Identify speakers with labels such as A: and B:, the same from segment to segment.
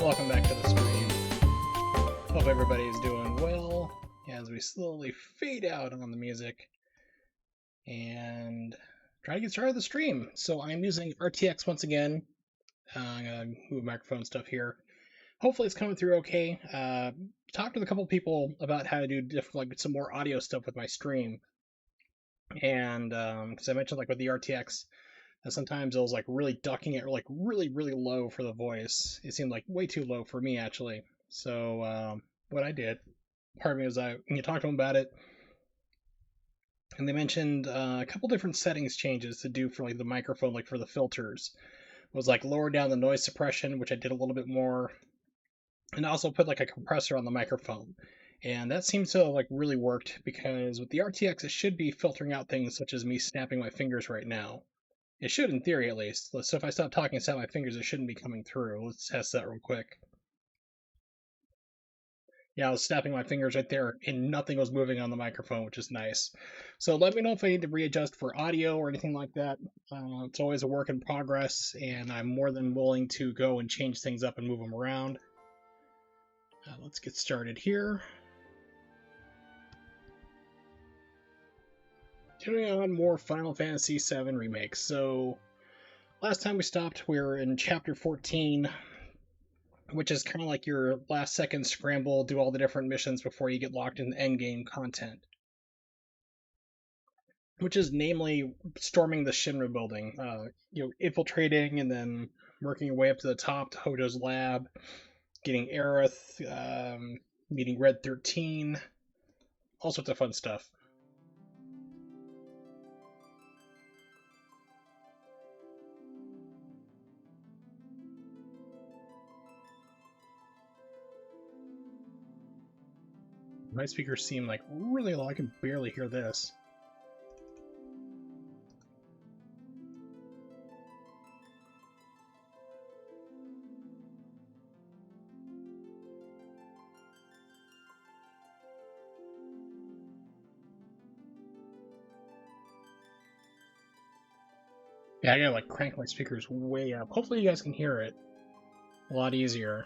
A: Welcome back to the stream. Hope everybody is doing well as we slowly fade out on the music and try to get started the stream. So I'm using RTX once again. I'm gonna move microphone stuff here. Hopefully it's coming through okay. Talked with a couple people about how to do some more audio stuff with my stream, and because I mentioned with the RTX. Sometimes it was really ducking it really low for the voice. It seemed like way too low for me actually. So what I did, part of me was you talked to them about it, and they mentioned a couple different settings changes to do for the microphone, for the filters. It was lower down the noise suppression, which I did a little bit more, and also put a compressor on the microphone. And that seems to have really worked, because with the RTX it should be filtering out things such as me snapping my fingers right now. It should, in theory, at least. So if I stop talking and snap my fingers, it shouldn't be coming through. Let's test that real quick. Yeah, I was snapping my fingers right there, and nothing was moving on the microphone, which is nice. So let me know if I need to readjust for audio or anything like that. It's always a work in progress, and I'm more than willing to go and change things up and move them around. Let's get started here. Continuing on, more Final Fantasy VII Remake. So last time we stopped, we were in Chapter 14, which is kind of your last second scramble, do all the different missions before you get locked in the endgame content. Which is namely storming the Shinra building, infiltrating and then working your way up to the top to Hojo's lab, getting Aerith, meeting Red 13, all sorts of fun stuff. My speakers seem really low. I can barely hear this. Yeah, I gotta crank my speakers way up. Hopefully you guys can hear it a lot easier.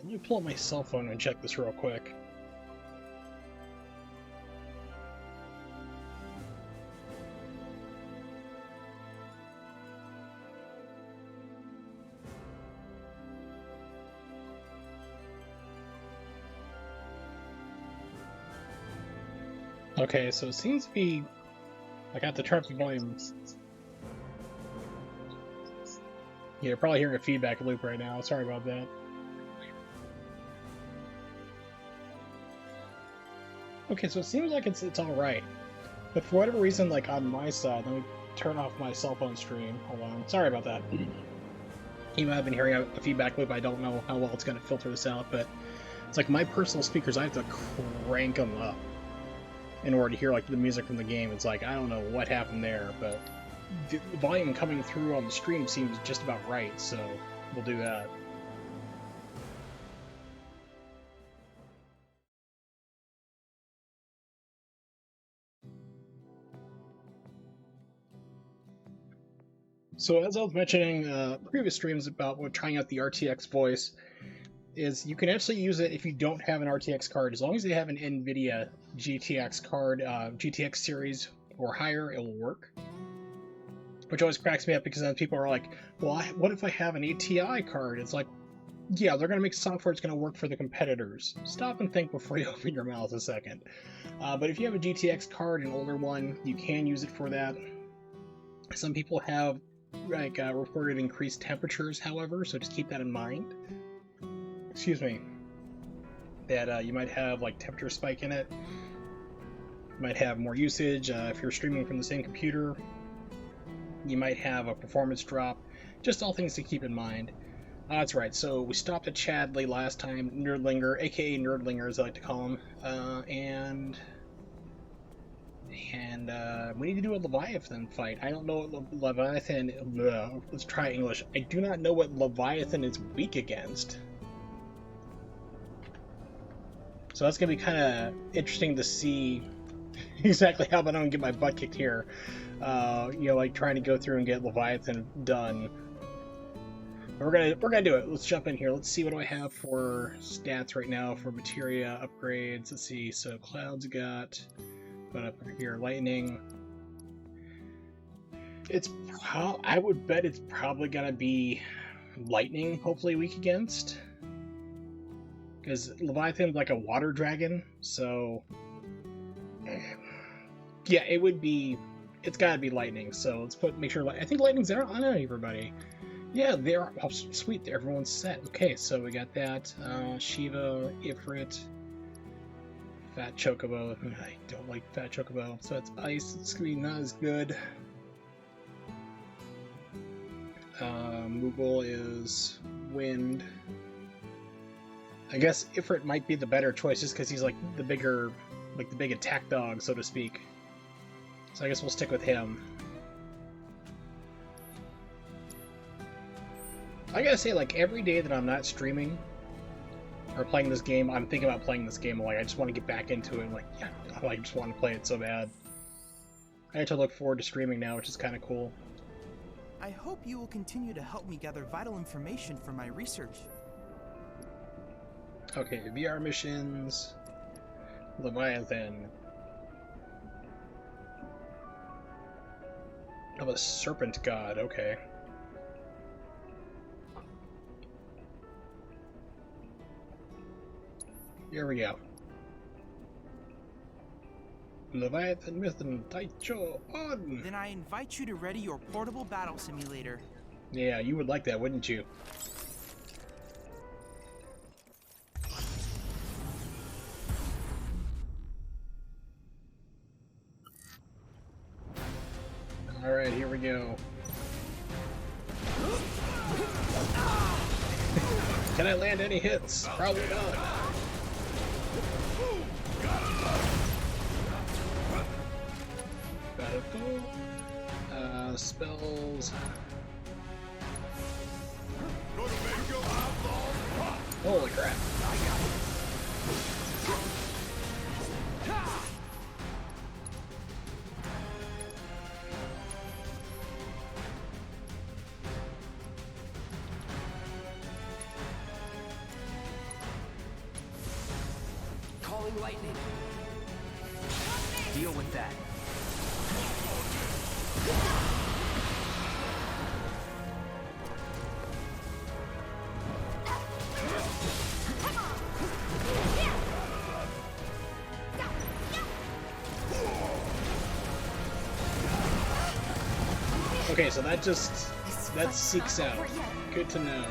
A: Let me pull up my cell phone and check this real quick. Okay, so it seems to be... I got to turn up the volume. Yeah, you're probably hearing a feedback loop right now. Sorry about that. Okay, so it seems like it's alright. But for whatever reason, on my side, let me turn off my cell phone stream. Hold on. Sorry about that. You might have been hearing a feedback loop. I don't know how well it's going to filter this out, but it's my personal speakers, I have to crank them up in order to hear the music from the game. It's I don't know what happened there, but the volume coming through on the stream seems just about right, so we'll do that. So as I was mentioning previous streams about trying out the RTX voice, is you can actually use it if you don't have an RTX card. As long as you have an NVIDIA GTX card, GTX series or higher, it will work. Which always cracks me up, because then people are like, well, what if I have an ATI card? It's yeah, they're going to make software that's going to work for the competitors. Stop and think before you open your mouth a second. But if you have a GTX card, an older one, you can use it for that. Some people have reported increased temperatures, however, so just keep that in mind. Excuse me, that you might have temperature spike in it. You might have more usage if you're streaming from the same computer. You might have a performance drop. Just all things to keep in mind. That's right, so we stopped at Chadley last time, Nerdlinger, aka Nerdlinger as I like to call him, and we need to do a Leviathan fight. I don't know what Leviathan... let's try English. I do not know what Leviathan is weak against. So that's going to be kind of interesting to see exactly how about I don't get my butt kicked here. You know, like trying to go through and get Leviathan done. But we're gonna do it. Let's jump in here. Let's see what do I have for stats right now for materia upgrades. Let's see. So clouds got, put up here lightning. I would bet it's probably gonna be lightning. Hopefully weak against, because Leviathan's like a water dragon. So yeah, it would be. It's gotta be lightning. So let's make sure. I think lightning's there on everybody. Yeah, they're oh, sweet. Everyone's set. Okay, so we got that. Shiva, Ifrit, Fat Chocobo. I don't like Fat Chocobo, so it's ice. It's gonna be not as good. Moogle is wind. I guess Ifrit might be the better choice just because he's like the bigger, like the big attack dog, so to speak. So I guess we'll stick with him. I gotta say, like, every day that I'm not streaming or playing this game, I'm thinking about playing this game. Like, I just want to get back into it. Like, yeah, I just want to play it so bad. I have to look forward to streaming now, which is kind of cool.
B: I hope you will continue to help me gather vital information for my research.
A: Okay, VR missions, Leviathan. Of a serpent god, okay. Here we go. Leviathan Mythen Taicho on!
B: Then I invite you to ready your portable battle simulator.
A: Yeah, you would like that, wouldn't you? Alright, here we go. Can I land any hits? Probably not. Spells. Holy crap.
C: Calling lightning. Deal with that.
A: Okay, so that seeks out. Good to know.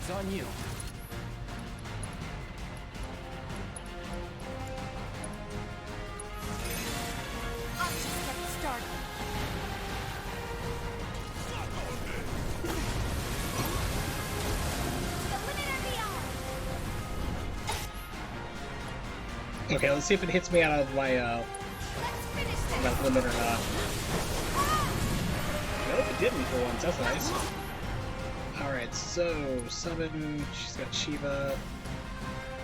C: It's on you.
D: I'll just get started.
A: Okay, let's see if it hits me out of my limit or not. Nope, it didn't for once. That's nice. Alright, so summon, she's got Shiva.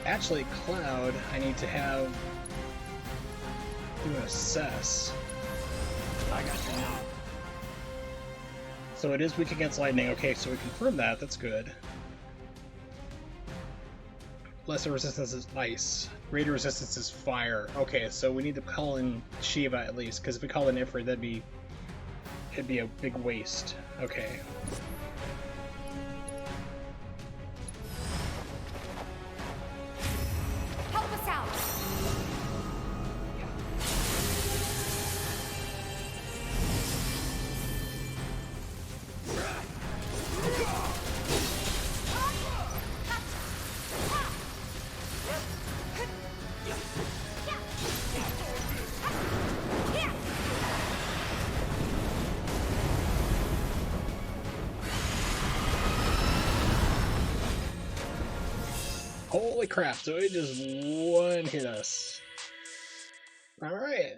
A: Actually, Cloud, I need to have do an assess.
C: I got you now.
A: So it is weak against lightning. Okay, so we confirm that. That's good. Lesser resistance is ice. Greater resistance is fire. Okay, so we need to call in Shiva at least, because if we call in Ifrit, it'd be a big waste. Okay.
D: Help us out.
A: Holy crap, so it just one hit us. Alright.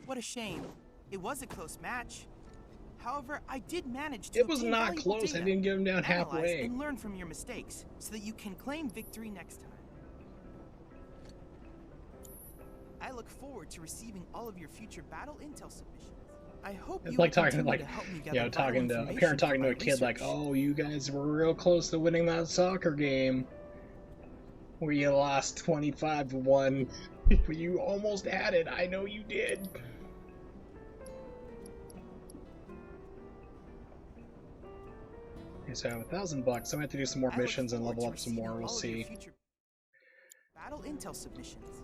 B: What a shame. It was a close match. However, I did manage to
A: It was
B: obtain
A: not
B: valuable
A: close. I
B: data,
A: didn't get him down
B: analyze,
A: halfway.
B: and learn from your mistakes so that you can claim victory next time. I look forward to receiving all of your future battle intel submissions. I hope
A: It's
B: you
A: like
B: will
A: talking
B: continue
A: like,
B: to help me gather
A: you know,
B: vital
A: talking to a
B: information
A: parent
B: for
A: talking to
B: my
A: a kid like,
B: research.
A: oh, you guys were real close to winning that soccer game where you lost 25-1. You almost had it. I know you did. Okay, so I have $1,000 bucks. I'm gonna have to do some more
B: I look
A: missions and
B: forward
A: level
B: to
A: up some more.
B: receiving
A: We'll
B: all of your
A: see.
B: future battle intel submissions.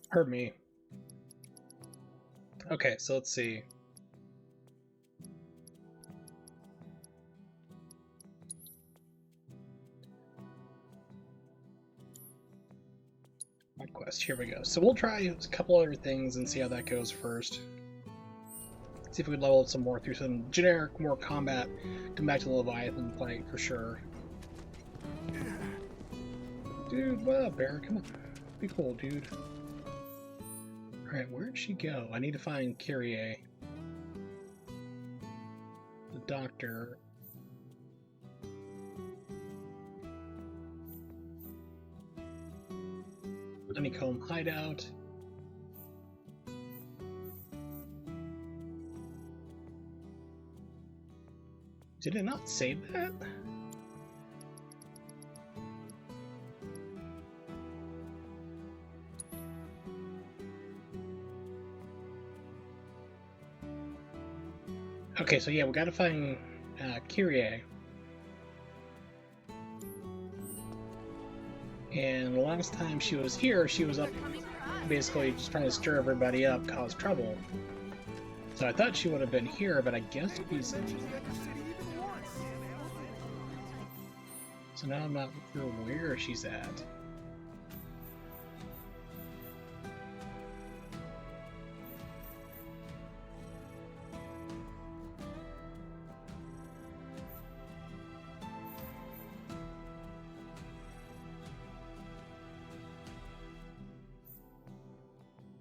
A: Hurt me. Okay, so let's see. Quest. Here we go. So we'll try a couple other things and see how that goes first. See if we can level up some more through some generic, more combat. Come back to the Leviathan fight for sure. Dude, what up, Bear? Come on. Be cool, dude. Alright, where'd she go? I need to find Kyrie. The doctor. Honeycomb hideout. Did it not save that? Okay, so yeah, we gotta find Kyrie. And the last time she was here, she was up basically just trying to stir everybody up, cause trouble. So I thought she would have been here, but I guess she's... So now I'm not sure where she's at.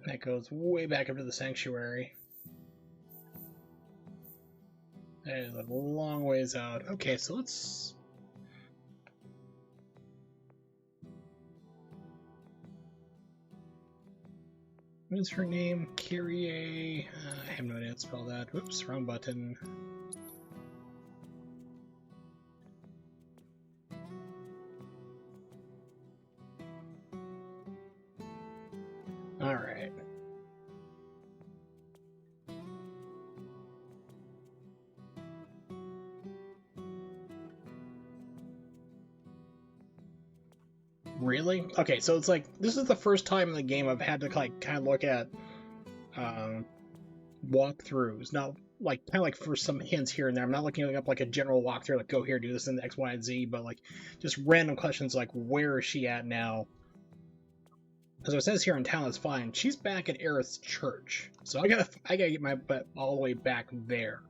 A: That goes way back up to the sanctuary. That is a long ways out. Okay, so let's... What is her name? Kyrie... I have no idea how to spell that. Whoops, wrong button. Alright. Really? Okay, so it's like, this is the first time in the game I've had to like kind of look at walkthroughs. Not like kind of like for some hints here and there. I'm not looking up like a general walkthrough, like go here, do this, and X, Y, and Z, but like just random questions like where is she at now? Because it says here in town, it's fine. She's back at Aerith's church, so I gotta get my butt all the way back there.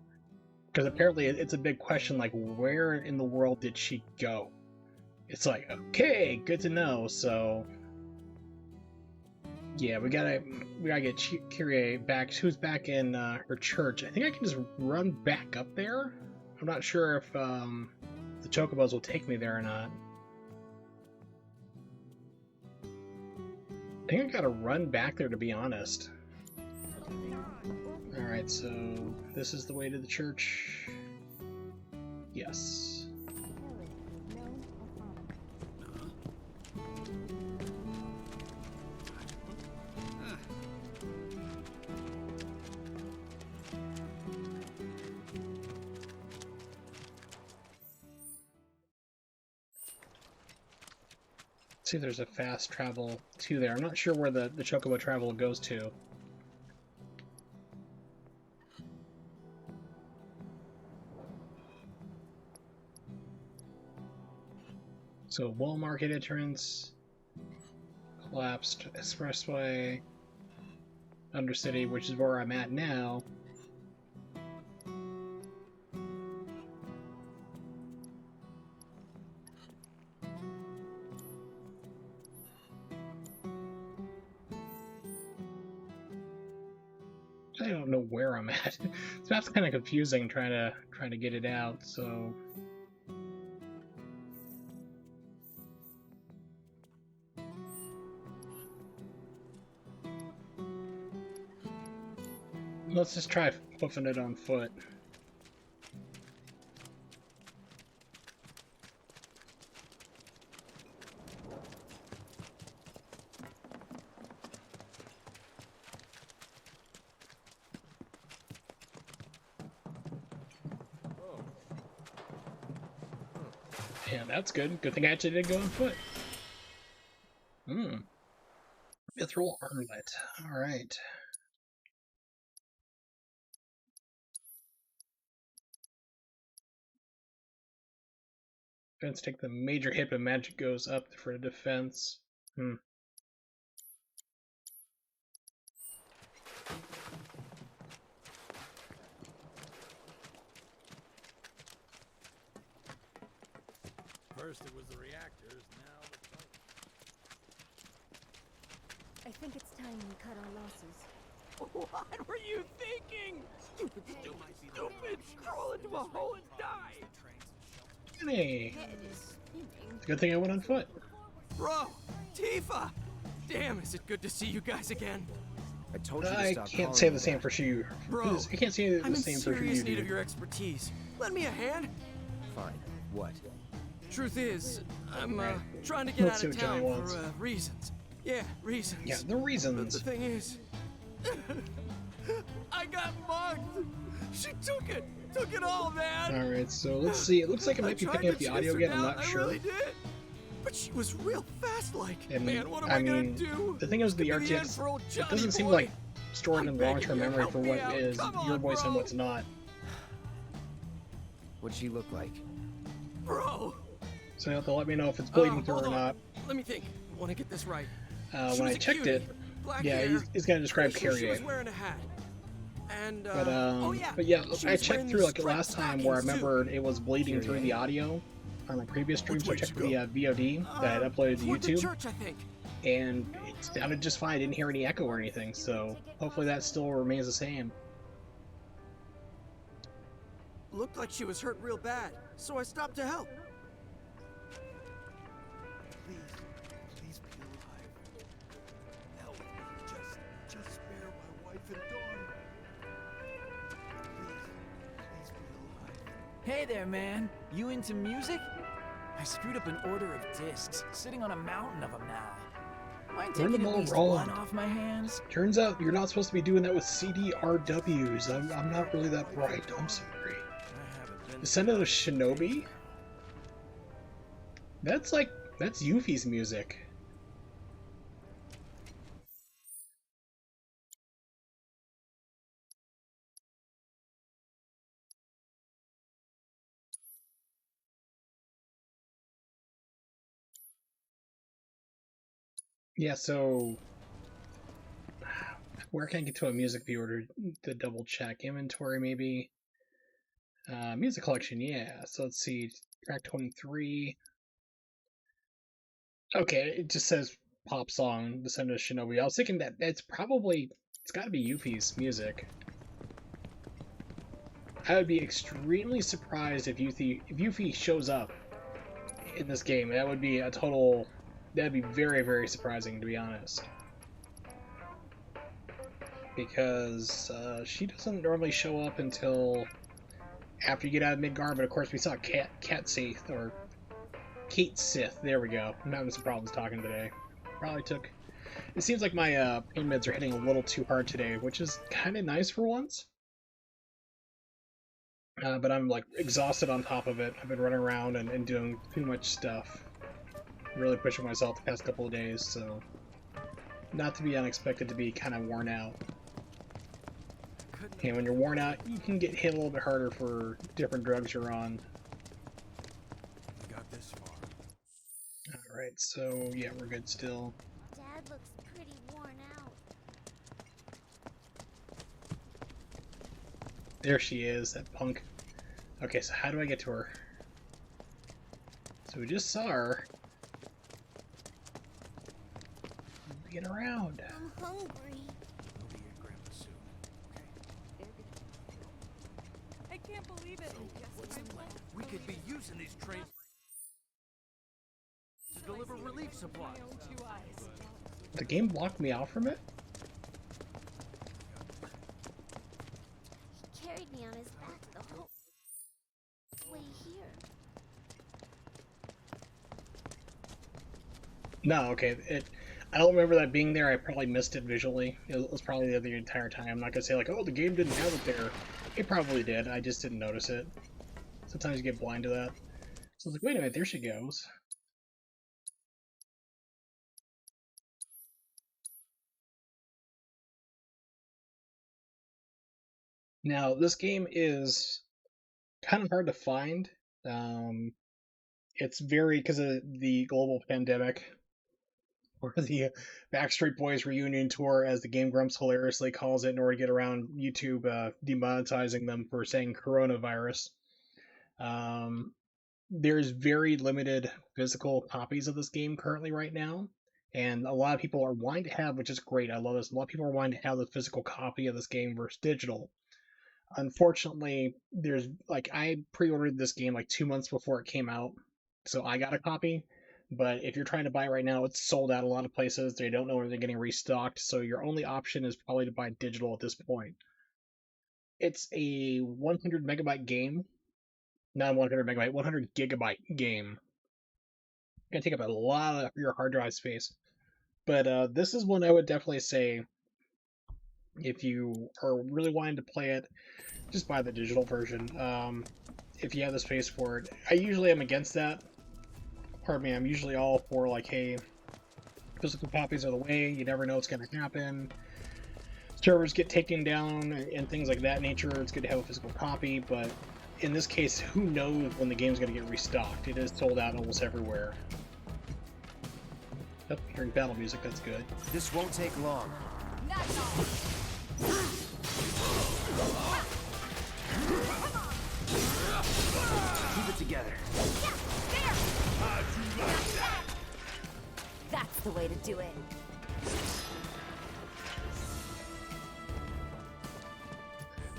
A: Because apparently it's a big question, like where in the world did she go? It's like, okay, good to know. So yeah, we gotta get Kyrie back. Who's back in her church? I think I can just run back up there. I'm not sure if the chocobos will take me there or not. I think I gotta run back there, to be honest. Alright, so this is the way to the church. Yes. See, there's a fast travel to there. I'm not sure where the chocobo travel goes to. So, Wall Market entrance, collapsed expressway. Undercity, which is where I'm at now. I don't know where I'm at. This map's kind of confusing trying to get it out, so let's just try hoofing it on foot. Yeah, that's good. Good thing I actually did go on foot. Mithril armlet. Alright. Defense take the major hit, but magic goes up for defense.
E: First it was the reactors, now the tunnel.
D: I think it's time we cut our losses.
C: What were you thinking? Stupid, crawl into a hole and die.
A: Hey,
D: Head is spinning.
A: it's a good thing I went on foot.
C: Bro, Tifa! Damn, is it good to see you guys again?
F: I told you to
A: I
F: stop
A: can't
F: calling
A: say
F: me
A: the same
F: that.
A: for you.
C: Bro,
A: I can't say the
C: I'm in
A: same for
C: serious
A: you.
C: need of
A: Dude.
C: your expertise. Lend me a hand.
F: Fine. What?
C: Truth is, I'm
A: Right.
C: trying to get
A: Let's
C: out
A: see
C: of
A: what Johnny
C: town
A: wants.
C: for reasons. Yeah, reasons.
A: Yeah, the
C: But
A: reasons.
C: the thing is, I got mugged. She took it all, man.
A: Alright, so let's see. It looks like I might be
C: tried
A: picking up
C: to
A: the
C: chase
A: audio
C: her
A: again. I'm
C: down,
A: not
C: I
A: sure.
C: really did. But she was real fast, like.
A: And
C: Man, what am
A: I
C: I gonna
A: mean,
C: do?
A: the thing is, the
C: Could be end
A: RTX,
C: for old
A: it
C: Johnny
A: doesn't seem
C: boy.
A: like stored in
C: I'm
A: the long-term
C: begging you,
A: memory
C: help
A: for
C: me
A: what
C: out.
A: is
C: Come
A: your
C: on,
A: voice and
C: bro.
A: what's not.
F: What'd she look like?
C: Bro.
A: So you'll have to let me know if it's bleeding through
C: hold
A: or
C: on.
A: not.
C: Let me think. Want to get this right. She
A: When
C: was
A: I
C: a
A: checked
C: cutie.
A: it,
C: Black
A: yeah,
C: hair.
A: he's gonna describe
C: Pretty sure she was
A: Carrier.
C: wearing a hat. And
A: But
C: yeah,
A: but yeah,
C: she
A: I
C: was
A: checked
C: wearing
A: through
C: these
A: like
C: striped
A: last time where I
C: stockings, too.
A: remembered it was bleeding through the
F: Carrier.
A: audio on the previous stream,
E: Which
A: so I
E: way
A: checked
E: to
A: the VOD that I uploaded to
C: Toward the
A: YouTube,
C: church, I think.
A: and it sounded just fine. I didn't hear any echo or anything, so hopefully that still remains the same.
C: Looked like she was hurt real bad, so I stopped to help.
E: Please be alive. Help me. Just spare my wife and daughter. Please be alive.
G: Hey there, man. You into music? I screwed up an order of discs, sitting on a mountain of them now. Mind
A: Learn
G: taking
A: them
G: at
A: all
G: least
A: wrong.
G: one off my hands?
A: Turns out you're not supposed to be doing that with CDRWs. I'm not really that bright. I'm sorry.
C: I haven't been.
A: Descendant of Shinobi? That's Yuffie's music. Yeah, so where can I get to a music viewer to double check? Inventory maybe? Music collection, yeah. So let's see, track 23. Okay, it just says pop song, Descendant of Shinobi. I was thinking that it's gotta be Yuffie's music. I would be extremely surprised if Yuffie shows up in this game. That'd be very, very surprising, to be honest. Because she doesn't normally show up until after you get out of Midgar, but of course we saw Cat Sith, or Kate Sith, there we go. I'm having some problems talking today. It seems like my pain meds are hitting a little too hard today, which is kind of nice for once. But I'm like exhausted on top of it. I've been running around and doing too much stuff. Really pushing myself the past couple of days, so not to be unexpected to be kind of worn out. And when you're worn out, you can get hit a little bit harder for different drugs you're on.
E: We got this far.
A: Alright, so yeah, we're good still.
D: Dad looks pretty worn out.
A: There she is, that punk. Okay, so how do I get to her? So we just saw her. Get around.
D: I'm hungry.
E: We'll be at Grandpa soon.
C: I can't believe it.
E: What's the plan? We could be using these trains to deliver relief supplies.
C: My own two eyes.
A: The game blocked me out from it?
D: He carried me on his back the whole way here.
A: No, okay. I don't remember that being there. I probably missed it visually. It was probably there the entire time. I'm not gonna say like, oh, the game didn't have it there. It probably did. I just didn't notice it. Sometimes you get blind to that. So I was like, wait a minute, there she goes. Now, this game is kind of hard to find. It's very, because of the global pandemic, or the Backstreet Boys reunion tour, as the Game Grumps hilariously calls it, in order to get around YouTube demonetizing them for saying coronavirus. There's very limited physical copies of this game currently right now, and a lot of people are wanting to have, which is great. I love this. A lot of people are wanting to have the physical copy of this game versus digital. Unfortunately, there's like I pre-ordered this game like 2 months before it came out, so I got a copy. But if you're trying to buy it right now, it's sold out a lot of places. They don't know when they're getting restocked, so your only option is probably to buy digital at this point. It's a 100 megabyte game, not 100 megabyte, 100 gigabyte game. It's gonna take up a lot of your hard drive space. But this is one I would definitely say, if you are really wanting to play it, just buy the digital version. If you have the space for it. I usually am against that. Pardon me, I'm usually all for like, hey, physical copies are the way, you never know what's going to happen. Servers get taken down and things like that nature. It's good to have a physical copy, but in this case, who knows when the game's going to get restocked? It is sold out almost everywhere. Oh, hearing battle music, that's good.
F: This won't take long.
D: That's all.
F: Keep it together.
D: That's the way to do it.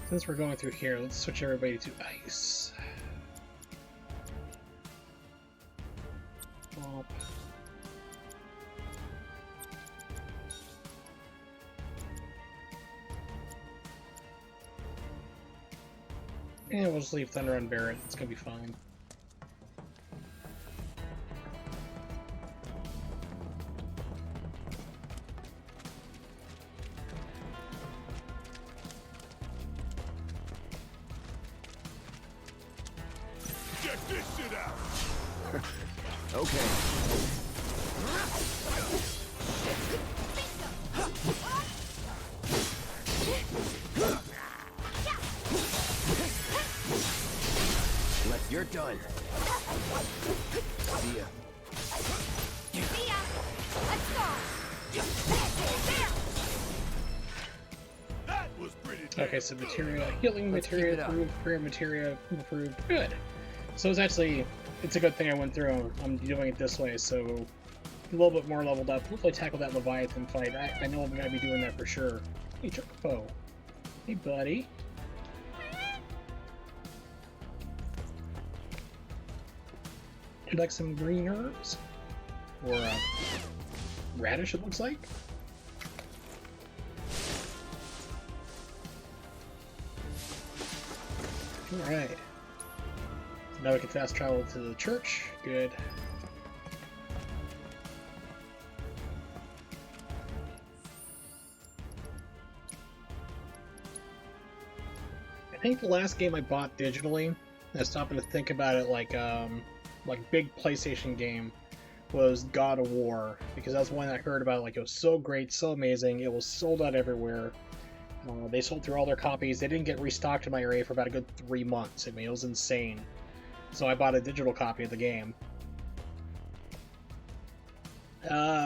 A: Since we're going through here, let's switch everybody to ice. Swap. And we'll just leave Thunder on Barrett. It's gonna be fine.
E: Get this shit out!
F: Okay. You're done. See ya.
D: See ya. Let's go.
E: That was pretty
A: Okay, so materia, healing
F: Let's keep
A: materia
F: it up.
A: improved, prayer materia improved. Good. So it's a good thing I went through. I'm doing it this way, so a little bit more leveled up. Hopefully tackle that Leviathan fight. I know I'm going to be doing that for sure. Hey, Chocobo. Hey, buddy. Would you like some green herbs? Or radish, it looks like? Alright. Now we can fast travel to the church. Good. I think the last game I bought digitally, I stopping to think about it like big PlayStation game, was God of War, because that's one I heard about. Like, it was so great, so amazing. It was sold out everywhere. They sold through all their copies. They didn't get restocked in my area for about a good 3 months. I mean, it was insane. So I bought a digital copy of the game.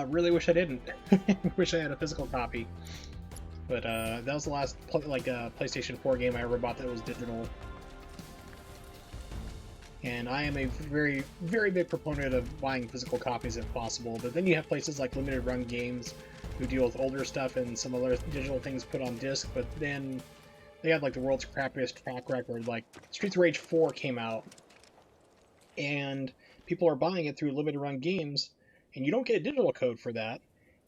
A: Really wish I didn't. Wish I had a physical copy. But that was the last PlayStation 4 game I ever bought that was digital. And I am a very, very big proponent of buying physical copies if possible. But then you have places like Limited Run Games who deal with older stuff and some other digital things put on disc. But then they have like the world's crappiest track record. Like Streets of Rage 4 came out, and people are buying it through Limited Run Games, and you don't get a digital code for that.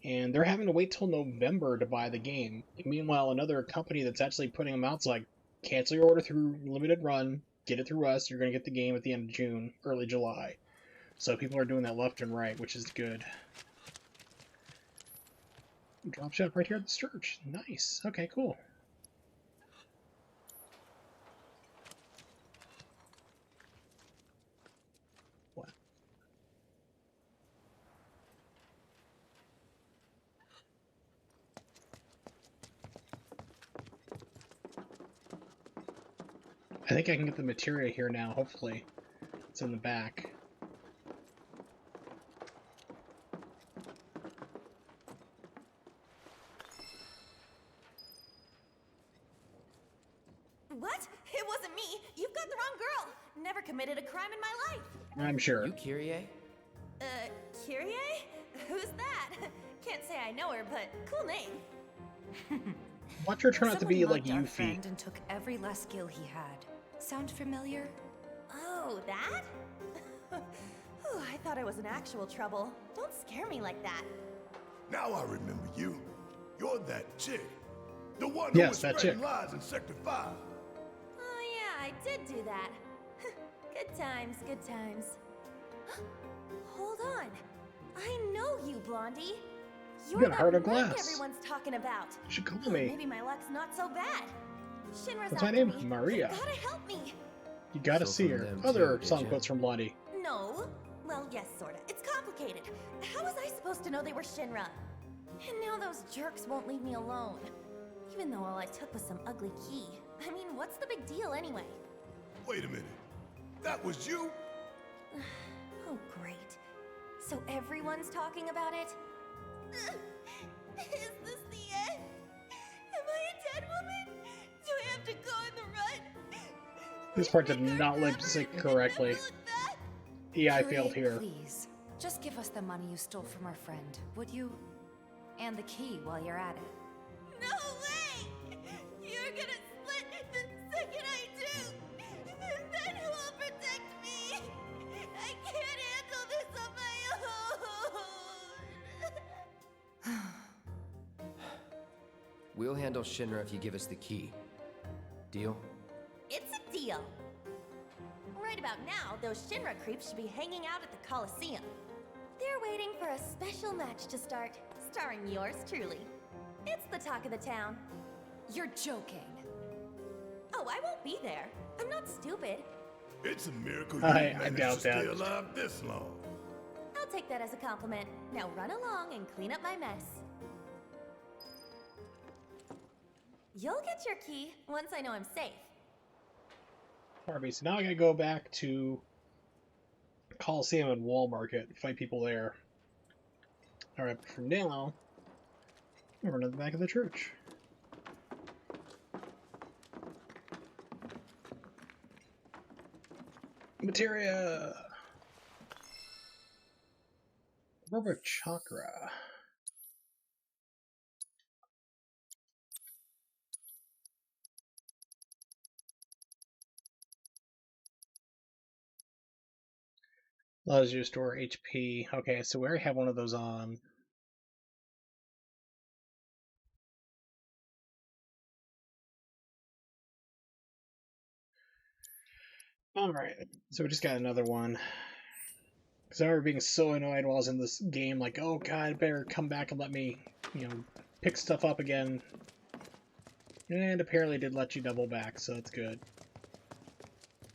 A: And they're having to wait till November to buy the game. And meanwhile, another company that's actually putting them out's like, cancel your order through Limited Run, get it through us, you're going to get the game at the end of June, early July. So people are doing that left and right, which is good. Drop shot right here at the church. Nice. Okay, cool. What? I think I can get the materia here now, hopefully. It's in the back.
D: What? It wasn't me. You've got the wrong girl. Never committed a crime in my life.
A: I'm sure.
G: You Kyrie?
D: Kyrie? Who's that? Can't say I know her, but cool name.
A: Watch her turn out to be
H: Someone
A: like
H: mugged our
A: Yuffie.
H: friend and took every last skill he had. Sound familiar?
D: Oh, that? Oh, I thought I was in actual trouble. Don't scare me like that.
E: Now I remember you. You're that chick. The one
A: Yes,
E: who was
A: that
E: spreading
A: chick.
E: lies in Sector 5.
D: Oh yeah, I did do that. Good times, good times. Hold on. I know you, Blondie. You're
A: got a
D: that
A: heart of
D: mug
A: glass.
D: everyone's talking about.
A: You should call me.
D: Maybe my luck's not so bad. Shinra's
A: What's my
D: after
A: name?
D: me.
A: Maria.
D: You gotta help me.
A: You gotta
F: So
A: see
F: from
A: her.
F: them
A: Other
F: too, did
A: song
F: ya?
A: quotes from Blondie.
D: No. Well, yes, sorta. It's complicated. How was I supposed to know they were Shinra? And now those jerks won't leave me alone. Even though all I took was some ugly key. I mean, what's the big deal anyway?
E: Wait a minute. That was you?
D: Oh, great. So everyone's talking about it? Is this the end? Am I a dead woman? Do I have to go in the rut?
A: This part did not lip sync correctly. Yeah, I failed
H: Kyrie,
A: here.
H: Please, just give us the money you stole from our friend, would you? And the key while you're at it.
D: No way! You're gonna split the second I do! And then who will protect me? I can't handle this on my own!
F: We'll handle Shinra if you give us the key. Deal?
D: It's a deal! Right about now, those Shinra creeps should be hanging out at the Coliseum. They're waiting for a special match to start, starring yours truly. It's the talk of the town.
H: You're joking.
D: Oh, I won't be there. I'm not stupid.
E: It's a miracle you
A: I
E: managed
A: doubt
E: to stay
A: that.
E: alive this long.
D: I'll take that as a compliment. Now run along and clean up my mess. You'll get your key once I know I'm safe.
A: Alright, so now I gotta go back to Coliseum and Wall Market, fight people there. Alright, but for now, we're running to the back of the church. Materia! Rubber Chakra. Allows you to store HP. Okay, so we already have one of those on. Alright, so we just got another one. Because I remember being so annoyed while I was in this game, like, oh god, I better come back and let me, pick stuff up again. And apparently it did let you double back, so that's good.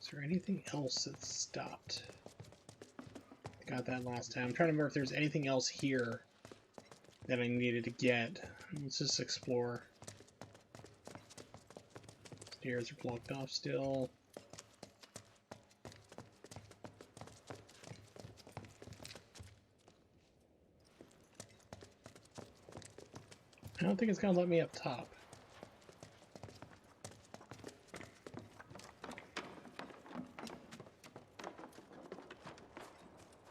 A: Is there anything else that stopped? Got that last time. I'm trying to remember if there's anything else here that I needed to get. Let's just explore. Stairs are blocked off still. I don't think it's gonna let me up top.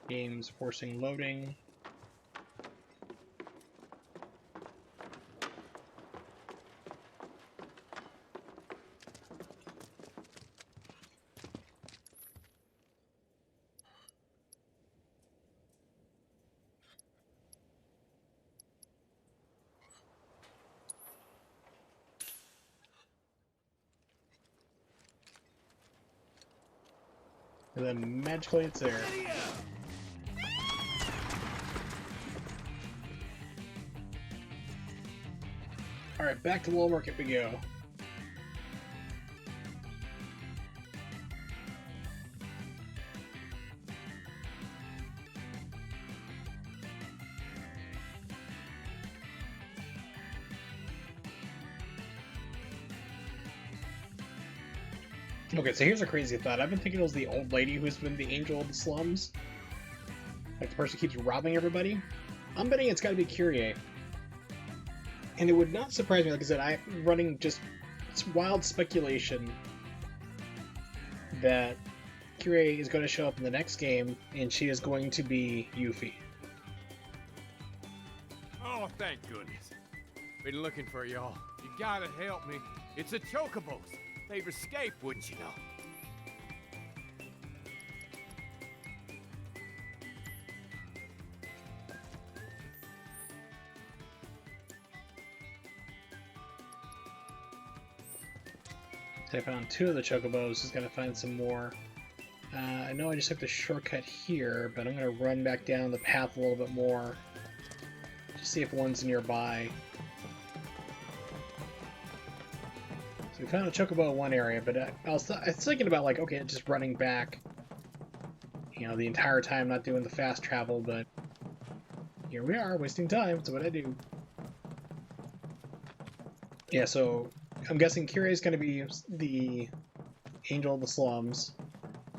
A: Game's forcing loading. And then magically it's there. Alright, back to Little Market we go. Okay, so here's a crazy thought. I've been thinking it was the old lady who's been the angel of the slums. Like the person who keeps robbing everybody. I'm betting it's gotta be Kyrie. And it would not surprise me, like I said, I'm running just wild speculation that Kyrie is going to show up in the next game and she is going to be Yuffie.
C: Oh, thank goodness. Been looking for y'all. You gotta help me. It's the Chocobos. They've escaped, wouldn't you know?
A: I found 2 of the Chocobos. Just gotta find some more. I know I just took the shortcut here, but I'm gonna run back down the path a little bit more. Just see if one's nearby. So we found a Chocobo in one area, but I was thinking about, like, okay, just running back, you know, the entire time, not doing the fast travel, but here we are, wasting time. That's what I do. Yeah, so I'm guessing Kyrie's going to be the angel of the slums,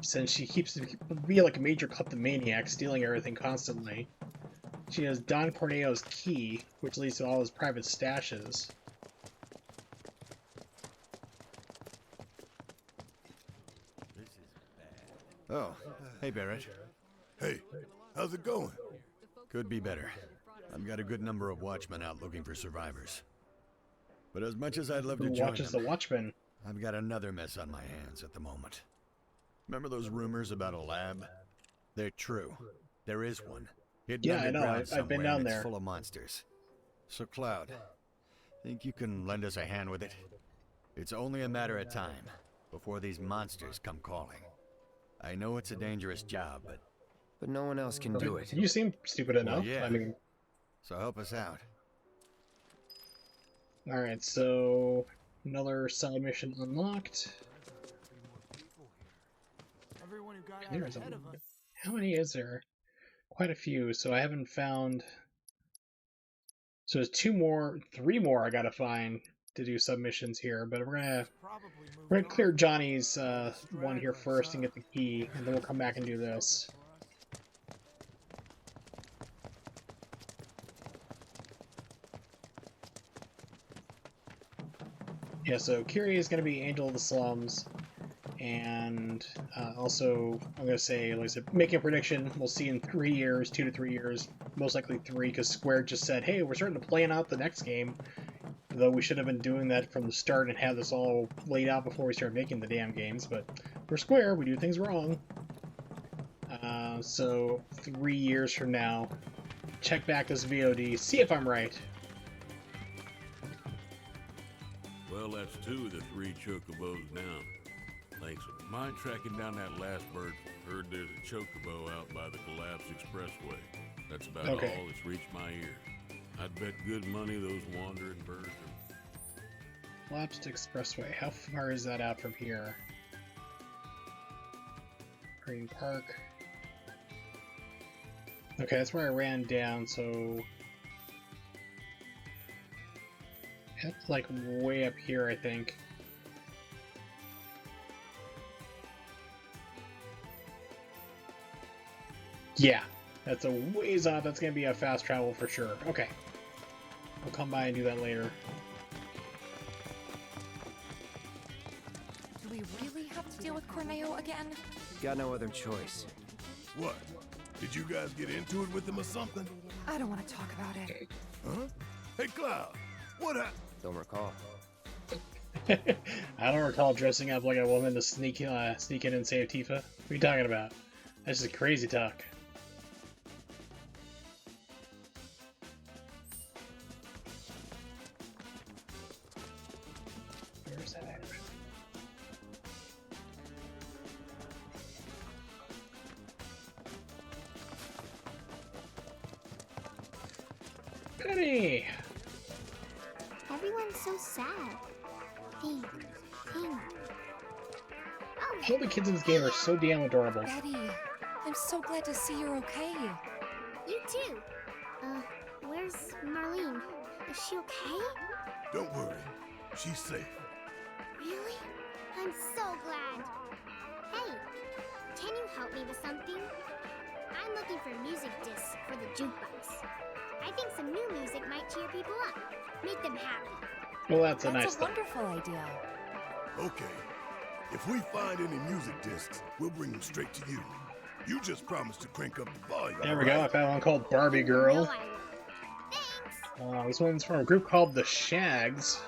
A: since she keeps be like a major kleptomaniac, stealing everything constantly. She has Don Corneo's key, which leads to all his private stashes.
E: Oh, hey Barrett. Hey, how's it going? Could be better. I've got a good number of watchmen out looking for survivors. But as much as I'd love to
A: Who
E: join
A: watches
E: them,
A: the Watchmen?
E: I've got another mess on my hands at the moment. Remember those rumors about a lab? They're true. There is one. Hidden
A: Yeah, I know.
E: underground
A: I've been
E: somewhere,
A: down
E: and it's
A: there.
E: full of monsters. So Cloud, think you can lend us a hand with it? It's only a matter of time before these monsters come calling. I know it's a dangerous job,
F: But no one else can do it.
A: You seem stupid enough.
E: yeah.
A: I mean,
E: so help us out.
A: alright, so another side mission unlocked.
B: Everyone who got out
A: There's
B: ahead of us.
A: how many is there? Quite a few, so I haven't found... So there's 3 more I gotta find to do submissions here, but we're gonna clear Johnny's one here first and get the key, and then we'll come back and do this. Yeah, so Kyrie is going to be Angel of the Slums, and also, I'm going to say, like I said, making a prediction, we'll see in 3 years, 2 to 3 years, most likely 3, because Square just said, hey, we're starting to plan out the next game, though we should have been doing that from the start and had this all laid out before we started making the damn games, but for Square, we do things wrong. So, 3 years from now, check back this VOD, see if I'm right.
I: Well, that's 2 of the 3 Chocobos down. Thanks. Mind tracking down that last bird? Heard there's a Chocobo out by the collapsed expressway. That's about all that's reached my ear. I'd bet good money those wandering birds are...
A: Collapsed expressway. How far is that out from here? Green Park. Okay, that's where I ran down, so... It's like way up here, I think. Yeah, that's a ways off. That's gonna be a fast travel for sure. Okay. I'll come by and do that later.
H: Do we really have to deal with Corneo again?
F: Got no other choice.
J: What? Did you guys get into it with him or something?
H: I don't want to talk about it.
J: Huh? Hey, Cloud, what happened?
F: Don't recall.
A: I don't recall dressing up like a woman to sneak in and save Tifa. What are you talking about? That's just crazy talk. Where's that at? Penny!
K: Everyone's so sad. Think.
A: All the kids in this game are so damn adorable.
H: Betty, I'm so glad to see you're okay.
K: You too. Where's Marlene? Is she okay?
J: Don't worry. She's safe.
K: Really? I'm so glad. Hey, can you help me with something? I'm looking for music discs for the jukebox. I think some new music might cheer people up, make them happy.
A: Well, that's a nice
H: That's a
A: thing.
H: wonderful idea.
J: Okay. If we find any music discs, we'll bring them straight to you. You just promise to crank up the volume.
A: There we go. I found one called Barbie Girl.
K: No, I won't. Thanks.
A: This one's from a group called the Shags.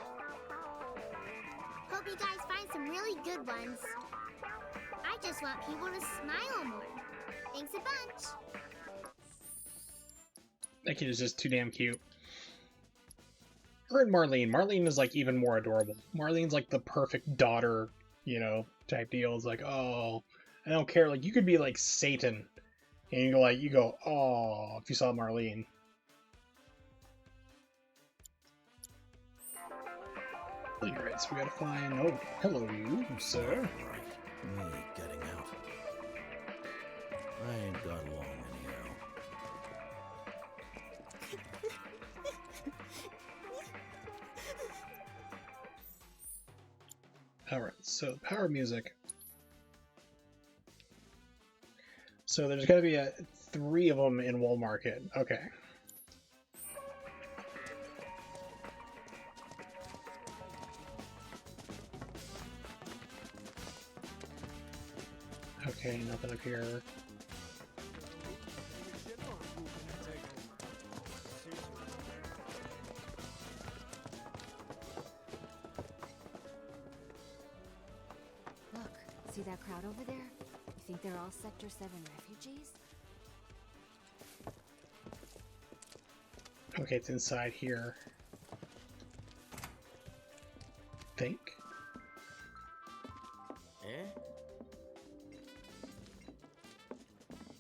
K: Hope you guys find some really good ones. I just want people to smile more. Thanks a bunch.
A: That kid is just too damn cute. Her and Marlene. Marlene is like even more adorable. Marlene's like the perfect daughter, you know, type deal. It's like, oh, I don't care. Like you could be like Satan, and you go, oh, if you saw Marlene. Alright, so we gotta find. Oh, hello, you, sir.
L: Me getting out. I ain't got long anyhow.
A: Alright, so power music. So there's gotta be 3 of them in Wall Market. Okay. Okay, nothing up here.
H: Look, see that crowd over there? You think they're all Sector 7 refugees?
A: Okay, it's inside here. Think.
L: Eh?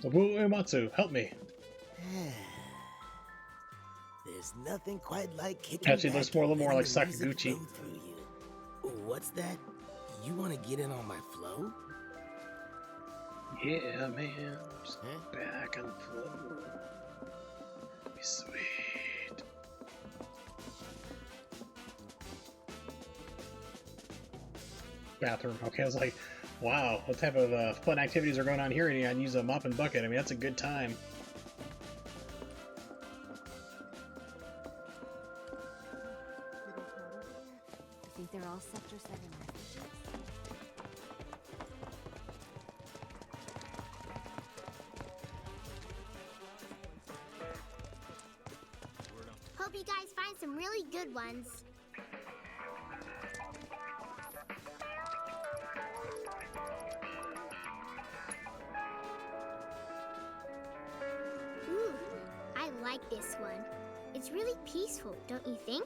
A: Uematsu, help me.
L: There's nothing quite like kicking
A: Actually,
L: back
A: there's more, a little more
L: and
A: like
L: letting the music
A: Sakaguchi.
L: flow through you. What's that? You want to get in on my flow?
A: Yeah, man. Just back on the floor. Be sweet. Bathroom. Okay, I was like, wow, what type of fun activities are going on here? And you gotta use a mop and bucket. I mean, that's a good time.
H: You think they're all Sector 7 refugees?
K: Hope you guys find some really good ones. Ooh, I like this one. It's really peaceful, don't you think?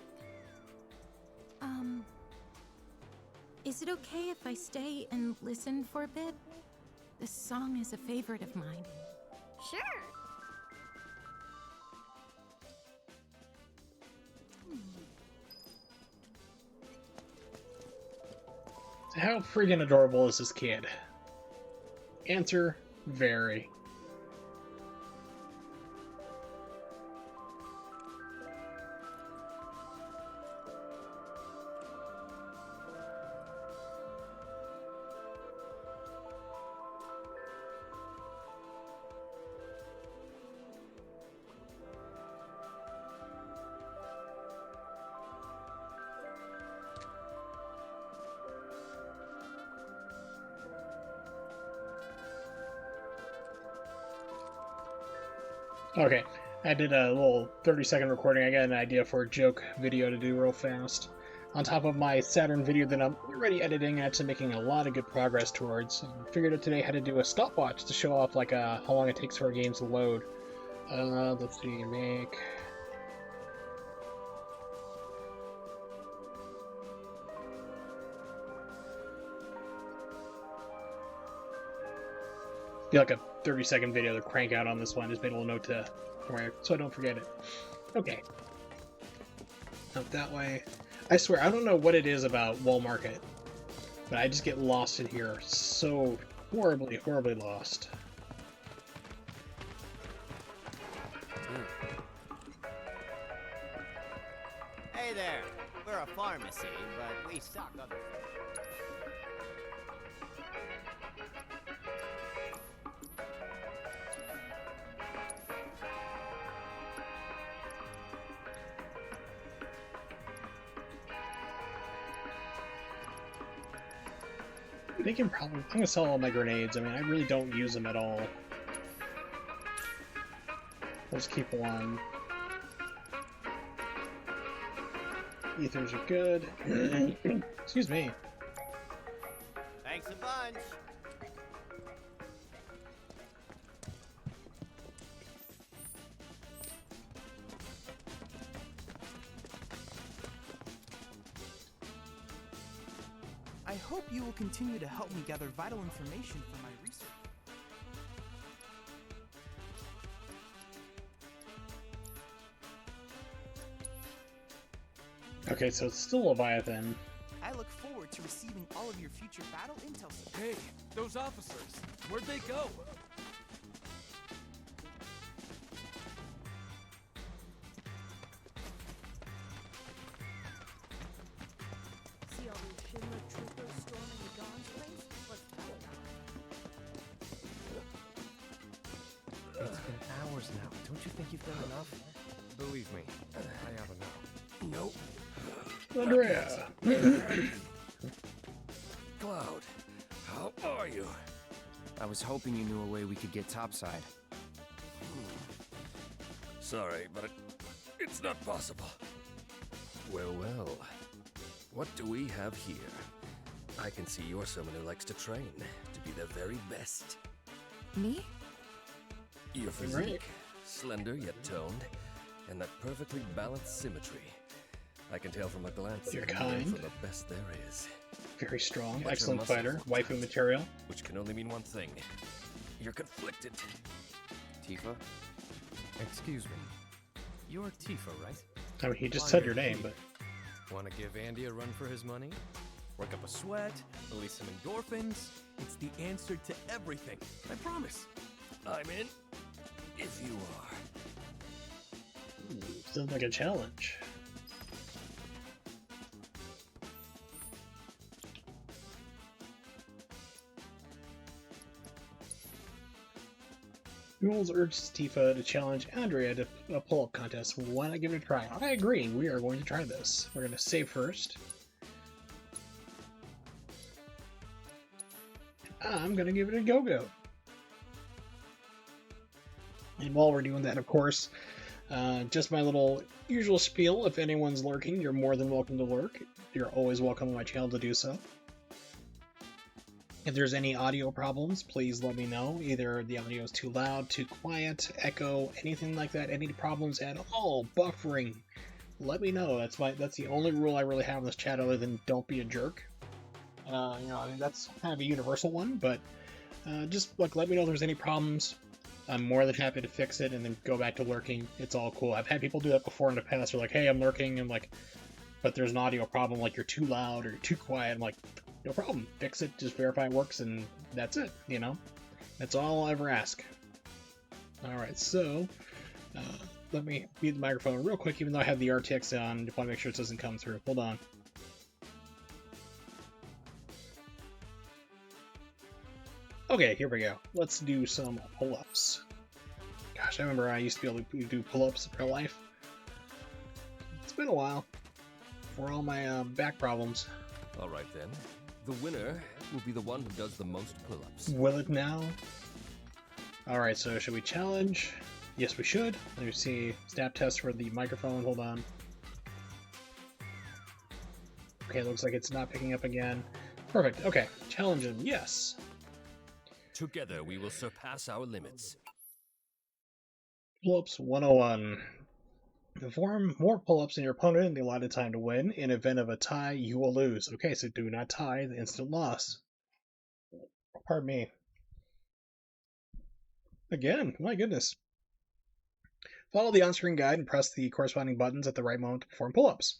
M: Is it okay if I stay and listen for a bit? This song is a favorite of mine.
K: Sure.
A: How freaking adorable is this kid? Answer, very. Okay, I did a little 30-second recording. I got an idea for a joke video to do real fast. On top of my Saturn video that I'm already editing and actually making a lot of good progress towards. Figured out today how to do a stopwatch to show off like how long it takes for a game to load. Let's see, make... Be like a 30-second video to crank out on this one. Just made a little note to so I don't forget it. Okay. Out that way. I swear, I don't know what it is about Wall Market, but I just get lost in here. So horribly, horribly lost.
N: Hey there. We're a pharmacy, but we stock other things.
A: They can probably... I'm gonna sell all my grenades. I mean, I really don't use them at all. Let's keep one. Ethers are good. Excuse me.
N: Thanks a bunch.
B: I hope you will continue to help me gather vital information for my research.
A: Okay, so it's still Leviathan.
B: I look forward to receiving all of your future battle intel.
C: Hey, those officers, where'd they go?
O: See all those Shinra troopers storming the Dawn's place? What's going on?
P: It's been hours now. Don't you think you've done enough? Believe me, I ought to know.
L: Nope.
A: Andrea!
L: Cloud, how are you?
F: I was hoping you knew a way we could get topside.
L: Sorry, but it's not possible.
P: Well, well. What do we have here?
L: I can see you're someone who likes to train, to be the very best.
H: Me?
L: Your physique, slender yet toned, and that perfectly balanced symmetry. I can tell from a glance
A: You're
L: that
A: kind.
L: from the best there is.
A: Very strong,
L: But
A: excellent
L: your
A: fighter,
L: muscles-
A: waifu material.
L: Which can only mean one thing. You're conflicted.
F: Tifa?
P: Excuse me. You're Tifa, right?
A: I mean, he just
P: Why
A: said
P: are
A: your name,
P: you-
A: but...
P: Want to give Andy a run for his money?
B: Work up a sweat, release some endorphins. It's the answer to everything. I promise.
L: I'm in. If you are.
A: Sounds like a challenge. Jules urges Tifa to challenge Andrea to a pull-up contest. Why not give it a try? I agree. We are going to try this. We're going to save first. I'm going to give it a go-go. And while we're doing that, of course, just my little usual spiel. If anyone's lurking, you're more than welcome to lurk. You're always welcome on my channel to do so. If there's any audio problems, please let me know. Either the audio is too loud, too quiet, echo, anything like that, any problems at all, buffering, let me know. That's the only rule I really have in this chat other than don't be a jerk. I mean, that's kind of a universal one, but just let me know if there's any problems. I'm more than happy to fix it and then go back to lurking. It's all cool. I've had people do that before in the past. They're like, hey, I'm lurking, and but there's an audio problem, like you're too loud or you're too quiet. I'm like, no problem. Fix it, just verify it works, and that's it, That's all I'll ever ask. Alright, so, let me mute the microphone real quick, even though I have the RTX on. Just want to make sure it doesn't come through. Hold on. Okay, here we go. Let's do some pull-ups. Gosh, I remember I used to be able to do pull-ups in real life. It's been a while. For all my back problems.
L: All right then. The winner will be the one who does the most pull-ups.
A: Will it now? Alright, so should we challenge Yes, we should. Let me see. Snap test for the microphone. Hold on. Okay, looks like it's not picking up again. Perfect. Okay. Challenge him. Yes.
L: Together we will surpass our limits.
A: Pull-ups 101. Perform more pull-ups than your opponent in the allotted time to win. In event of a tie, you will lose. Okay, so do not tie the instant loss. Pardon me. Again, my goodness. Follow the on-screen guide and press the corresponding buttons at the right moment to perform pull-ups.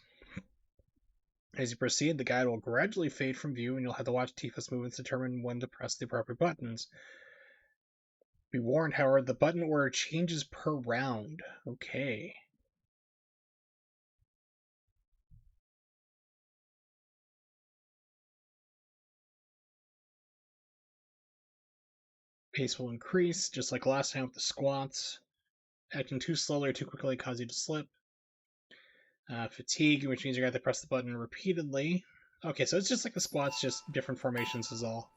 A: As you proceed, the guide will gradually fade from view, and you'll have to watch Tifa's movements to determine when to press the appropriate buttons. Be warned, however, the button order changes per round. Okay. Pace will increase, just like last time with the squats. Acting too slowly or too quickly cause you to slip. Fatigue, which means you have to press the button repeatedly. Okay, so it's just like the squats, just different formations is all.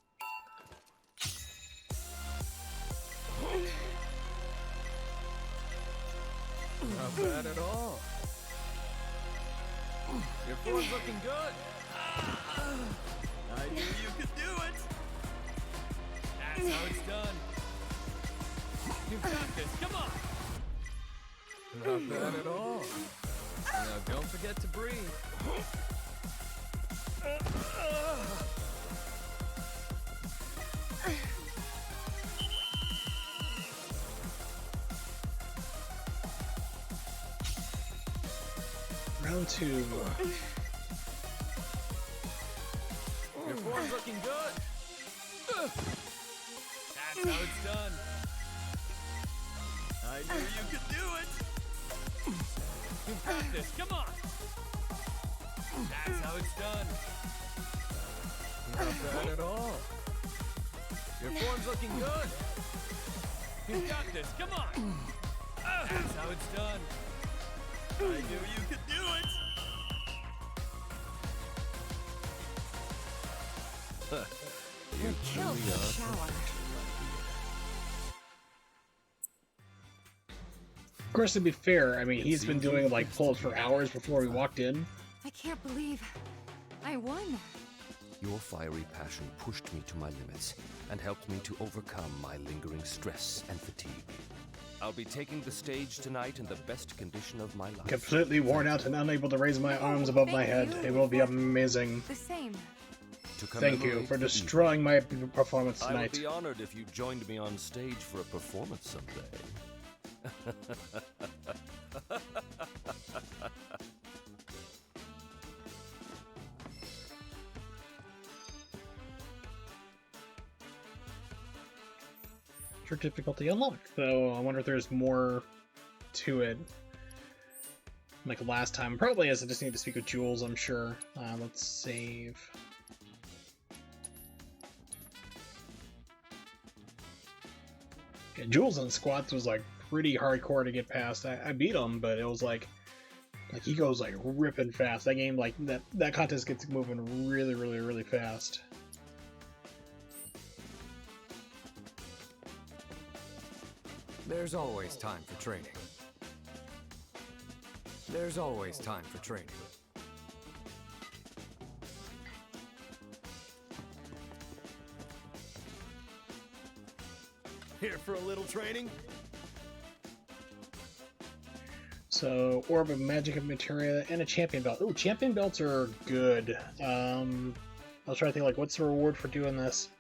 G: Not bad at all. Your form's looking good. I knew you could do it. That's how it's done. You've got this. Come on. Not bad at all. Now don't forget to breathe.
A: Round 2.
G: Your form's looking good. That's how it's done. I knew you could do it. You've got this. Come on. That's how it's done. Not bad at all. Your form's looking good. You've got this. Come on. That's how it's done. I knew you could do it.
H: You're killed in the shower.
A: Of course, to be fair, I mean, he's been doing like pull-ups for hours before we walked in.
H: I can't believe I won.
L: Your fiery passion pushed me to my limits and helped me to overcome my lingering stress and fatigue. I'll be taking the stage tonight in the best condition of my life.
A: Completely worn out and unable to raise my arms above my head. It will be amazing.
H: The same.
A: Thank you for destroying my performance
L: I
A: tonight.
L: would be honored if you joined me on stage for a performance someday.
A: Difficulty unlocked, though I wonder if there's more to it. Like last time. Probably is. I just need to speak with Jules, I'm sure. Let's save. Yeah, Jules on squats was like pretty hardcore to get past. I beat him, but it was like he goes like ripping fast. That game, like that contest gets moving really, really, really fast.
P: There's always time for training. There's always time for training.
G: Here for a little training?
A: So, Orb of Magic of Materia and a Champion Belt. Oh, Champion Belts are good. I was trying to think, like, what's the reward for doing this?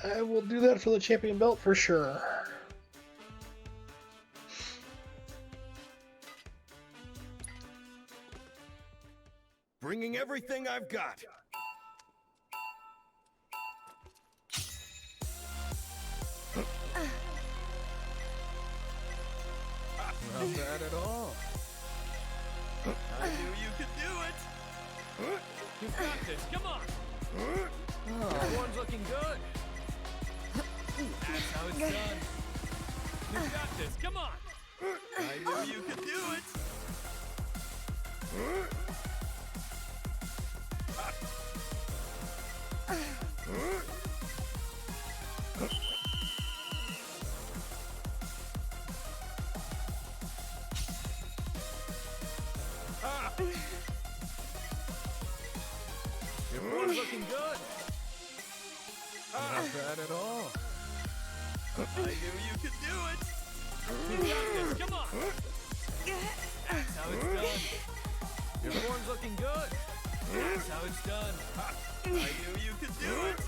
A: I will do that for the Champion Belt for sure.
J: Bringing everything I've got.
G: Not bad at all. I knew you could do it. You've got this. Come on. Your form's looking good. That's how it's done. You've got this. Come on. I knew you could do it. form's looking good. Not bad at all. I knew you could do it. You got this. Come on. That's how it's done. Your form's looking good. That's how it's done. I knew you could do it.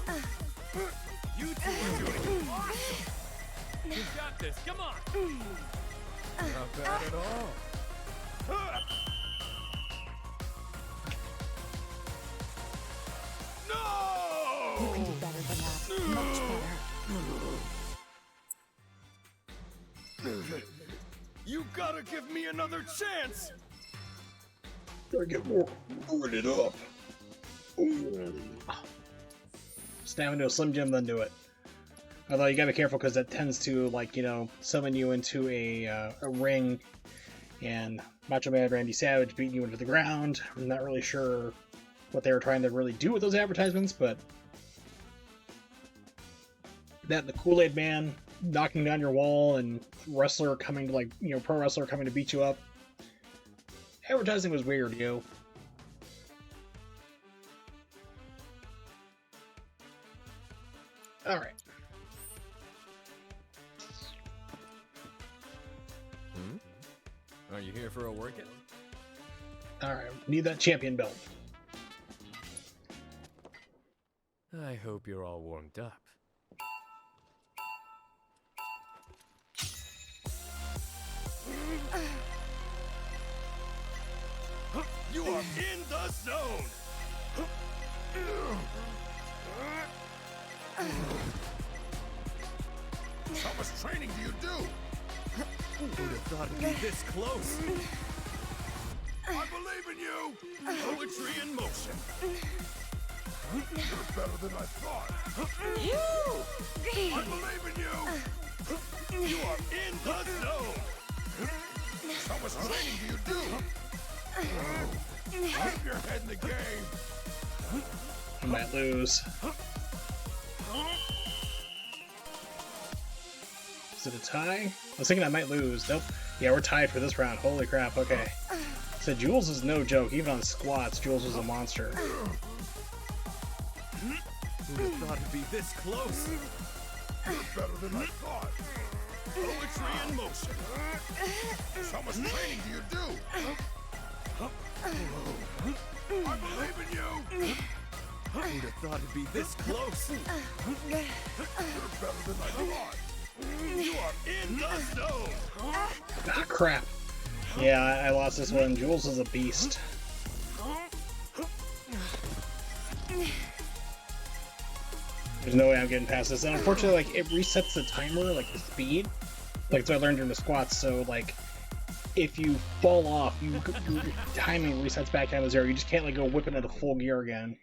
G: You two are doing awesome. You got this. Come on. Not bad at all.
I: No!
H: You can do better than that. Much better.
P: You gotta give me another chance!
A: Gotta get more it up. Ooh. Snap into a Slim Jim, then do it. Although you gotta be careful because that tends to, like, you know, summon you into a ring, and Macho Man Randy Savage beating you into the ground. I'm not really sure what they were trying to really do with those advertisements, but that and the Kool-Aid Man knocking down your wall and wrestler coming to, like, you know, pro wrestler coming to beat you up. Advertising was weird, yo. Alright.
G: Are you here for a workout?
A: Alright, need that champion belt.
G: I hope you're all warmed up.
P: You are in the zone!
J: How much training do you do?
G: Who would have thought it'd be this close?
J: I believe in you!
P: Poetry in motion.
J: You're better than I thought. I believe in you!
P: You are in the zone!
J: How much training do you do? Keep your head in the game!
A: I might lose. Is it a tie? I was thinking I might lose. Nope. Yeah, we're tied for this round. Holy crap, okay. So Jules is no joke. Even on squats, Jules was a monster.
G: Who would have thought it'd be this close?
J: You're better than I thought.
P: Poetry in motion.
J: How much training do you do? I believe in you!
G: Who'd have thought it'd be this close?
J: You're better than I thought.
P: You are in the zone!
A: Ah, crap. Yeah, I lost this one. Jules is a beast. There's no way I'm getting past this. And unfortunately, like, it resets the timer, like the speed. Like, so I learned during the squats, so, like, if you fall off, your timing resets back down to 0. You just can't, like, go whipping into full gear again.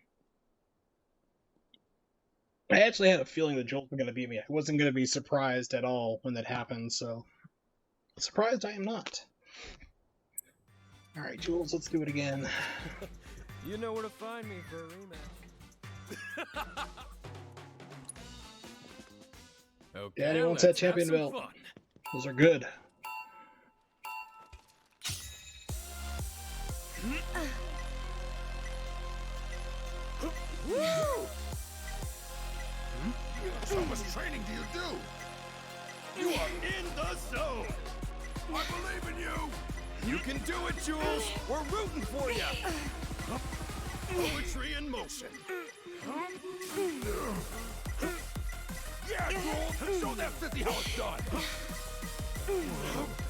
A: I actually had a feeling that Jules was going to beat me. I wasn't going to be surprised at all when that happened, so... Surprised I am not. Alright, Jules, let's do it again.
G: You know where to find me for a rematch. Okay,
A: Daddy wants that
G: let's have
A: champion
G: some
A: belt.
G: fun.
A: Those are good.
J: Woo! How much training do you do?
P: You are in the zone!
J: I believe in you!
P: You can do it, Jules! We're rooting for you! Poetry in motion.
J: Yeah, Jules! Show that sissy how it's done!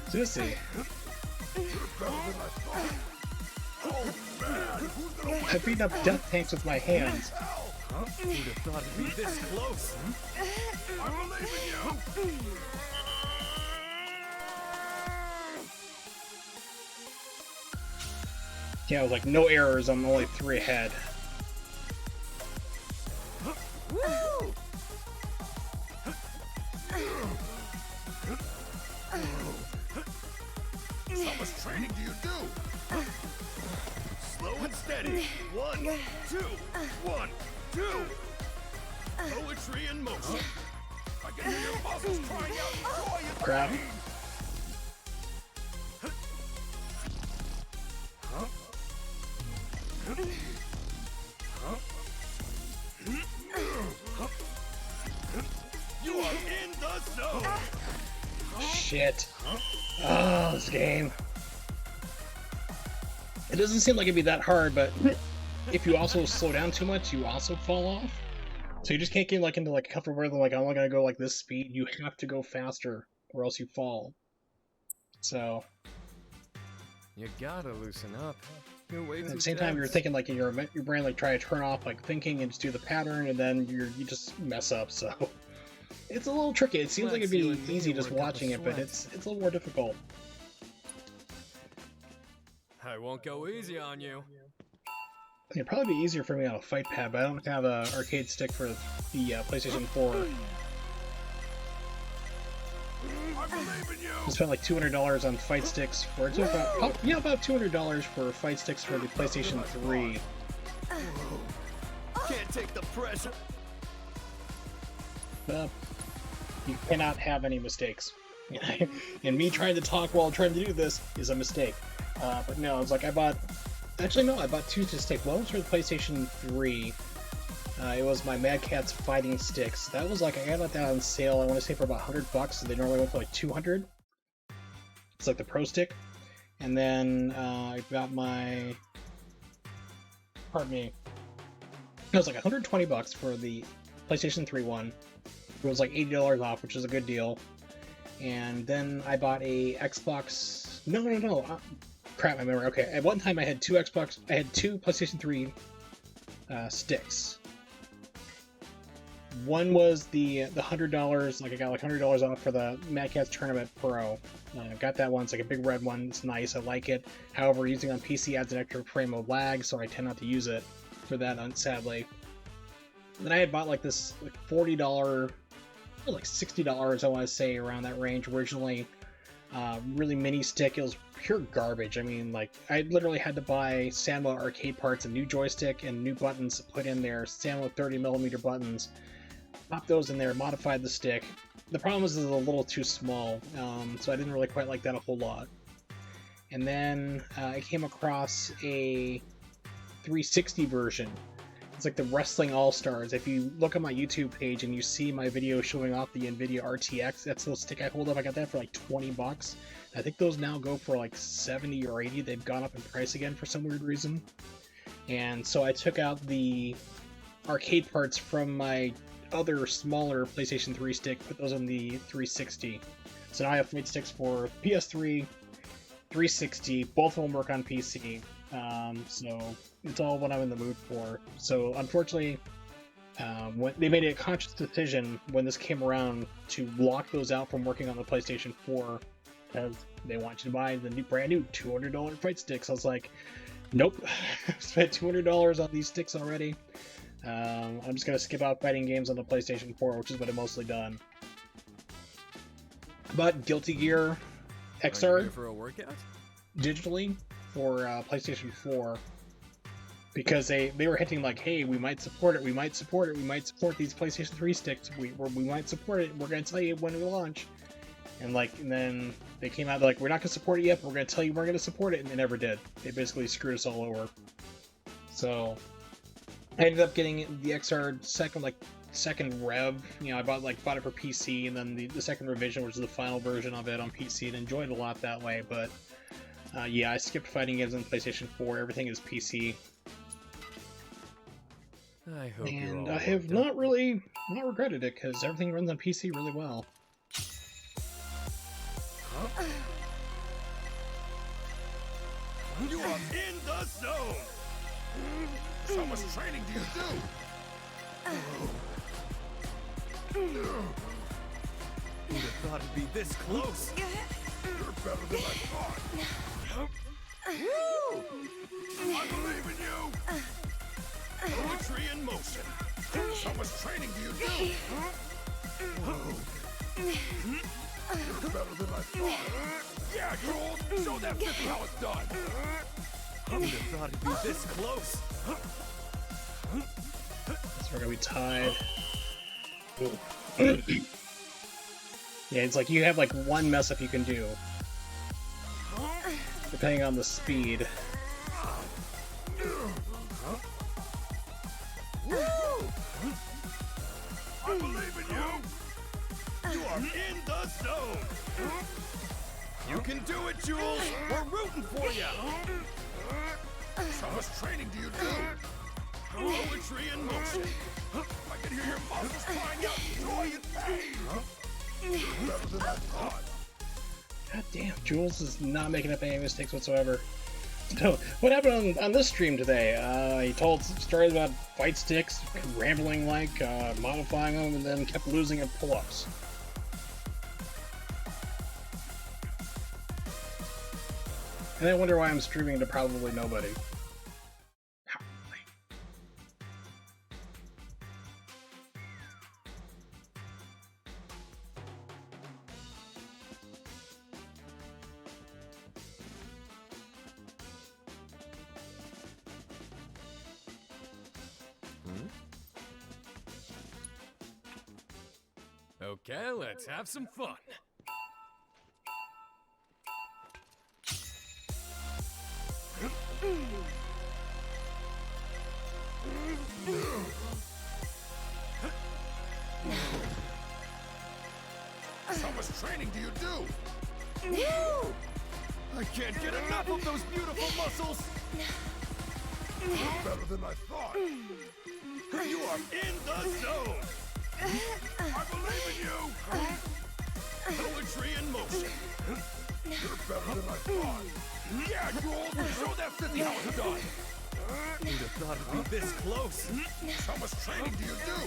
A: Sissy.
J: You're better than I thought. Oh man, who's gonna win?
A: I beat up death tanks with my hands.
G: Who'd have thought it'd be this close?
J: I believe in you!
A: Yeah, it was like no errors. I'm only 3 ahead.
P: Woo!
J: How much training do you do?
P: Slow and steady. 1, 2, 1, 2. Poetry in motion.
J: I can hear your muscles crying out joy and
A: Crap.
J: pain.
A: shit. Oh, this game. It doesn't seem like it'd be that hard, but if you also slow down too much, you also fall off. So you just can't get like into like a comfortable rhythm, like I'm only gonna go like this speed. You have to go faster, or else you fall. So
G: You gotta loosen up. You're way
A: at
G: too
A: the same time, you're
G: tense.
A: thinking like in your brain, like try to turn off like thinking and just do the pattern, and then you just mess up. So it's a little tricky. It seems like it'd be easy just watching it, but it's a little more difficult.
G: I won't go easy on you.
A: It'd probably be easier for me on a fight pad, but I don't have an arcade stick for the PlayStation 4. I spent like $200 on fight sticks for about $200 for fight sticks for the PlayStation 3.
P: Can't take the pressure.
A: You cannot have any mistakes. And me trying to talk while trying to do this is a mistake. But no, it's like I bought two to stick. One was for the PlayStation 3. It was my Mad Catz fighting sticks. That was like, I got that on sale, I want to say for about $100, so they normally went for like $200. It's like the Pro Stick. And then I got my, pardon me, it was like $120 for the PlayStation 3 one. It was like $80 off, which is a good deal. And then I bought a Xbox, no, crap, my memory. Okay, at one time I had two PlayStation 3 sticks. One was the $100, like I got like $100 off for the Mad Catz Tournament Pro. I got that one. It's like a big red one. It's nice. I like it. However, using it on PC adds an extra frame of lag, so I tend not to use it for that, sadly. Then I had bought like this like $40, like $60, I want to say, around that range originally. Really mini stick. It was pure garbage. I mean, like, I literally had to buy Sanwa arcade parts, a new joystick, and new buttons to put in there. Sanwa 30mm buttons. Pop those in there, modified the stick. The problem is it's a little too small, so I didn't really quite like that a whole lot. And then I came across a 360 version. It's like the Wrestling All-Stars. If you look on my YouTube page and you see my video showing off the NVIDIA RTX, that's the stick I hold up. I got that for like $20. I think those now go for like 70 or 80. They've gone up in price again for some weird reason. And so I took out the arcade parts from my other smaller PlayStation 3 stick, put those on the 360. So now I have fight sticks for PS3, 360, both of them work on PC. So it's all what I'm in the mood for. So unfortunately, when they made a conscious decision when this came around to block those out from working on the PlayStation 4, because they want you to buy the brand new $200 fight sticks. I was like, nope, I've spent $200 on these sticks already. I'm just gonna skip out fighting games on the PlayStation 4, which is what I've mostly done. But Guilty Gear XR
G: for a workout?
A: digitally for PlayStation 4, because they were hinting like, hey, we might support it, we might support these PlayStation 3 sticks, we might support it, we're gonna tell you when we launch. And then they came out like, we're not gonna support it yet, but we're gonna tell you we're gonna support it, and they never did. They basically screwed us all over. So I ended up getting the XR second rev. You know, I bought it for PC, and then the second revision, which is the final version of it on PC, and enjoyed it a lot that way. But yeah, I skipped fighting games on PlayStation 4. Everything is PC.
G: I hope
A: And
G: you're all
A: I have not regretted it, because everything runs on PC really well.
P: You are in the zone! How much training do you do?
G: Who'd have thought it'd be this close?
P: You're better than I thought. I believe in you. Poetry in motion. How much training do you do? You're better than I thought. Yeah, Jules, show that 50 how it's done.
G: Who would have thought it'd be this close?
A: So we're gonna be tied. Yeah, it's like you have like one mess up you can do, depending on the speed.
P: I believe in you. You are in the zone. can do it, Jules! We're rooting for you!
J: How much training do you do?
P: Poetry in motion.
J: I can hear your muscles crying out joy and pain! You're better than I thought.
A: God damn, Jules is not making up any mistakes whatsoever. So, what happened on this stream today? He told stories about fight sticks, rambling like, modifying them, and then kept losing at pull-ups. And I wonder why I'm streaming to probably nobody.
G: Okay, let's have some fun.
J: How much training do you do?
P: I can't get enough of those beautiful muscles!
J: You're better than I thought.
P: You are in the zone!
J: I believe in you!
P: Poetry in motion.
J: You're better than I thought.
P: Yeah, Jules! Show that city how it's done! Who'd have thought it'd be this close?
J: How much training do you do?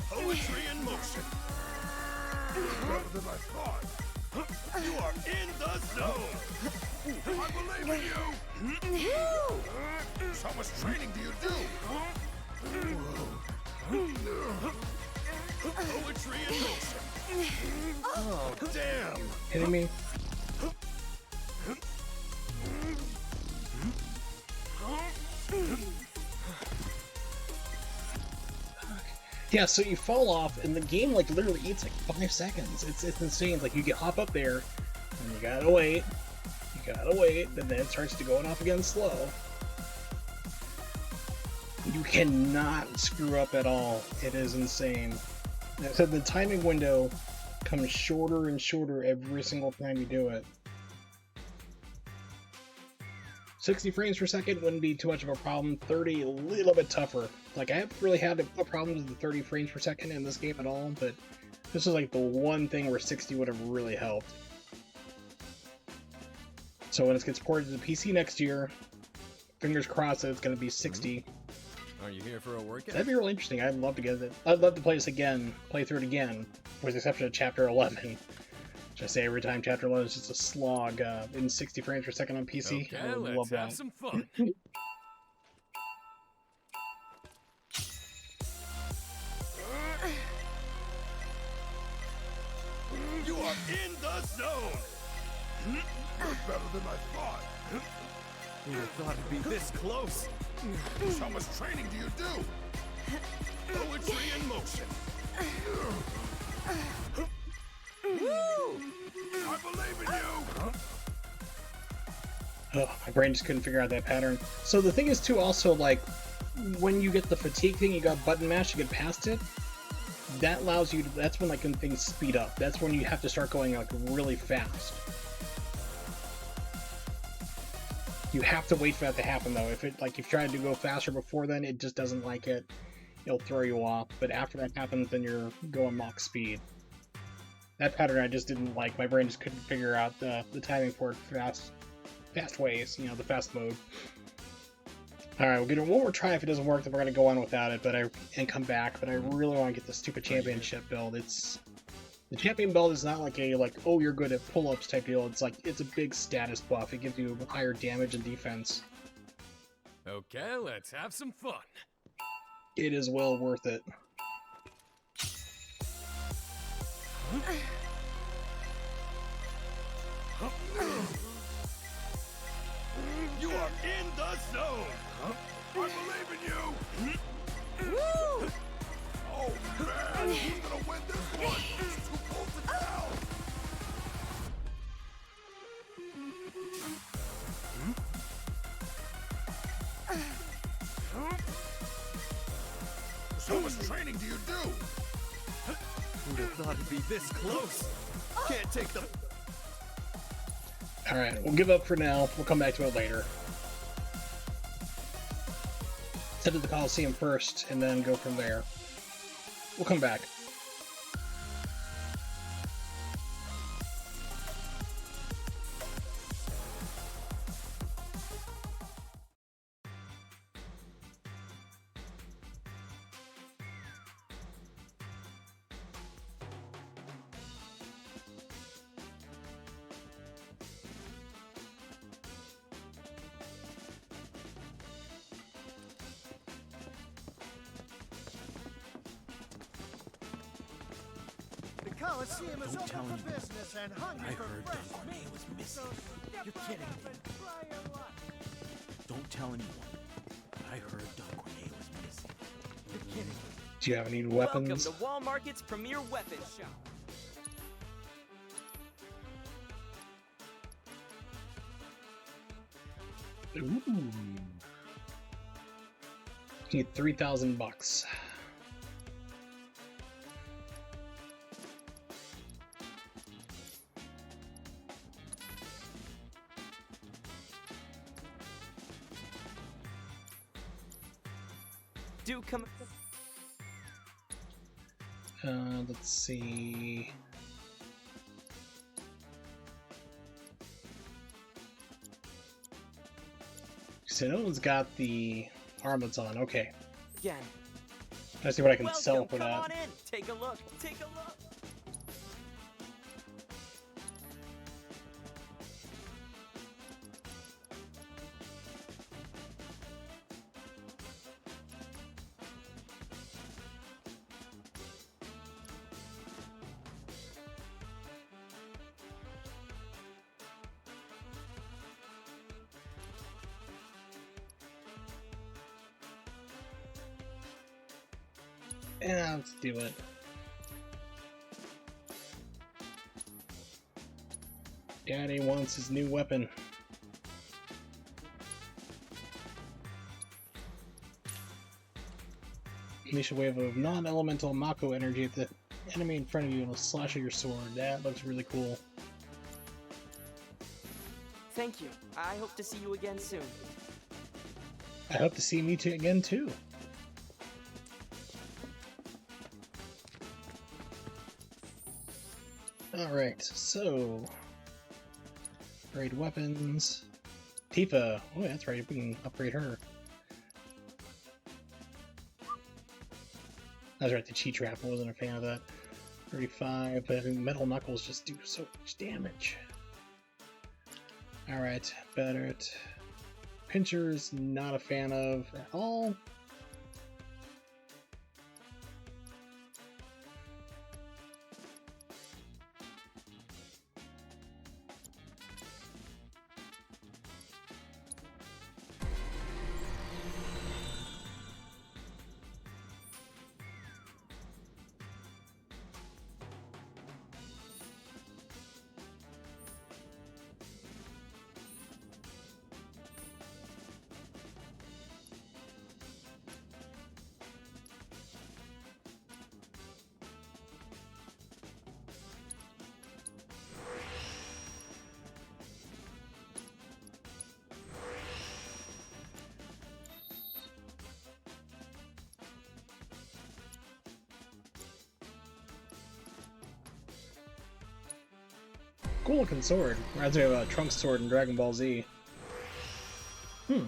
P: Poetry in motion.
J: Better than I thought.
P: You are in the zone.
J: I believe in you. How much training do you do?
P: Poetry in motion. Oh, damn.
A: Kidding me? Yeah, so you fall off, and the game like literally eats like 5 seconds. It's insane. Like you get hop up there, and you gotta wait, and then it starts to going off again slow. You cannot screw up at all. It is insane. And I said the timing window comes shorter and shorter every single time you do it. 60 frames per second wouldn't be too much of a problem. 30, a little bit tougher. Like, I haven't really had a problem with the 30 frames per second in this game at all, but this is like the one thing where 60 would have really helped. So when it gets ported to the PC next year, fingers crossed that it's going to be 60.
G: Are you here for a workout?
A: That'd be really interesting. I'd love to get it. I'd love to play this again, play through it again, with the exception of Chapter 11. Which I say every time Chapter 11 is just a slog in 60 frames per second on PC.
G: Okay,
A: I would
G: let's
A: love
G: have
A: that.
G: some fun.
P: You are in the zone.
J: You're better than I thought.
P: Who'd have thought it'd be this close?
J: How much training do you do?
P: Poetry in motion.
J: I believe in you.
A: Oh, my brain just couldn't figure out that pattern. So the thing is too, also, like, when you get the fatigue thing, you got button mash, you get past it, that allows you to, that's when, like, when things speed up. That's when you have to start going, like, really fast. You have to wait for that to happen, though. If it, like, if you try to go faster before then, it just doesn't like it. It'll throw you off. But after that happens, then you're going max speed. That pattern I just didn't like. My brain just couldn't figure out the timing for it fast ways, you know, the fast mode. Alright, we'll get one more try. If it doesn't work, then we're going to go on without it, and come back. But I really want to get the stupid championship build. The champion build is not like a, like, oh, you're good at pull-ups type deal. It's like, it's a big status buff. It gives you higher damage and defense.
G: Okay, let's have some fun.
A: It is well worth it.
P: You are in the zone.
J: I believe in you. Oh man, who's gonna win this one? It's too close to tell.
P: training do you do?
G: Who'd have thought it'd be this close? Can't take them.
A: Alright, we'll give up for now. We'll come back to it later. Let's head to the Coliseum first, and then go from there. We'll come back.
Q: The Coliseum is open for business and hungry for fresh meat.
R: was missing.
Q: So
R: You're kidding me.
Q: try your luck.
R: Don't tell anyone. I heard Don Corneo was missing. You're kidding me.
A: Do you have any
S: Welcome
A: weapons?
S: to Wall Market's premier weapon shop.
A: Ooh. Need 3,000 bucks.
S: Do come.
A: Let's see. So no one's got the armlets on. Okay.
S: Again.
A: Let's see what I can
S: Welcome.
A: sell for
S: Come
A: that.
S: on in. Take a look. Take a look.
A: Yeah, let's do it. Daddy wants his new weapon. Unleash a wave of non-elemental Mako energy at the enemy in front of you and it'll slash at your sword. That looks really cool.
S: Thank you. I hope to see you again soon.
A: I hope to see me again too. Alright, so upgrade weapons. Tifa. Oh, that's right, we can upgrade her. That's right, the Chi Trap. I wasn't a fan of that. 35, but Metal Knuckles just do so much damage. Alright, better. Pincher's not a fan of at all. Cool looking sword. Reminds me of a Trunks sword in Dragon Ball Z. It's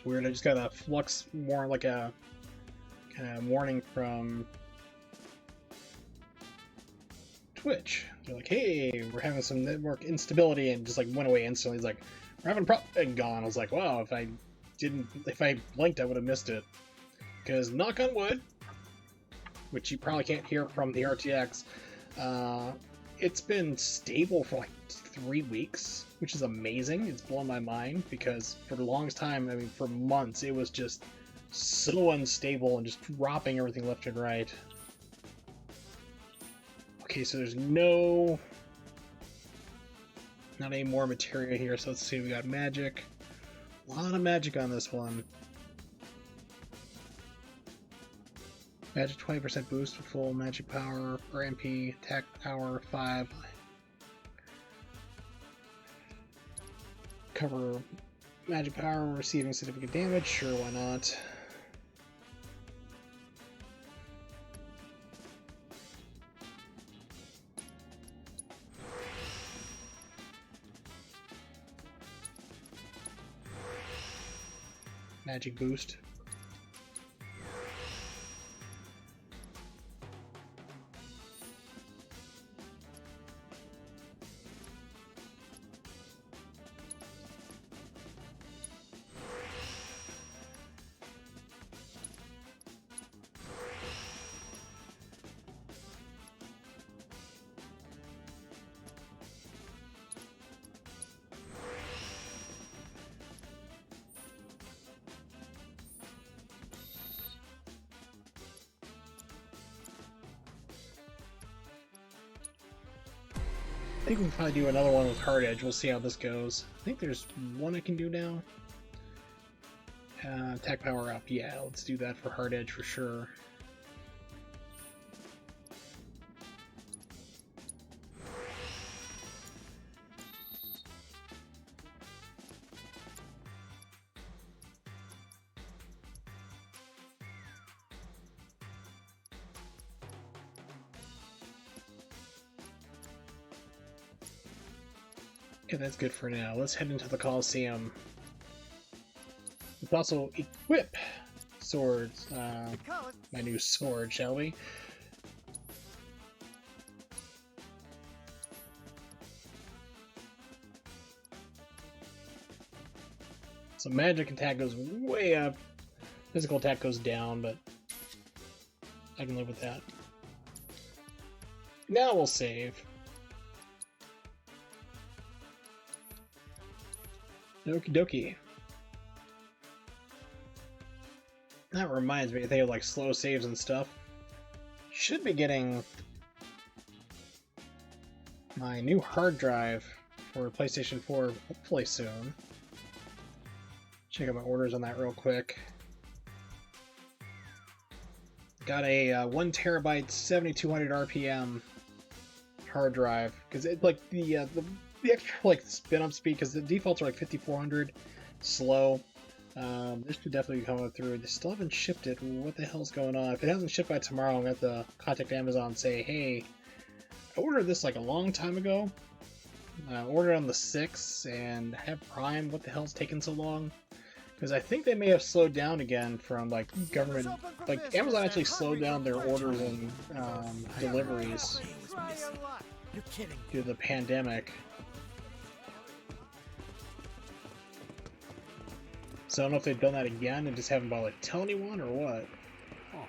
A: weird. I just got a flux, more like a kind of warning from Twitch. They're like, "Hey, we're having some network instability," and just like went away instantly. It's like, "We're having and gone." I was like, "Wow, if I blinked, I would have missed it." Because knock on wood, which you probably can't hear from the RTX. It's been stable for like 3 weeks, which is amazing. It's blown my mind because for the longest time, I mean for months, it was just so unstable and just dropping everything left and right. Okay, so there's not any more materia here, so let's see, we got magic. A lot of magic on this one. Magic 20% boost with full magic power or MP, attack power 5. Cover magic power, receiving significant damage. Sure, why not? Magic boost. I think we can probably do another one with Hard Edge. We'll see how this goes. I think there's one I can do now. Attack power up. Yeah, let's do that for Hard Edge for sure. Okay, that's good for now. Let's head into the Coliseum. Let's also equip swords. My new sword, shall we? So magic attack goes way up. Physical attack goes down, but I can live with that. Now we'll save. Okie dokie. That reminds me, they have like slow saves and stuff. Should be getting my new hard drive for PlayStation 4 hopefully soon. Check out my orders on that real quick. Got a 1 terabyte 7200 RPM hard drive because it like the extra like spin up speed, because the defaults are like 5400 slow. This should definitely be coming through. They still haven't shipped it. What the hell's going on? If it hasn't shipped by tomorrow, I'm going to have to contact Amazon and say, hey, I ordered this like a long time ago. I ordered on the 6th and have Prime. What the hell's taking so long? Because I think they may have slowed down again from like government. Like Amazon actually slowed down their orders and deliveries due to the pandemic. So I don't know if they've done that again and just haven't bothered to tell anyone or what.
G: Oh.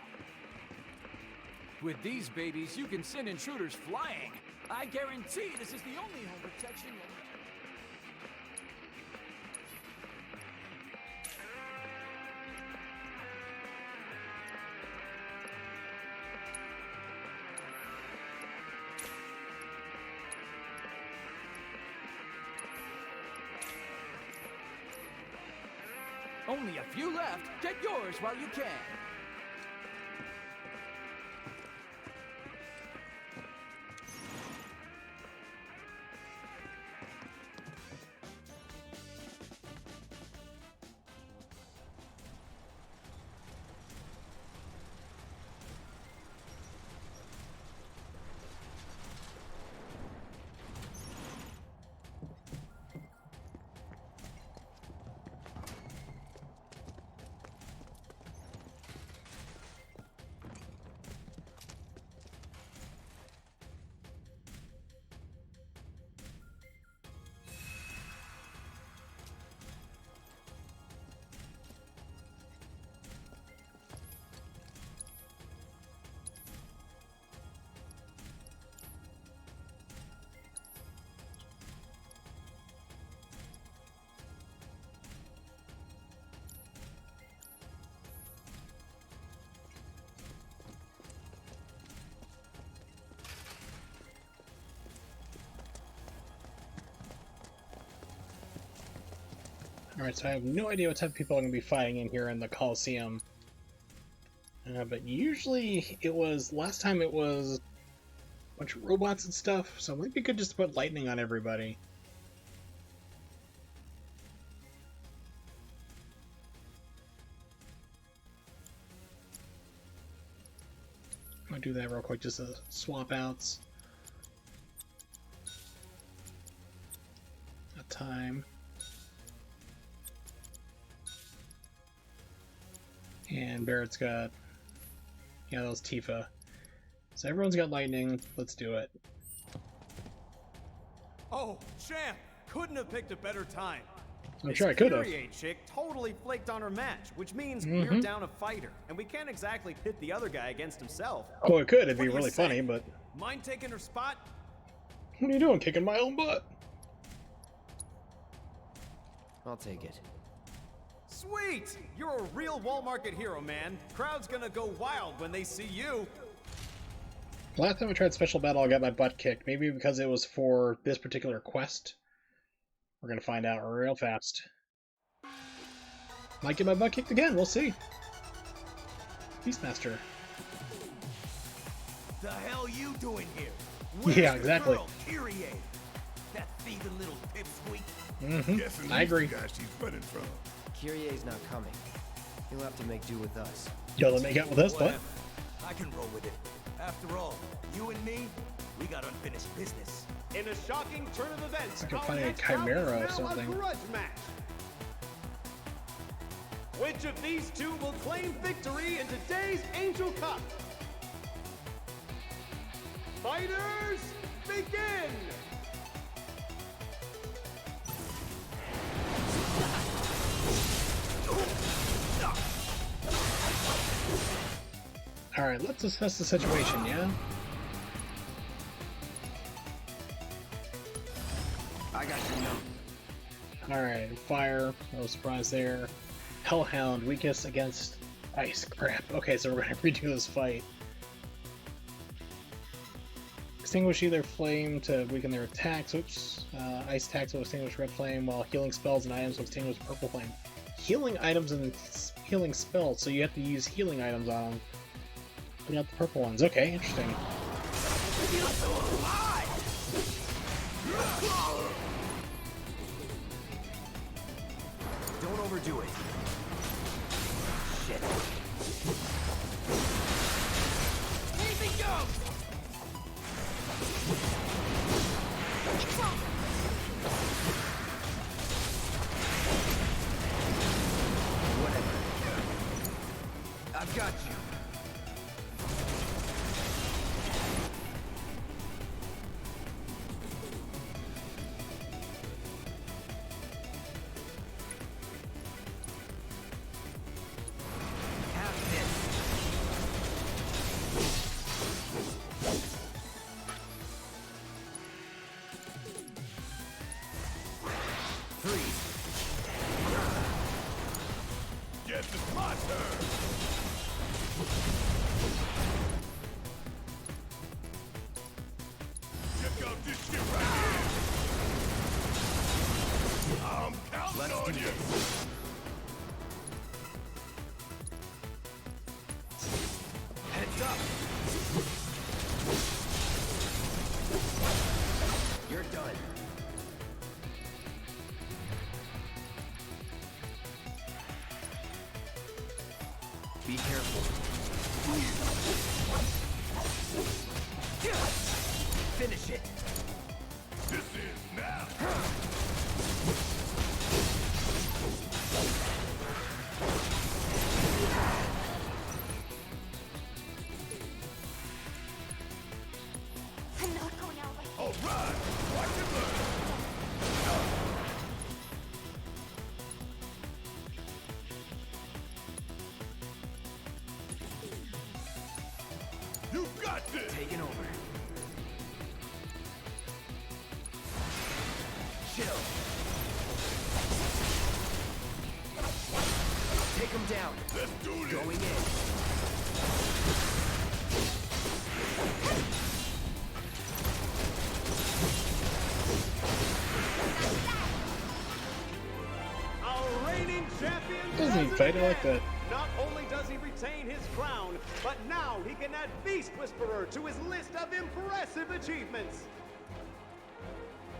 G: With these babies, you can send intruders flying. I guarantee this is the only home protection. Only a few left. Get yours while you can.
A: Alright, so I have no idea what type of people I'm going to be fighting in here in the Coliseum. But usually it was, last time it was a bunch of robots and stuff, so maybe we could just put lightning on everybody. I'll do that real quick, just to swap outs. A time. And Barrett's got, yeah, that was Tifa. So everyone's got lightning. Let's do it.
T: Oh, champ! Couldn't have picked a better time.
A: I'm sure I could have.
T: This chick totally flaked on her match, which means we're down a fighter, and we can't exactly pit the other guy against himself.
A: Oh, it could. It'd be really funny, but...
T: Mind taking her spot?
A: What are you doing, kicking my own butt?
F: I'll take it.
T: Sweet! You're a real wall market hero, man. Crowd's gonna go wild when they see you.
A: Last time I tried special battle, I got my butt kicked. Maybe because it was for this particular quest. We're gonna find out real fast. Might get my butt kicked again, we'll see. Beastmaster.
P: The hell you doing here?
A: Yeah, exactly.
P: Girl, Kyrie? That thieving little pipsqueak?
A: I agree.
J: Guy she's running from.
F: Kyrie's not coming. He'll have to make do with us.
A: Yo, they'll make out with us, but...
P: I can roll with it. After all, you and me, we got unfinished business.
T: In a shocking turn of events,
A: I can find a chimera or something.
T: A grudge match. Which of these two will claim victory in today's Angel Cup? Fighters, begin!
A: Alright, let's assess the situation, yeah?
F: I got your number.
A: Alright, fire, no surprise there. Hellhound, weakness against ice. Crap. Okay, so we're gonna redo this fight. Extinguish either flame to weaken their attacks. Oops. Ice attacks will extinguish red flame, while healing spells and items will extinguish purple flame. Healing items and healing spells, so you have to use healing items on them. But not the purple ones. Okay, interesting.
F: Don't overdo it. Shit.
P: Anything goes!
F: Whatever. I've got you.
P: Yes, it's my turn! Check out this shit right here! I'm counting on you!
F: Heads up! You're done. Be careful. Finish it.
P: This is now!
K: I'm not going out like
P: All right! Watch it learn! You got this!
F: Taking over. Chill. Take him down.
P: Let's do this!
F: Going in.
T: Our reigning champion
A: Doesn't he fight it like that?
T: Not only does does he retain his crown, but now he can add Beast Whisperer to his list of impressive achievements.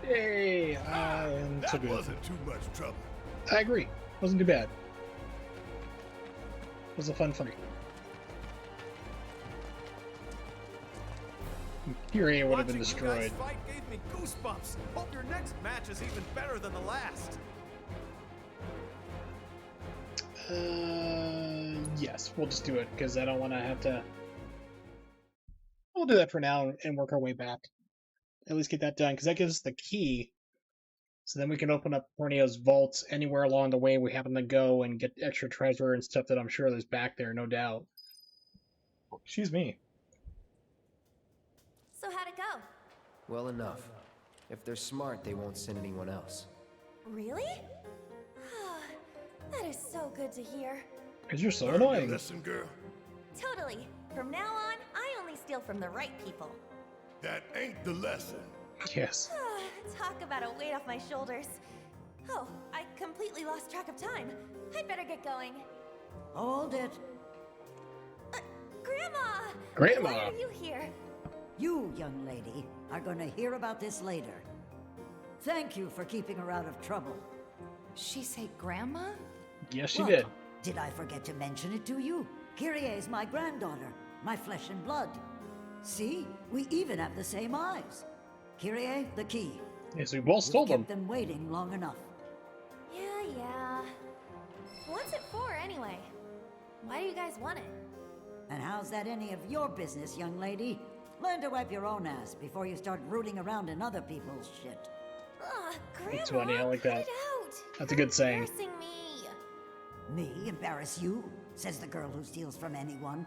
A: Yay!
J: That wasn't too much trouble.
A: I agree. Wasn't too bad. It was a fun fight. Fury would have been destroyed.
T: You guys fight gave me goosebumps. Hope your next match is even better than the last.
A: Yes, we'll just do it because I don't want to have to. We'll do that for now and work our way back. At least get that done because that gives us the key. So then we can open up Corneo's vaults anywhere along the way we happen to go and get extra treasure and stuff that I'm sure there's back there, no doubt. Excuse me.
D: So how'd it go?
F: Well enough. If they're smart, they won't send anyone else.
D: Really? That is so good to hear.
A: Because you're so annoying.
J: Listen, girl.
D: Totally. From now on, I only steal from the right people.
J: That ain't the lesson.
A: Yes.
D: Talk about a weight off my shoulders. Oh, I completely lost track of time. I'd better get going.
U: Hold it.
D: Grandma!
A: Grandma!
D: Why are you here?
U: You, young lady, are going to hear about this later. Thank you for keeping her out of trouble.
H: She say grandma?
A: Yes, she
U: Welcome.
A: did.
U: Did I forget to mention it to you? Kyrie is my granddaughter, my flesh and blood. See, we even have the same eyes. Kyrie, the key.
A: Yes, we both stole them.
U: Kept them waiting long enough.
D: Yeah. What's it for, anyway? Why do you guys want it?
U: And how's that any of your business, young lady? Learn to wipe your own ass before you start rooting around in other people's shit.
D: Grandma,
A: It's funny, I like that.
D: cut it out.
A: That's a good saying.
D: Embarrassing me.
U: Me embarrass you? Says the girl who steals from anyone.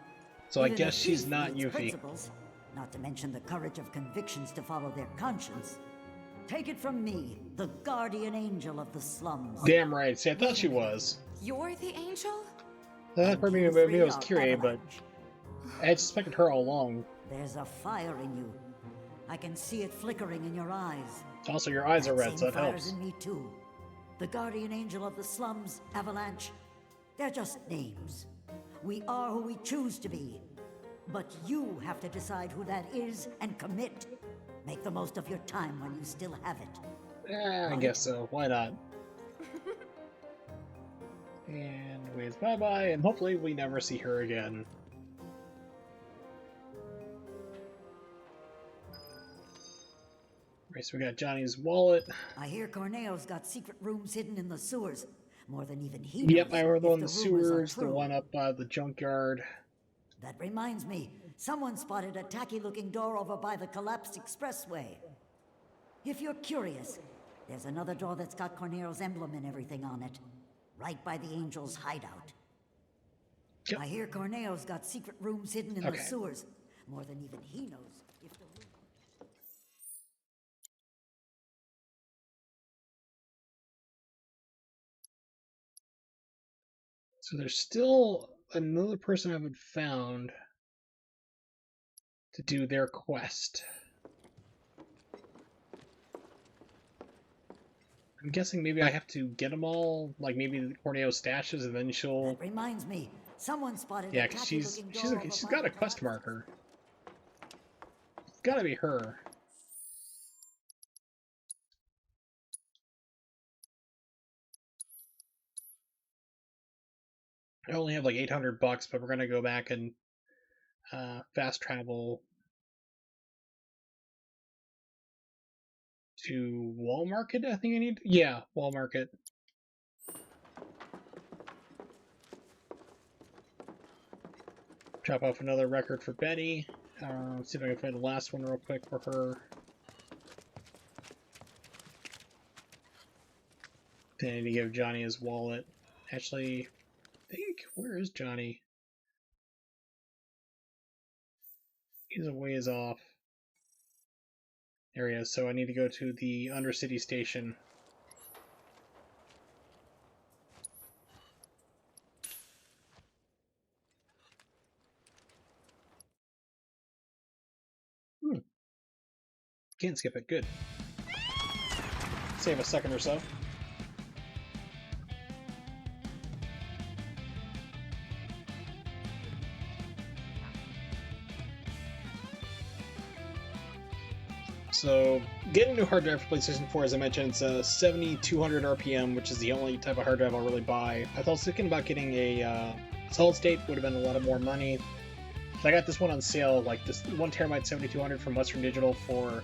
A: So I
U: Even
A: guess
U: a
A: she's
U: thief
A: not
U: needs
A: Yuffie.
U: principles, not to mention the courage of convictions to follow their conscience. Take it from me, the guardian angel of the slums.
A: Damn right. See, I thought she was.
H: You're the angel?
A: That for me, maybe it was Kyrie, but I had suspected her all along.
U: There's a fire in you. I can see it flickering in your eyes.
A: Also, your eyes are
U: That
A: red,
U: same
A: so it
U: fire's
A: helps.
U: in me too. The guardian angel of the slums, Avalanche. They're just names. We are who we choose to be. But you have to decide who that is and commit. Make the most of your time when you still have it.
A: I guess so. Why not? And waves bye-bye, and hopefully we never see her again. Right, so we got Johnny's wallet.
U: I hear Corneo's got secret rooms hidden in the sewers. More than even he knows.
A: Yep, I heard the one in the
U: if rumors are
A: sewers, the
U: true.
A: one up by the junkyard.
U: That reminds me, someone spotted a tacky-looking door over by the collapsed expressway. If you're curious, there's another door that's got Corneo's emblem and everything on it. Right by the Angel's hideout.
A: Yep.
U: I hear Corneo's got secret rooms hidden in the
A: Okay.
U: sewers. More than even he knows. If the
A: So there's still another person I haven't found to do their quest. I'm guessing maybe I have to get them all, like maybe Corneo stashes, and then she'll.
U: That reminds me, someone spotted
A: Yeah,
U: a
A: because
U: tacky-looking
A: she's
U: door over
A: she's
U: by
A: got
U: the
A: a quest marker. It's gotta be her. I only have like $800, but we're gonna go back and fast travel to Wall Market. I think I need. Yeah, Wall Market. Drop off another record for Betty. Let's see if I can find the last one real quick for her. Then I need to give Johnny his wallet. Actually, I think, where is Johnny? He's a ways off. There he is. So I need to go to the Undercity station. Can't skip it. Good. Save a second or so. So, getting a new hard drive for PlayStation 4, as I mentioned, it's a 7200 RPM, which is the only type of hard drive I'll really buy. I was thinking about getting a solid state, would have been a lot of more money. So I got this one on sale, like this 1 terabyte 7200 from Western Digital for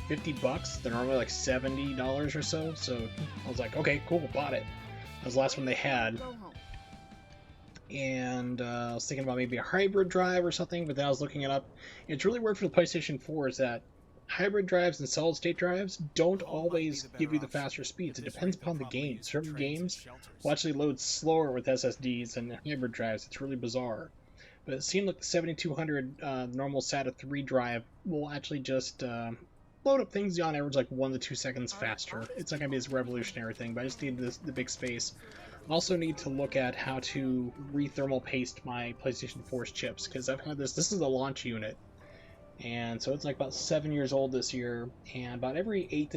A: $50. They're normally like $70 or so. So I was like, okay, cool, bought it. That was the last one they had. And I was thinking about maybe a hybrid drive or something, but then I was looking it up. It's really weird for the PlayStation 4 is that hybrid drives and solid state drives don't always give you the faster speeds. It depends upon the game. Certain games will actually load slower with SSDs than hybrid drives. It's really bizarre. But it seemed like the 7200 normal SATA 3 drive will actually just load up things on average like 1 to 2 seconds faster. It's not going to be this revolutionary thing, but I just need the big space. I also need to look at how to re-thermal paste my PlayStation 4's chips, because I've had this is a launch unit. And so it's like about 7 years old this year, and about every 8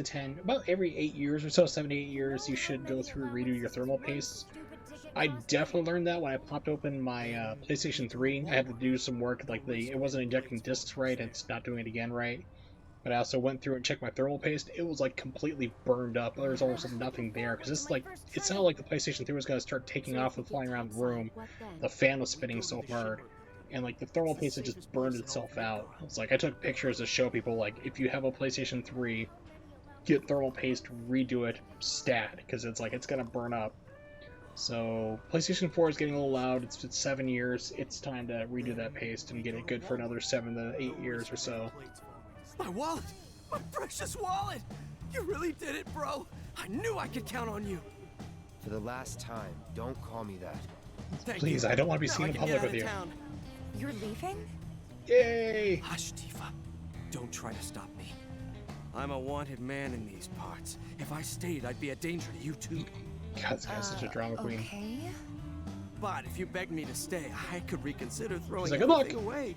A: years or so, 7 to 8 years, you should go through and redo your thermal pastes. I definitely learned that when I popped open my PlayStation 3. I had to do some work, like it wasn't injecting discs right, it's not doing it again right. But I also went through and checked my thermal paste. It was like completely burned up. There was almost nothing there, because it's like, it sounded like the PlayStation 3 was going to start taking off and flying around the room. The fan was spinning so hard. And like the thermal paste had just burned itself out. It's like I took pictures to show people, like, if you have a PlayStation 3, get thermal paste, redo it stat, because it's like it's gonna burn up. So PlayStation 4 is getting a little loud. It's 7 years. It's time to redo that paste and get it good for another 7 to 8 years or so.
G: My wallet! My precious wallet! You really did it, bro! I knew I could count on you!
F: For the last time, don't call me that.
A: Please, I don't want to be seen in public with you.
H: You're leaving?
A: Yay!
G: Hush, Tifa. Don't try to stop me. I'm a wanted man in these parts. If I stayed, I'd be a danger to you too.
A: God, this guy's such a drama queen.
H: Okay.
G: But if you begged me to stay, I could reconsider throwing
A: like,
G: everything away.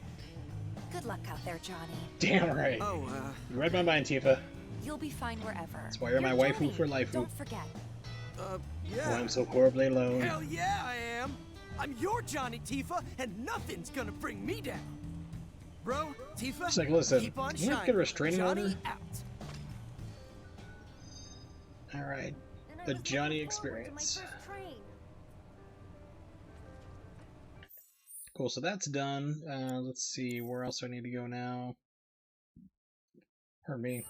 H: Good luck out there, Johnny.
A: Damn right.
G: Oh,
A: you read my mind, Tifa.
H: You'll be fine wherever.
A: That's why you're my waifu for life.
H: Don't forget.
G: Yeah.
A: Oh, I'm so horribly alone.
G: Hell yeah, I am. I'm your Johnny, Tifa, and nothing's gonna bring me down. Bro, Tifa,
A: it's like, listen,
G: keep on
A: you
G: shining.
A: get a restraining
G: Johnny
A: order?
G: out.
A: Alright, the Johnny experience. Cool, so that's done. Let's see, where else do I need to go now? Pardon me.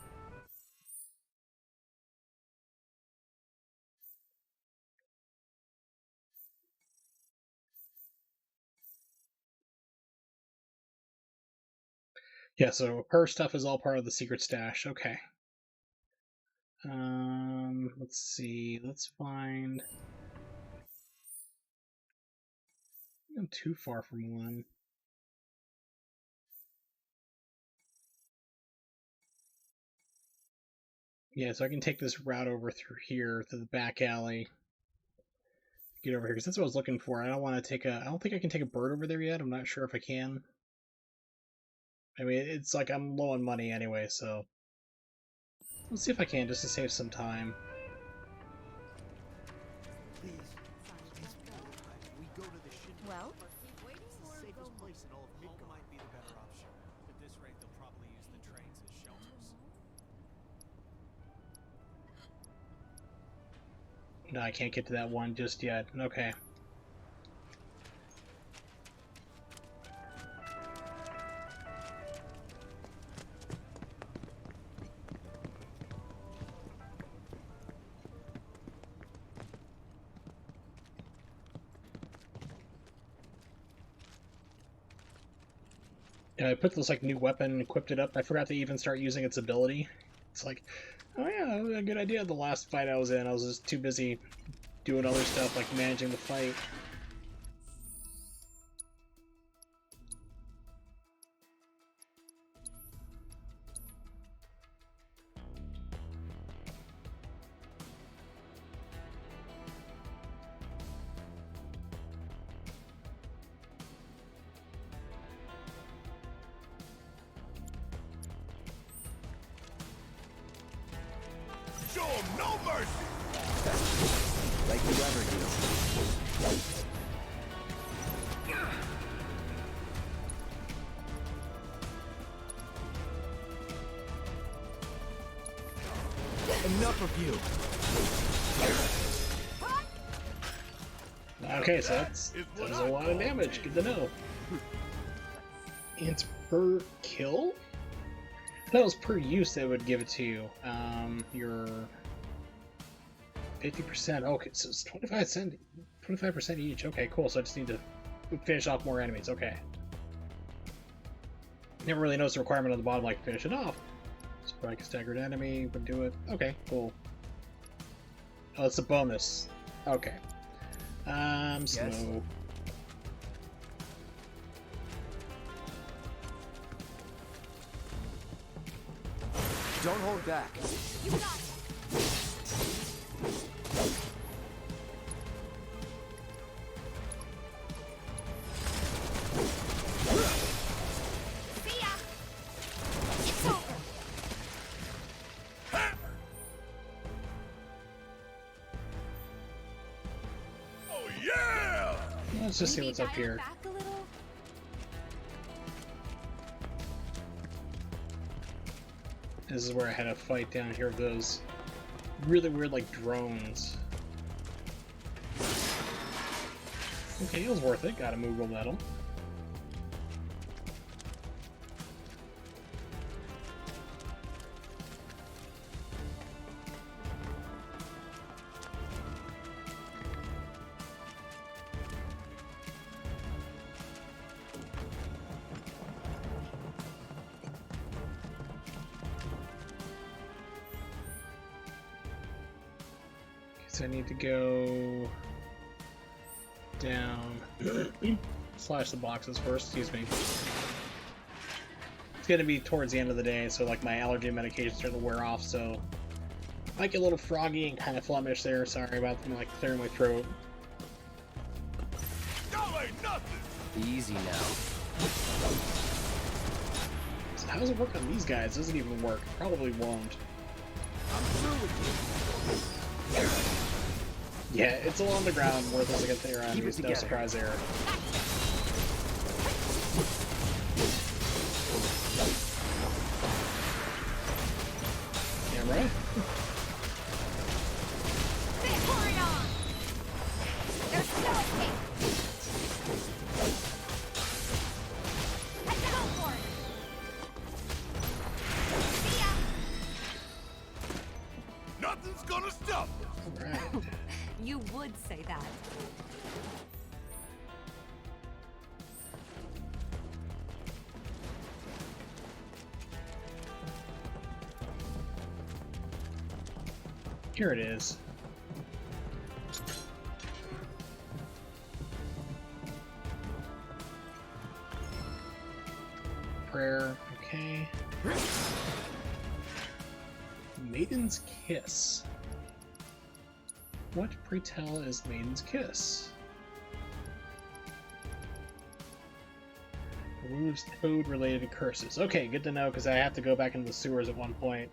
A: Yeah, so her stuff is all part of the secret stash. Okay. Let's see. Let's find. I'm too far from one. Yeah, so I can take this route over through here to the back alley. Get over here, because that's what I was looking for. I don't want to take a. I don't think I can take a bird over there yet. I'm not sure if I can. I mean, it's like I'm low on money anyway, so let's see if I can, just to save some time.
O: Well,
B: Safest place in all of Midgard might be the better option. At this rate, they'll probably use the trains as shelters.
A: No, I can't get to that one just yet. Okay. I put this like new weapon and equipped it up. I forgot to even start using its ability. It's like, oh yeah, that was a good idea. The last fight I was in, I was just too busy doing other stuff like managing the fight.
J: Show 'em no mercy!
F: Like you ever do.
G: Enough of you.
A: Okay, so that does a lot of damage. Good to know. It's per kill? I thought it was per use that would give it to you. Your 50%. Okay, so it's 25% each. Okay, cool. So I just need to finish off more enemies. Okay. Never really noticed the requirement on the bottom, like finish it off. Strike a staggered enemy would do it. Okay, cool. Oh, it's a bonus. Okay. Slow.
F: Don't hold back.
D: You got it. See ya. It's over.
J: Oh yeah!
A: Let's just see what's up here.
D: Back a little.
A: This is where I had a fight down here with those really weird, like, drones. Okay, it was worth it. Got a movable medal. So I need to go down, slash the boxes first, excuse me. It's gonna be towards the end of the day, so like my allergy medication's starting to wear off, so I might get a little froggy and kind of flemish there. Sorry about like clearing my throat.
J: Y'all ain't nothing!
F: Easy now.
A: So how does it work on these guys? Doesn't even work. Probably won't.
G: I'm through with you.
A: Yeah, it's all on the ground, worthless against the enemies, no surprise there. Yeah, right?
D: Vaporeon! There's no escape! I go for it! See ya!
J: Nothing's gonna stop us!
A: Alright.
H: You would say that.
A: Here it is. Prayer, okay. Maiden's Kiss. What, pray tell, is Maiden's Kiss? Removes toad-related curses. Okay, good to know, because I have to go back into the sewers at one point.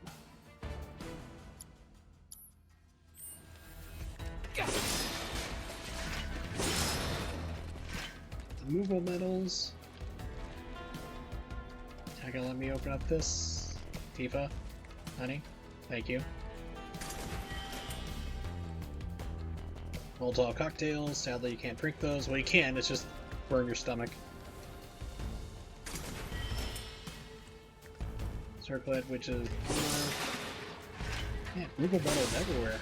A: Removal medals. Not gonna let me open up this. Tifa, honey, thank you. Molotov cocktails. Sadly, you can't drink those. Well, you can. It's just burn your stomach. Circlet, which is yeah, removal medals everywhere.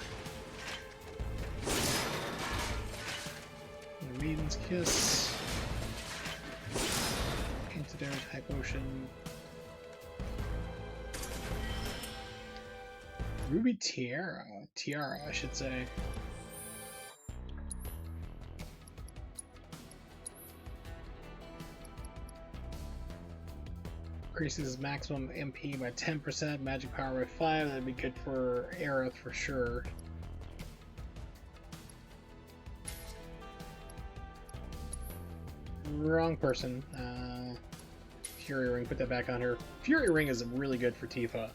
A: The Maiden's Kiss. Antidote, High Potion. Ruby Tiara. Tiara, I should say. Increases maximum MP by 10%, magic power by 5. That'd be good for Aerith for sure. Wrong person. Fury Ring, put that back on her. Fury Ring is really good for Tifa.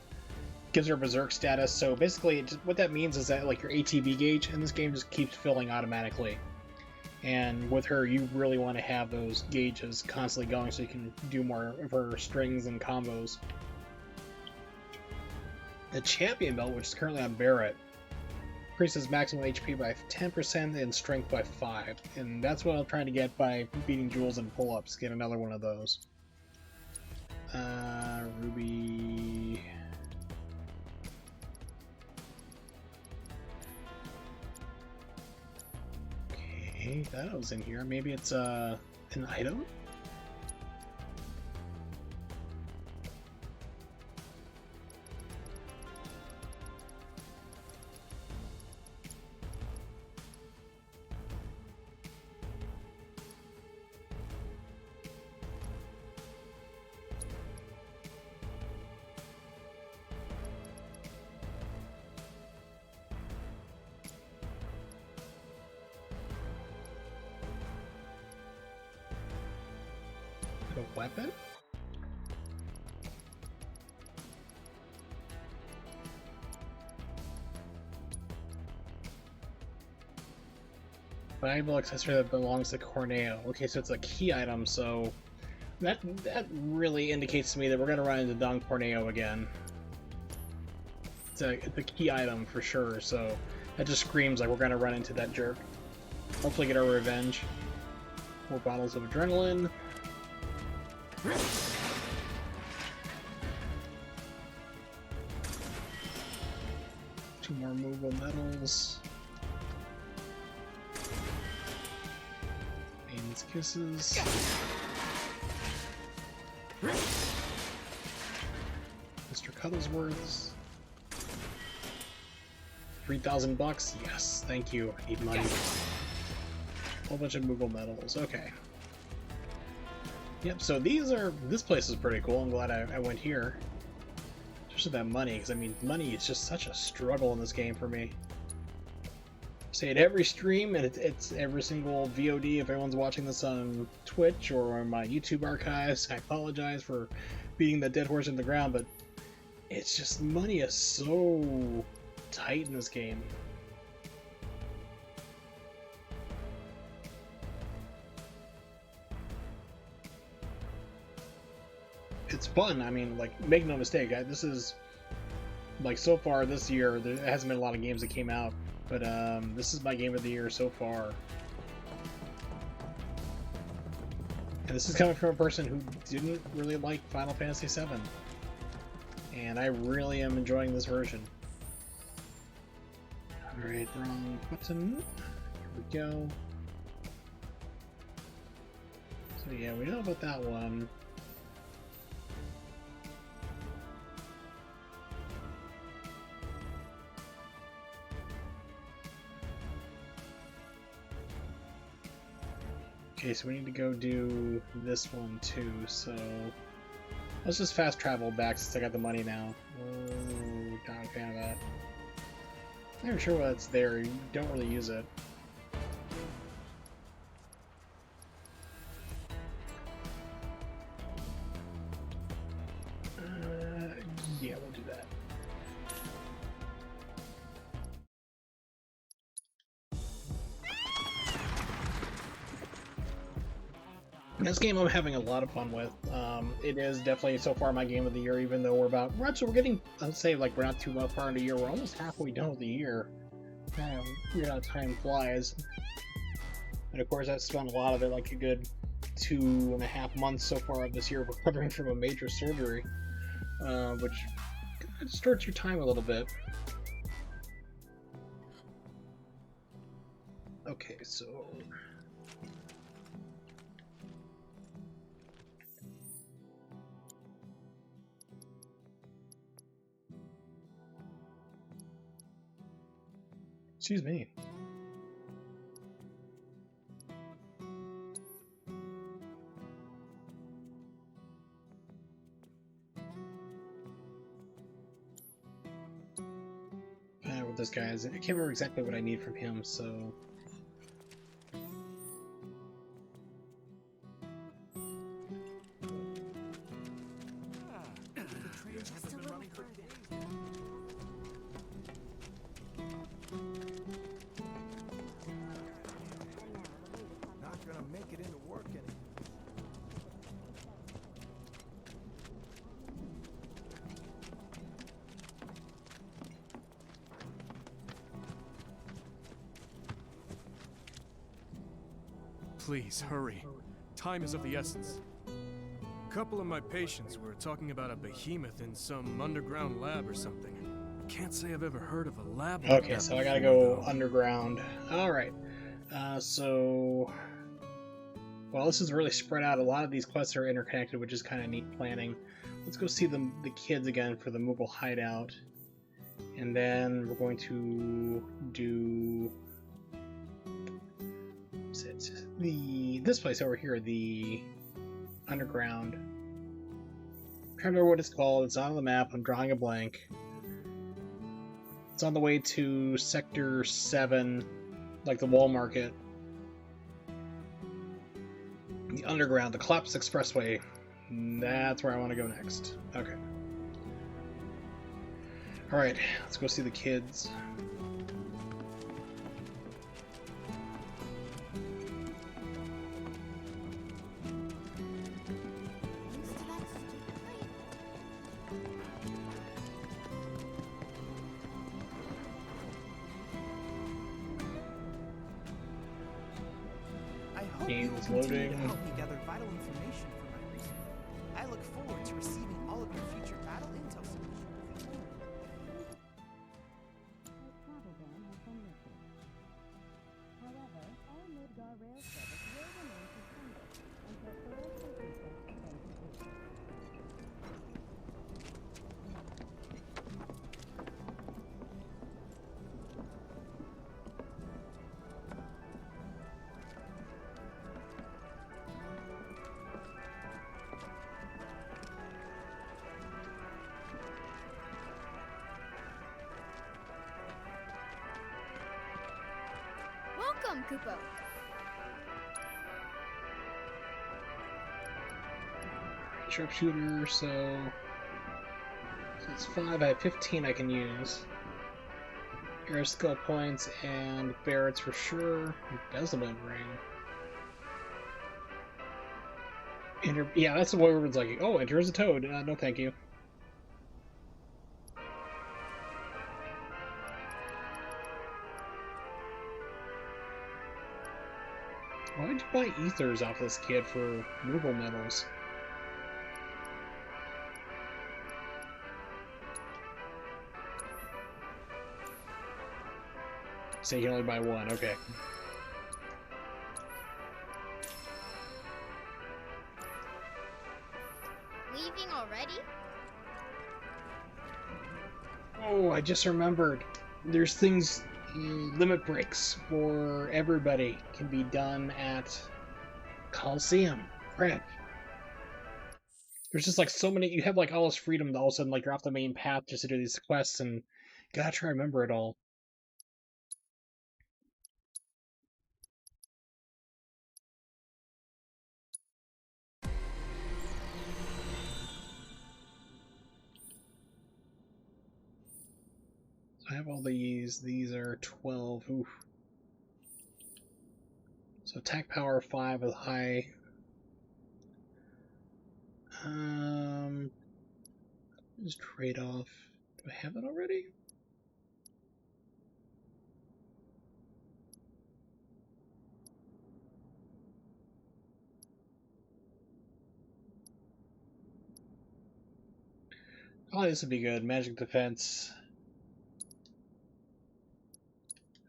A: Gives her Berserk status, so basically what that means is that like your ATB gauge in this game just keeps filling automatically. And with her, you really want to have those gauges constantly going so you can do more of her strings and combos. The champion belt, which is currently on Barrett, increases maximum HP by 10% and strength by 5. And that's what I'm trying to get by beating Jules and pull-ups. Get another one of those. Ruby... Okay, that was in here. Maybe it's an item? A weapon? Valuable accessory that belongs to Corneo. Okay, so it's a key item, so that really indicates to me that we're gonna run into Don Corneo again. It's a key item for sure, so that just screams like we're gonna run into that jerk. Hopefully get our revenge. 4 bottles of adrenaline. 2 more movable metals. Maiden's kisses. Mr. Cuddlesworth's. 3,000 bucks. Yes, thank you. I need money. Whole bunch of movable metals. Okay. Yep, so this place is pretty cool. I'm glad I went here. Especially that money, because I mean, money is just such a struggle in this game for me. I say it every stream, and it's every single VOD. If everyone's watching this on Twitch or on my YouTube archives, I apologize for beating the dead horse in the ground, but it's just, money is so tight in this game. It's fun. I mean, like, make no mistake, this is, like, so far this year, there hasn't been a lot of games that came out, but this is my game of the year so far. And this is coming from a person who didn't really like Final Fantasy VII. And I really am enjoying this version. Alright, wrong button. Here we go. So yeah, we know about that one. Okay, so we need to go do this one too, so let's just fast travel back since I got the money now. Oh, not a fan of that. I'm not even sure why it's there, you don't really use it. Yeah, we'll do that. This game I'm having a lot of fun with. It is definitely so far my game of the year, even though we're getting, I'd say, like, we're not too far into the year, we're almost halfway done with the year. Weird how time flies. And of course I've spent a lot of it, like a good 2.5 months so far of this year recovering from a major surgery, which distorts your time a little bit. Okay, so... Excuse me. What this guy is, I can't remember exactly what I need from him, so...
B: Please, hurry. Time is of the essence. A couple of my patients were talking about a behemoth in some underground lab or something. Can't say I've ever heard of a lab like
A: Okay,
B: that
A: so I gotta
B: before,
A: go
B: though.
A: underground. Alright. Well, this is really spread out. A lot of these quests are interconnected, which is kind of neat planning. Let's go see the kids again for the Moogle hideout. And then we're going to do... What's it? This place over here, the underground. I'm trying to remember what it's called. It's on the map. I'm drawing a blank. It's on the way to Sector 7, like the Wall Market. The underground, the Collapse Expressway. That's where I want to go next. Okay. Alright, let's go see the kids.
B: I hope you will
A: Game's
B: continue
A: loading.
B: to help me gather vital information for my research. I look forward to receiving all of your future battle intel submissions.
K: Welcome, Kupo.
A: Sharpshooter, so it's 5. I have 15 I can use. Air skill points and Barrett's for sure. Embezzlement ring. Yeah, that's the one where it's like, oh, enter as a toad. No, thank you. Why'd you buy ethers off this kid for Moogle medals? So you can only buy one, okay.
K: Leaving already?
A: Oh, I just remembered. There's things, limit breaks for everybody can be done at Coliseum. Crap. There's just like so many, you have like all this freedom to all of a sudden like you're off the main path just to do these quests and gotta try to remember it all. So I have all these are 12, oof. So attack power 5 with high. Just trade off. Do I have it already? Oh, this would be good. Magic defense.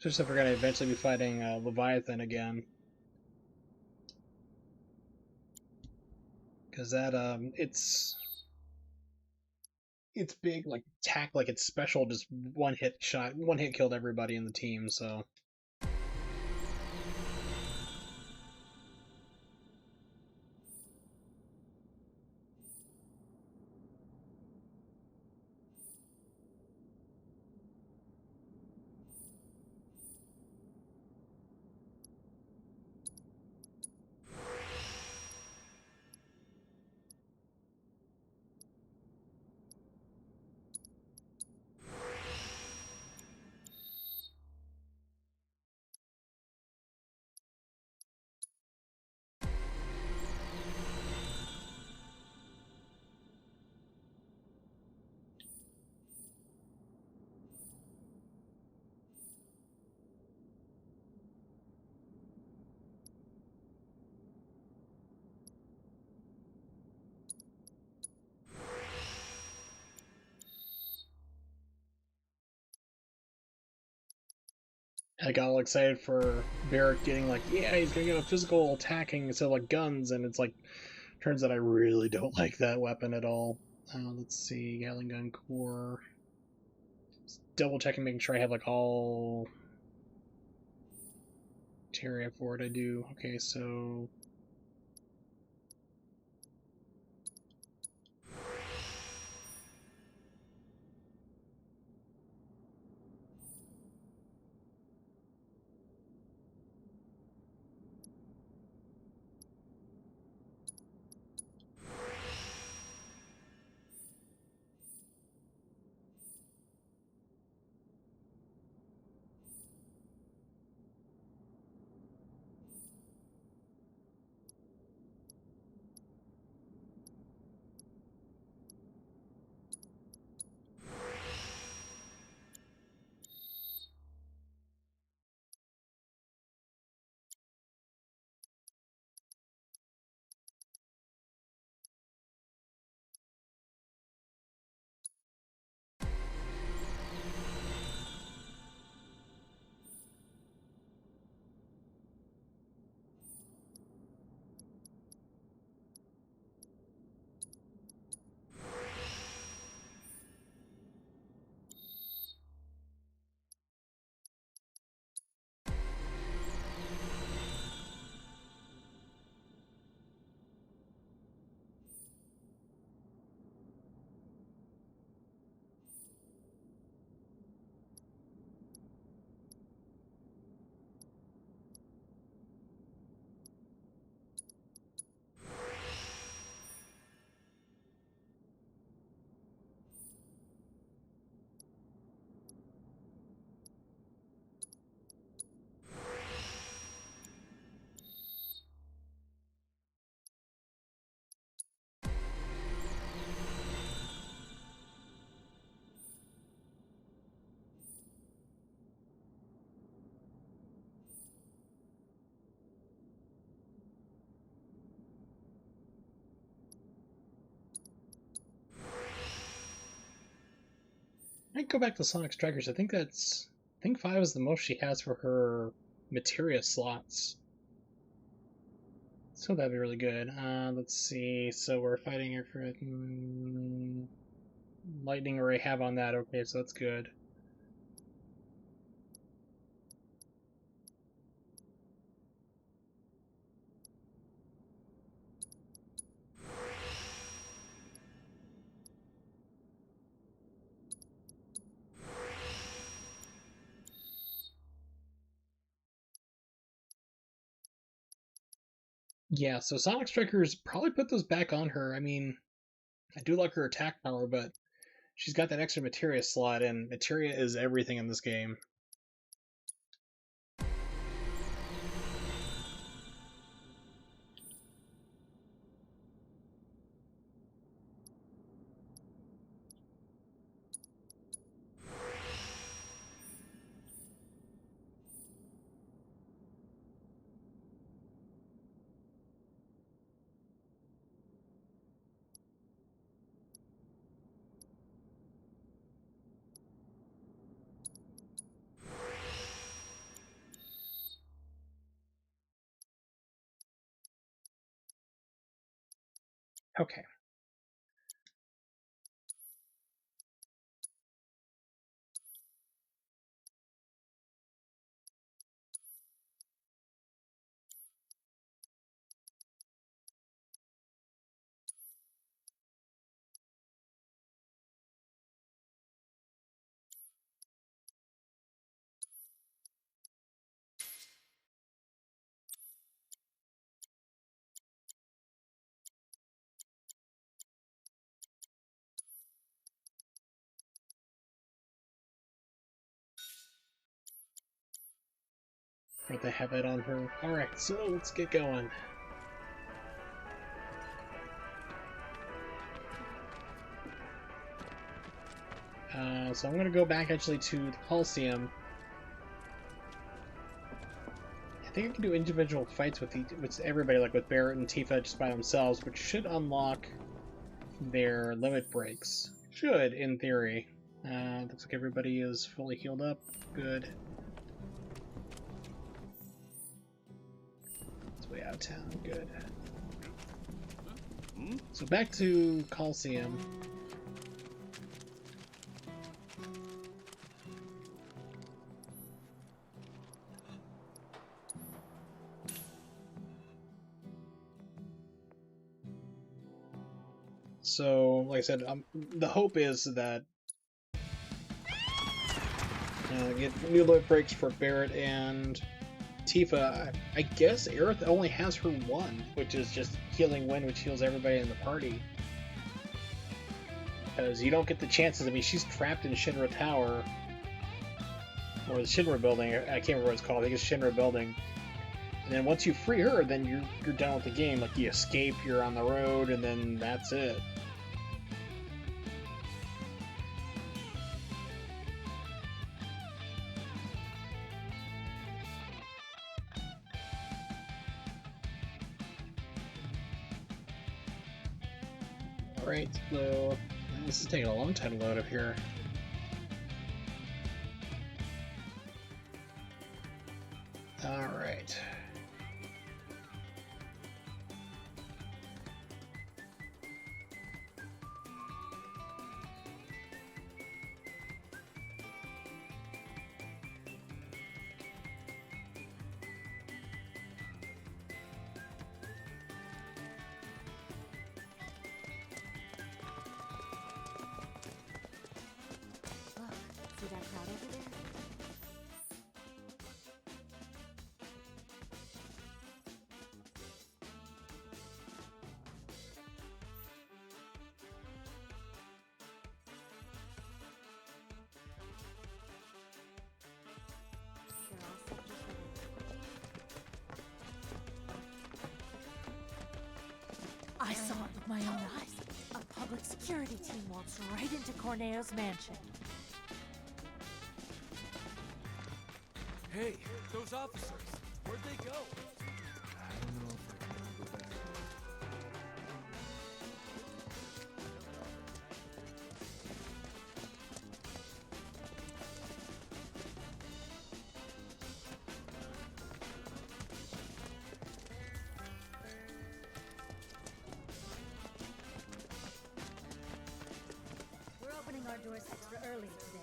A: Just if we're gonna eventually be fighting Leviathan again. Because that, it's big, like, attack, like it's special, just one hit killed everybody in the team, so. I got all excited for Barrett getting like, yeah, he's gonna get a physical attacking instead of like guns, and it's like, turns out I really don't like that weapon at all. Let's see, Gatling gun core. Just double checking, making sure I have like all materia for it. I do. Okay, so I might go back to Sonic Strikers. I think 5 is the most she has for her materia slots. So that'd be really good. Let's see. So we're fighting her for lightning array have on that. Okay, so that's good. Yeah, so Sonic Strikers probably put those back on her. I mean, I do like her attack power, but she's got that extra materia slot, and materia is everything in this game. Okay. Right, they have it on her. Alright, so let's get going. So I'm gonna go back actually to the Coliseum. I think I can do individual fights with everybody, like with Barrett and Tifa just by themselves, which should unlock their limit breaks. Should, in theory. Looks like everybody is fully healed up. Good. way out of town. Good. So back to Coliseum. So, like I said, the hope is that get new limit breaks for Barrett and Tifa. I guess Aerith only has her one, which is just Healing Wind, which heals everybody in the party. Because you don't get the chances. I mean, she's trapped in Shinra Tower, or the Shinra Building. I can't remember what it's called. I think it's Shinra Building. And then once you free her, then you're done with the game. Like, you escape, you're on the road, and then that's it. Alright, so this is taking a long time to load up here. Alright.
M: See that crowd over there?
O: I saw it with my own eyes. A public security team walks right into Corneo's mansion.
B: Hey, those officers, where'd they go? I don't know if I can go back.
O: We're opening our doors extra early today.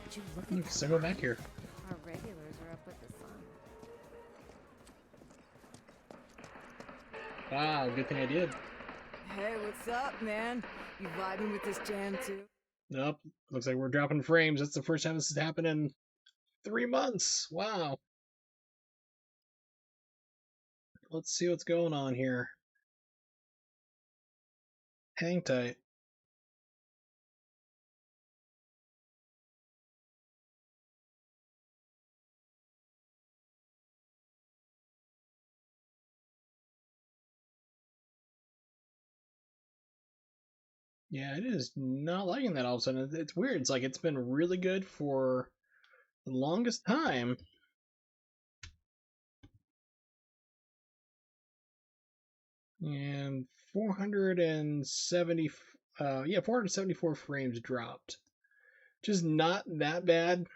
M: Would you look at that?
A: So go back here.
M: Our regulars are up with the sun.
A: Wow, good thing I did.
E: Hey, what's up, man? You vibing with this jam too?
A: Nope. Looks like we're dropping frames. That's the first time this has happened in 3 months. Wow. Let's see what's going on here. Hang tight. Yeah, it is not liking that all of a sudden. It's weird. It's like it's been really good for the longest time. And 474 frames dropped. Just not that bad.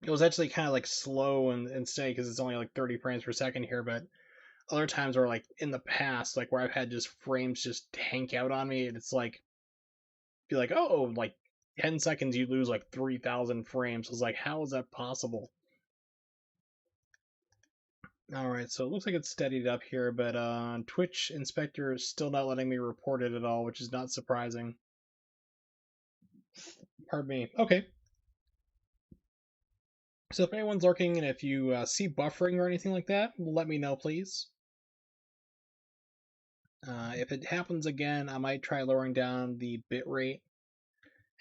A: It was actually kind of like slow and steady because it's only like 30 frames per second here, but other times where like in the past, like where I've had just frames just tank out on me, it's like be like, oh, like 10 seconds you lose like 3,000 frames. I was like, how is that possible? Alright, so it looks like it's steadied up here, but Twitch Inspector is still not letting me report it at all, which is not surprising. Pardon me. Okay. So if anyone's lurking and if you see buffering or anything like that, let me know, please. If it happens again, I might try lowering down the bitrate.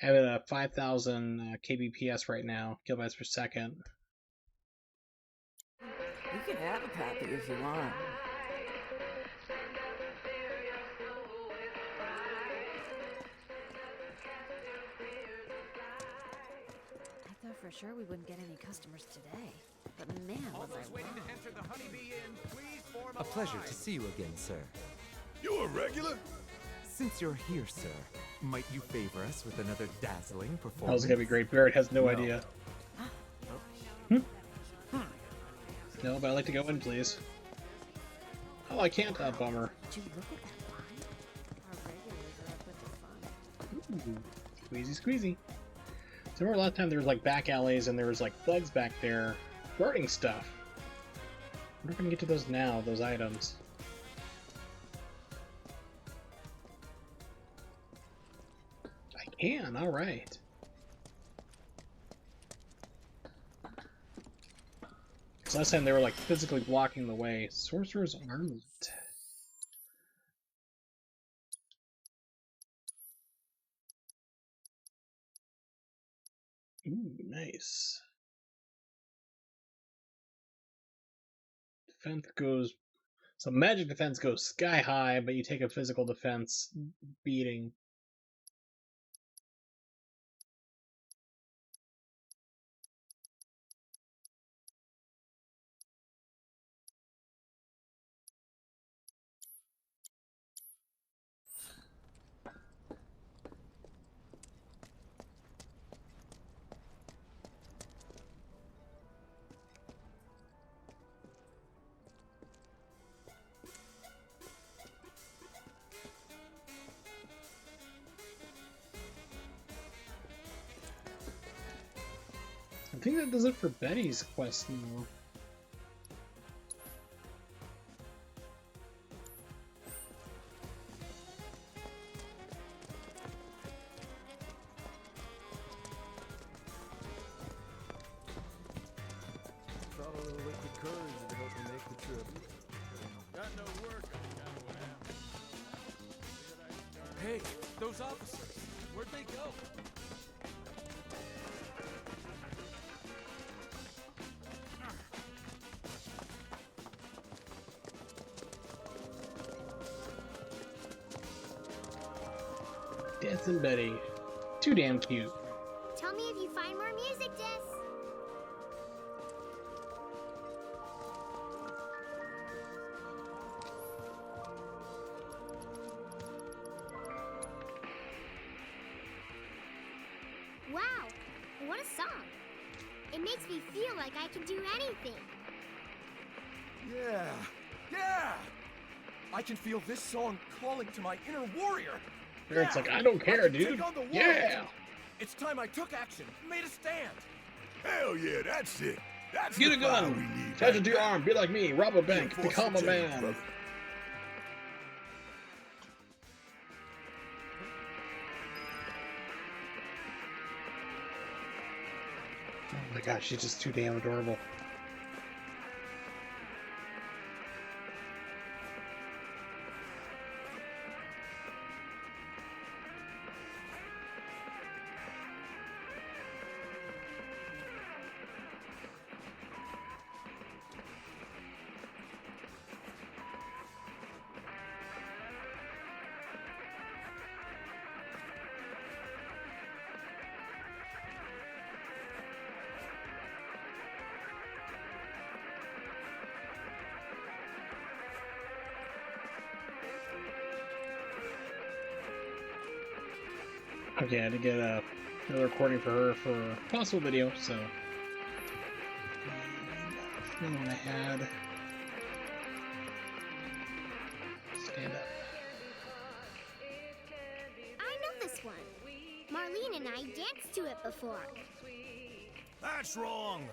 A: I have it at 5,000 kbps right now, kilobytes per second.
E: You can have a copy if you want.
M: At the for sure we wouldn't get any customers today. But man, was I
C: waiting
M: wrong.
C: to enter the Honeybee Inn. Please form
N: A pleasure to see you again, sir.
J: You a regular?
N: Since you're here, sir, might you favor us with another dazzling performance?
A: That was gonna be great. Barrett has no idea. No, but I'd like to go in, please. Oh, I can't. Bummer.
M: Did you look at that line? Our regulars are up with the fun.
A: Ooh, squeezy, squeezy. So remember last time there was like back alleys and there was like thugs back there burning stuff. We're not gonna get to those now, those items. I can, alright. Because last time they were like physically blocking the way. Sorcerer's Armlet. Ooh, nice. Defense goes... So magic defense goes sky high, but you take a physical defense beating. I think that does it for Betty's quest now.
R: Follow the liquid courage to help me make the trip.
C: Got no work. What happened?
B: Hey, those officers, where'd they go?
A: Dancin' Betty. Too damn cute.
K: Tell me if you find more music discs. Wow, what a song. It makes me feel like I can do anything.
P: Yeah, yeah! I can feel this song calling to my inner warrior.
A: Barrett's like, I don't care, dude.
P: Take on the world.
A: Yeah!
P: It's time I took action, made a stand.
J: Hell yeah, that's it. That's
A: Get
J: the
A: a
J: fire
A: gun!
J: we need
A: Attach it
J: right
A: to your
J: now.
A: arm, be like me, rob a bank,
J: Reinforce
A: become
J: the
A: a
J: chains,
A: man.
J: brother.
A: Oh my gosh, she's just too damn adorable. Okay, I had to get another recording for her for a possible video, so... The one I had... Stand up.
K: I know this one. Marlene and I danced to it before.
Q: That's wrong.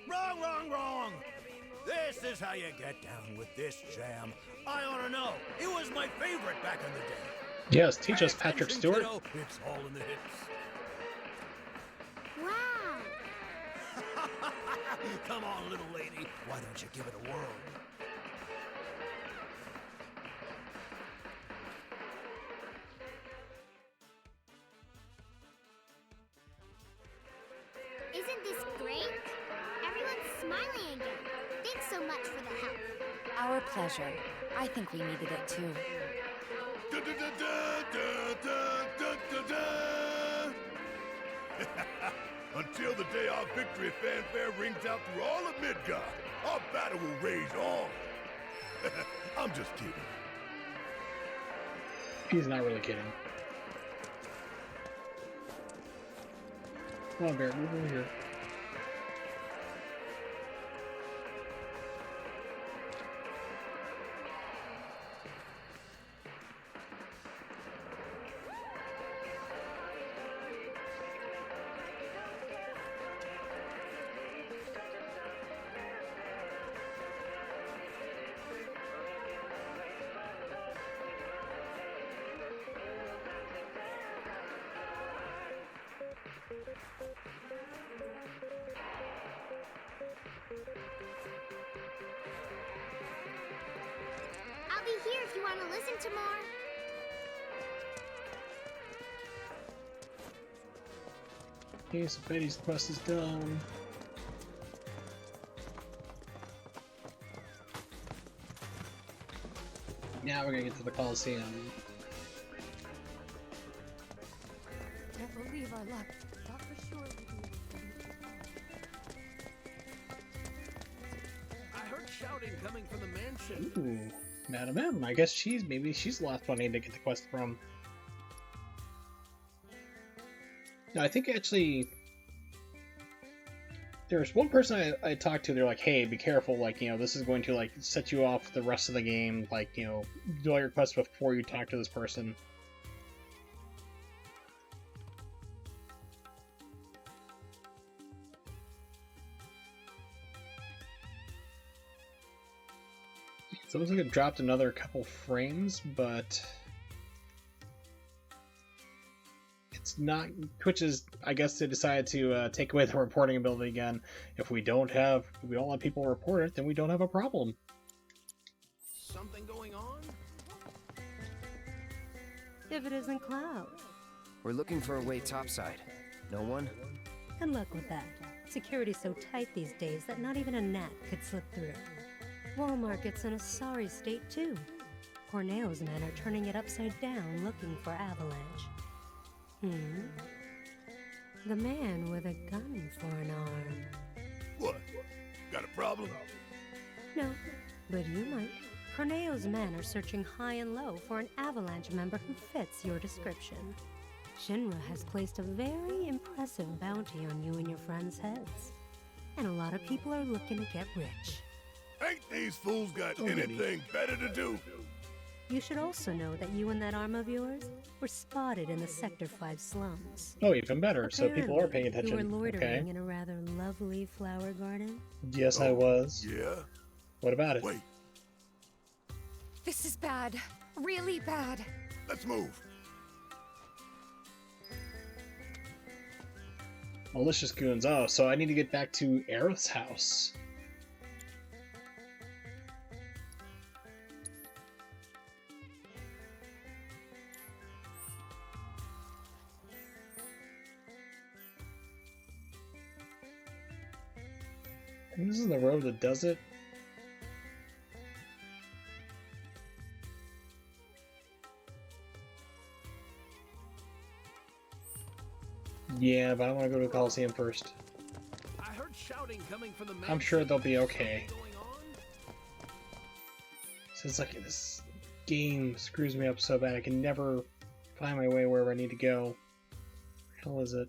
Q: Wrong, wrong, wrong. This is how you get down with this jam. I ought to know. It was my favorite back in the day.
A: Yes, teach us, Patrick
Q: Attention,
A: Stewart.
Q: kiddo. It's all in the hits.
K: Wow.
Q: Come on, little lady. Why don't you give it a whirl?
K: Isn't this great? Everyone's smiling again. Thanks so much for the help.
H: Our pleasure. I think we needed it too.
J: Until the day our victory fanfare rings out through all of Midgard, our battle will rage on. I'm just kidding.
A: He's not really kidding. Come on, Bear, move over here.
K: I'll be here if you want to listen to more.
A: Okay, so Betty's quest is done. Now we're gonna get to the Coliseum.
O: Can't believe our luck. Thought for sure we'd
G: I heard shouting coming from the mansion.
A: Ooh, bam-a-lam. I guess maybe she's the last one I need to get the quest from. No, I think actually there's one person I talked to. They're like, "Hey, be careful! Like, you know, this is going to like set you off the rest of the game. Like, you know, do all your quests before you talk to this person." So it looks like it dropped another couple frames, but it's not. Twitch is, I guess, they decided to take away the reporting ability again. If we don't let people report it, then we don't have a problem.
G: Something going on?
L: If it isn't Cloud.
F: We're looking for a way topside. No one?
L: And luck with that. Security's so tight these days that not even a gnat could slip through. Wall Market's in a sorry state too. Corneo's men are turning it upside down looking for Avalanche. The man with a gun for an arm.
J: What? Got a problem?
L: No, but you might. Corneo's men are searching high and low for an Avalanche member who fits your description. Shinra has placed a very impressive bounty on you and your friends' heads. And a lot of people are looking to get rich.
J: Ain't these fools got anything better to do?
L: You should also know that you and that arm of yours were spotted in the Sector 5 slums.
A: Oh, even better. So people are paying attention.
L: You were loitering
A: Okay.
L: in a rather lovely flower garden.
A: Yes, I was.
J: Yeah?
A: What about it?
J: Wait.
H: This is bad. Really bad.
J: Let's move.
A: Malicious goons. Oh, so I need to get back to Aerith's house. I think this is the road that does it. Yeah, but I want to go to the Coliseum first.
G: I heard shouting coming from the mansion.
A: I'm sure they'll be okay. So it's like this game screws me up so bad I can never find my way wherever I need to go. Where the hell is it?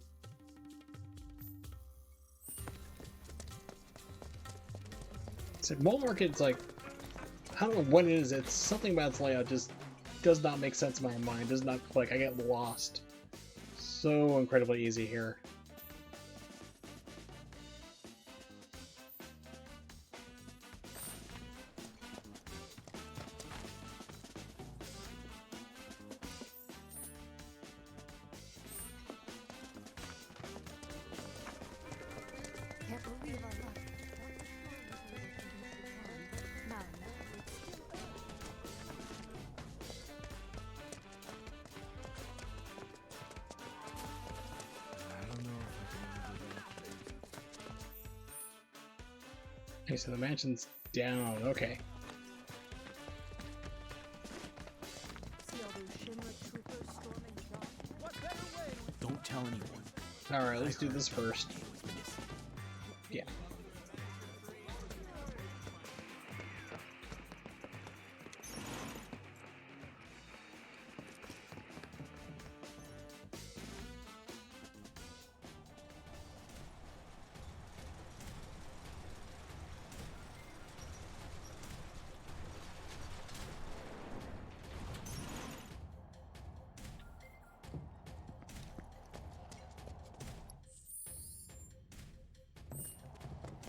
A: So Wall Market's like, I don't know what it is. It's something about its layout just does not make sense in my mind. Does not click. I get lost. So incredibly easy here.
O: Can't believe our luck.
A: Okay, so the mansion's down. Okay.
O: See all those Shinra troopers storming the guard.
R: Don't tell anyone.
A: Alright, let's do this first. Yeah.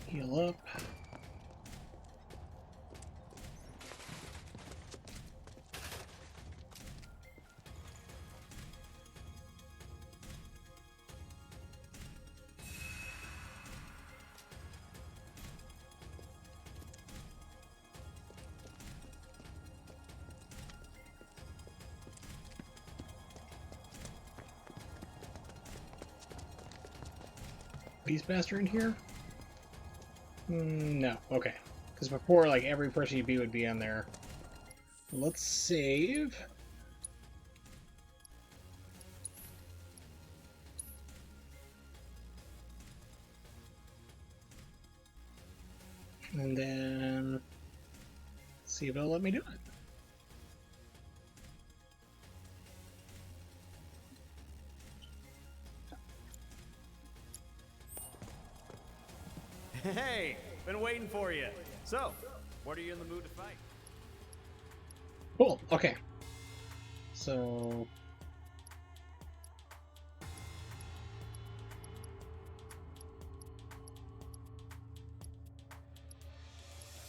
A: Heal up. Beastmaster in here? No, okay. Because before, like, every person you beat would be on there. Let's save. And then see if it'll let me do it.
T: Hey, been waiting for you. So, what are you in the mood to fight?
A: Cool, okay. So...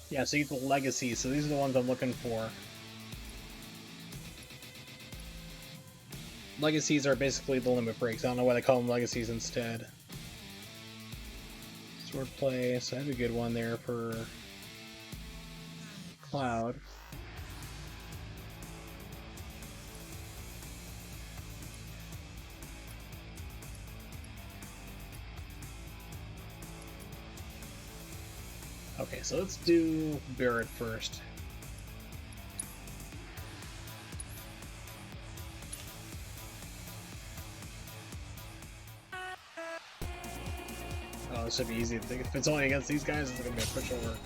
A: yeah, so equal legacy, so these are the ones I'm looking for. Legacies are basically the limit breaks. I don't know why they call them legacies instead. Swordplay, so I have a good one there for Cloud. Okay, so let's do Barret first. Oh, this should be easy. If it's only against these guys, it's gonna be a pushover.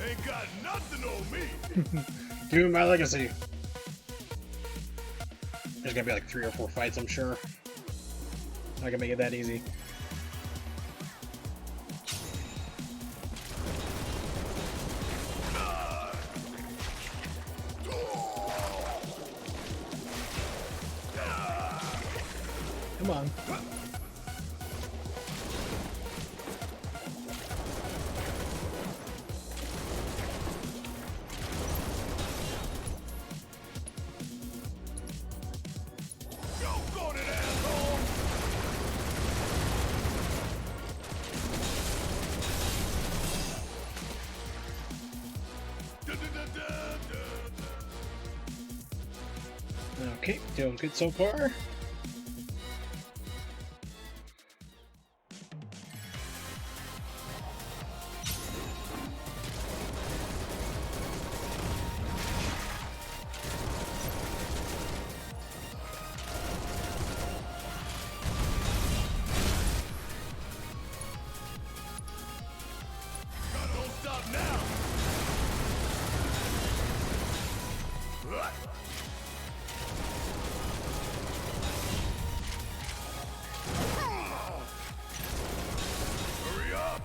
J: Ain't got nothing on me.
A: Do my legacy. There's gonna be like 3 or 4 fights, I'm sure. I can make it that easy. Come on. Okay, doing good so far.
J: Don't stop now. Hurry up.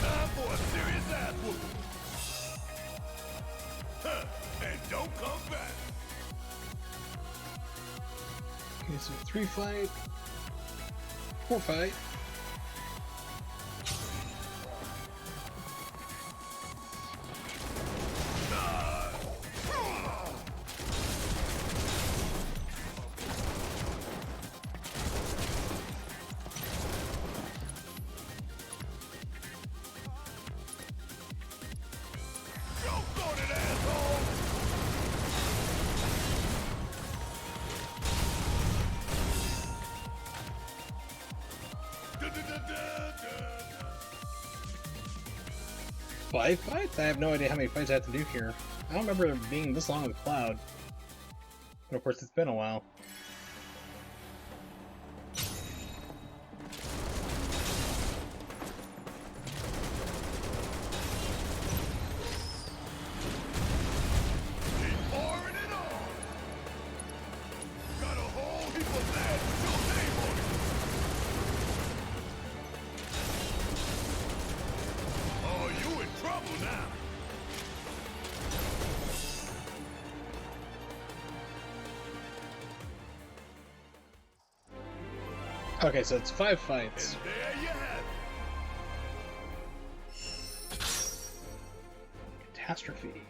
J: Time for a serious ass whooping. Huh, and don't come back.
A: Okay, so 3 fight, 4 fight. 5 fights? I have no idea how many fights I have to do here. I don't remember it being this long with Cloud. But of course, it's been a while. Okay, so it's 5 fights.
J: And there you have it.
A: Catastrophe.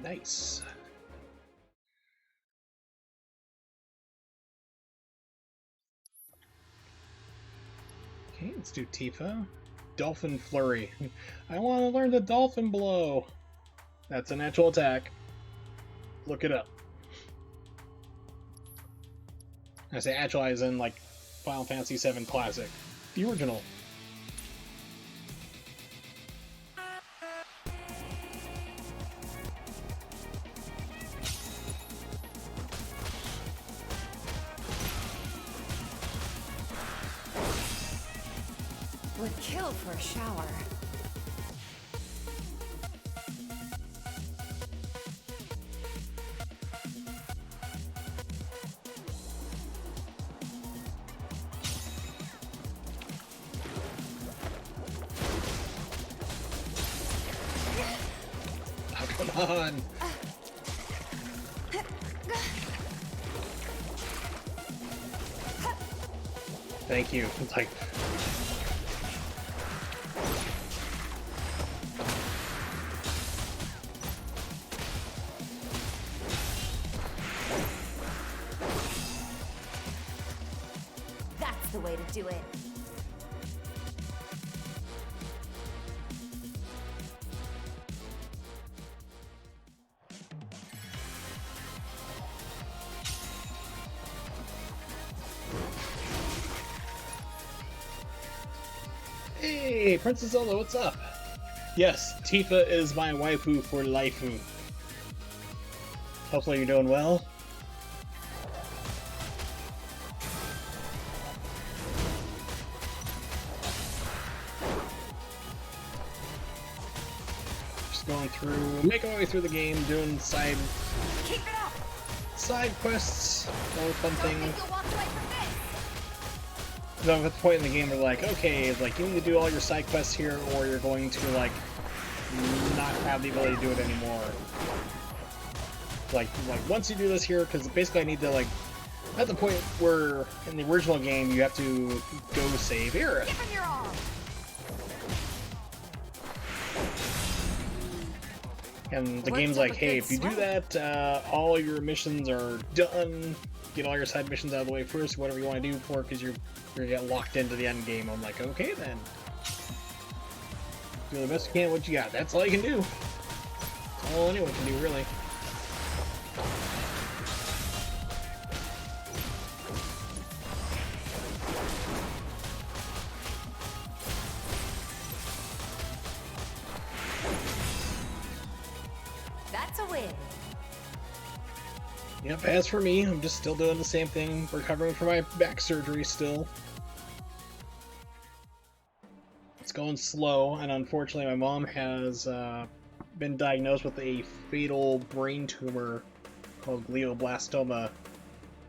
A: Nice. Okay, let's do Tifa. Dolphin Flurry. I want to learn the Dolphin Blow. That's a natural attack. Look it up. I say actual as in like Final Fantasy VII Classic. The original.
H: Would kill for a shower.
A: Oh, come on! Thank you. It's like...
D: That's the way to do it.
A: Hey, Princess Zelda, what's up? Yes, Tifa is my waifu for life. Hopefully you're doing well. Just going through, making my way through the game, doing side quests, all the fun things. So at the point in the game where like, okay, like you need to do all your side quests here, or you're going to like not have the ability to do it anymore. Like once you do this here, because basically I need to like, at the point where in the original game you have to go save Aerith. And the game's like, hey, if you do that, all your missions are done. Get all your side missions out of the way first, whatever you want to do for it, because you're gonna get locked into the end game. I'm like, okay then. Do the best you can, what you got. That's all you can do. That's all anyone can do, really.
D: That's a win.
A: Yep, as for me, I'm just still doing the same thing, recovering from my back surgery still. It's going slow, and unfortunately my mom has been diagnosed with a fatal brain tumor called glioblastoma,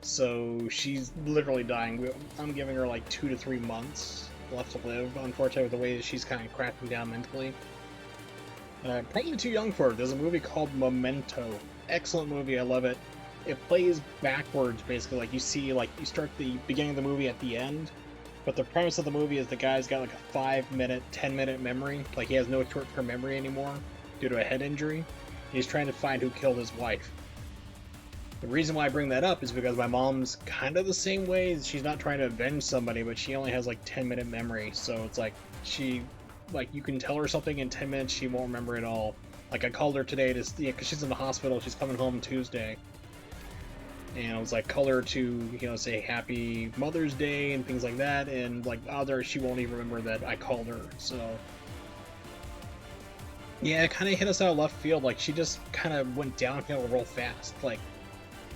A: so she's literally dying. I'm giving her like 2 to 3 months left to live, unfortunately, with the way that she's kind of cracking down mentally. Probably too young for it. There's a movie called Memento. Excellent movie, I love it. It plays backwards, basically. Like, you see, like, you start the beginning of the movie at the end, but the premise of the movie is the guy's got, like, a 5-minute, 10-minute memory. Like, he has no short-term memory anymore due to a head injury. He's trying to find who killed his wife. The reason why I bring that up is because my mom's kind of the same way. She's not trying to avenge somebody, but she only has, like, 10-minute memory. So it's like, you can tell her something in 10 minutes, she won't remember it all. Like, I called her today to, because she's in the hospital, she's coming home Tuesday. And I was like, call her to, say Happy Mother's Day and things like that, and like, she won't even remember that I called her, so. Yeah, it kind of hit us out of left field. Like, she just kind of went downhill real fast. Like,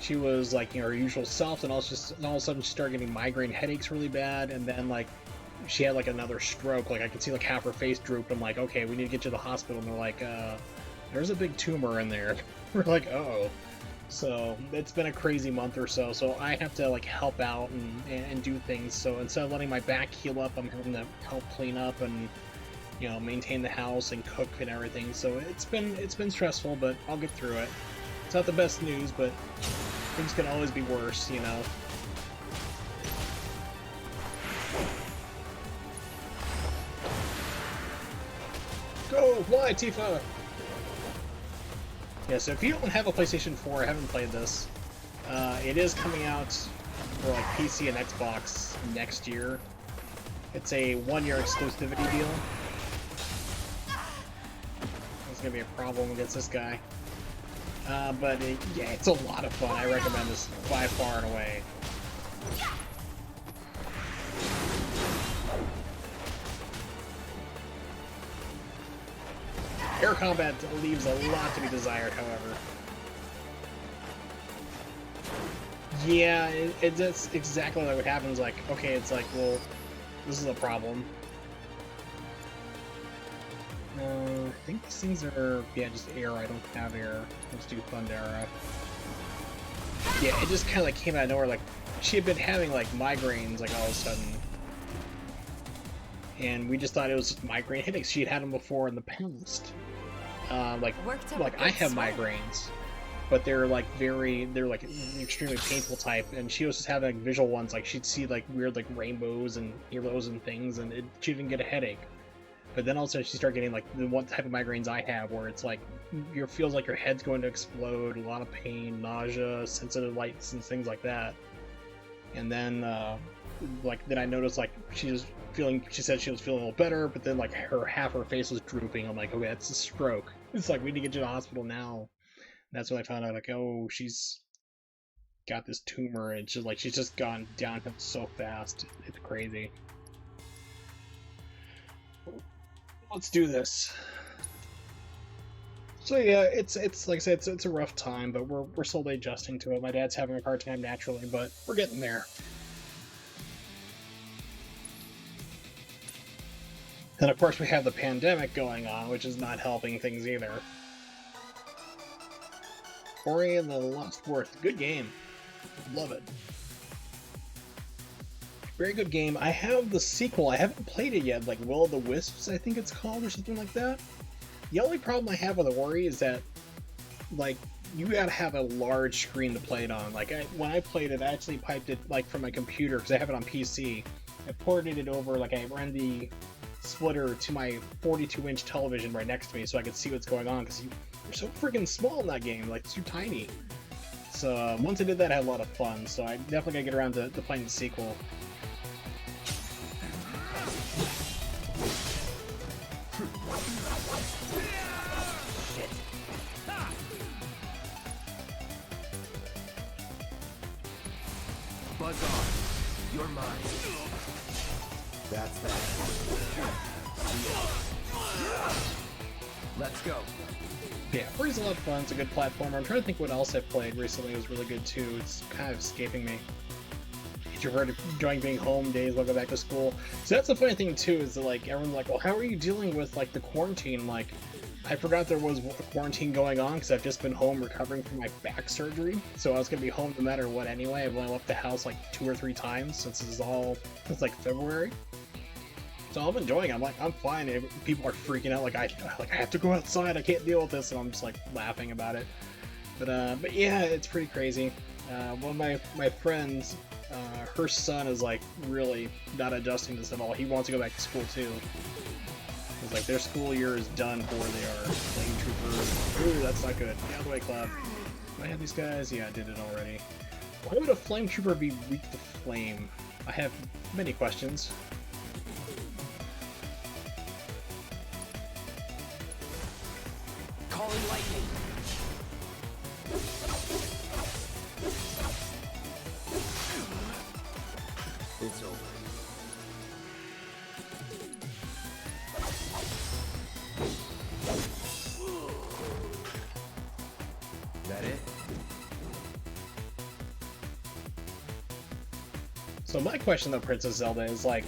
A: she was like, you know, her usual self, and all of a sudden she started getting migraine headaches really bad, and then like she had like another stroke. Like, I could see like half her face droop. I'm like, okay, we need to get you to the hospital. And they're like, there's a big tumor in there. We're like, oh. So it's been a crazy month or so. So I have to like help out and do things. So instead of letting my back heal up, I'm having to help clean up and, you know, maintain the house and cook and everything. So it's been stressful, but I'll get through it. It's not the best news, but things can always be worse, you know. Go fly, Tifa! Yeah, so if you don't have a PlayStation 4, I haven't played this. It is coming out for like PC and Xbox next year. It's a 1-year exclusivity deal. There's gonna be a problem against this guy. But yeah, it's a lot of fun. I recommend this by far and away. Air combat leaves a lot to be desired, however. Yeah, that's exactly like what happens. Like, okay, it's like, well, this is a problem. I think these things are, yeah, just air. I don't have air. Let's do Thundera. Yeah, it just kind of like came out of nowhere. Like, she had been having like migraines, like all of a sudden. And we just thought it was just migraine headaches. She had had them before in the past. Like I have migraines, but they're like extremely painful type. And she was just having like visual ones. Like she'd see like weird like rainbows and halos and things, and she didn't get a headache. But then also she started getting like the one type of migraines I have, where it's like feels like your head's going to explode, a lot of pain, nausea, sensitive lights, and things like that. And then then I noticed like she said she was feeling a little better, but then like half her face was drooping. I'm like, okay, that's a stroke. It's like, we need to get you to the hospital now. And that's when I found out, like, oh, she's got this tumor, and she's just gone downhill so fast. It's crazy. Let's do this. So yeah, it's like I said, it's a rough time, but we're slowly adjusting to it. My dad's having a hard time naturally, but we're getting there. And of course we have the pandemic going on, which is not helping things either. Ori and the Lost Worth, good game. Love it. Very good game. I have the sequel. I haven't played it yet, like Will of the Wisps, I think it's called, or something like that. The only problem I have with Ori is that, like, you gotta have a large screen to play it on. Like, when I played it, I actually piped it, like, from my computer, because I have it on PC. I ported it over, like, I ran the splitter to my 42-inch television right next to me so I could see what's going on, because you're so freaking small in that game, like, it's too tiny. So, once I did that, I had a lot of fun, so I definitely gotta get around to playing the sequel.
G: Buzz on. You're mine.
F: That's that. Let's go.
A: Yeah, Ori's a lot of fun. It's a good platformer. I'm trying to think what else I've played recently. It was really good too. It's kind of escaping me. Introverted, enjoying being home, days while I go back to school. So that's the funny thing too, is that like everyone's like, well, how are you dealing with like the quarantine? Like, I forgot there was a quarantine going on because I've just been home recovering from my back surgery. So I was gonna be home no matter what anyway. I've only left the house like 2 or 3 times since it's like February. So I'm enjoying it. I'm like, I'm fine. People are freaking out, like I have to go outside. I can't deal with this, and I'm just like laughing about it. But yeah, it's pretty crazy. One of my friends, her son is like really not adjusting to this at all. He wants to go back to school too. It's like their school year is done for where they are. Flame troopers. Ooh, that's not good. Get out of the way, Cloud. Do I have these guys? Yeah, I did it already. Why would a flame trooper be weak to flame? I have many questions.
S: Calling lightning.
F: It's over.
A: So my question though, Princess Zelda, is like,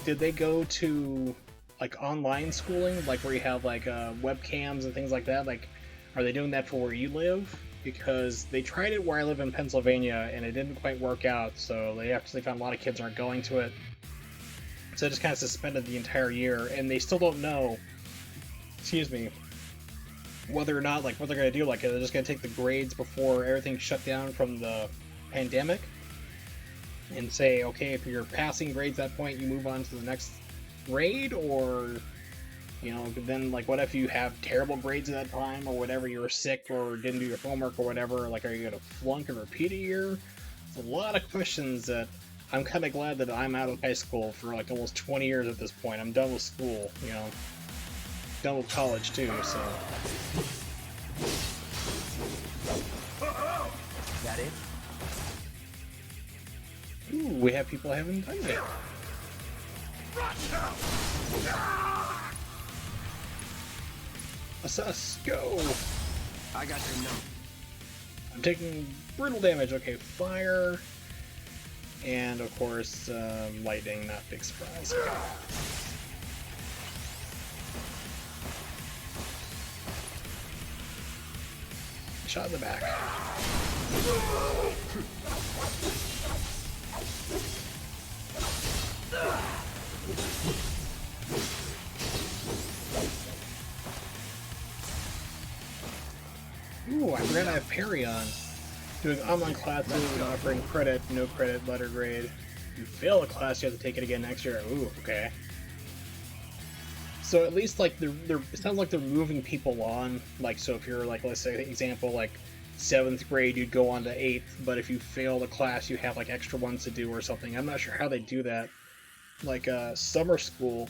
A: did they go to like online schooling, like where you have like webcams and things like that? Like, are they doing that for where you live? Because they tried it where I live in Pennsylvania and it didn't quite work out. So they actually found a lot of kids aren't going to it. So it just kind of suspended the entire year, and they still don't know. Excuse me. Whether or not, like, what they're gonna do. Like, they're just gonna take the grades before everything shut down from the pandemic, and say, okay, if you're passing grades at that point, you move on to the next grade, or, you know, then, like, what if you have terrible grades at that time, or whatever, you were sick, or didn't do your homework, or whatever, like, are you gonna flunk and repeat a year? It's a lot of questions that I'm kind of glad that I'm out of high school for, like, almost 20 years at this point. I'm done with school, you know, done with college, too, so.
F: That it?
A: Ooh, we have people I haven't done yet. Assess, go!
F: I got your number.
A: I'm taking brutal damage. Okay, fire. And, of course, lightning, not big surprise. Shot in the back. Ooh, I forgot I have parry on. Doing online classes, offering credit, no credit, letter grade. If you fail a class, you have to take it again next year. Ooh, okay. So at least, like, it sounds like they're moving people on. Like, so if you're, like, let's say, example, like, 7th grade, you'd go on to 8th, but if you fail the class, you have, like, extra ones to do or something. I'm not sure how they do that. Like, summer school,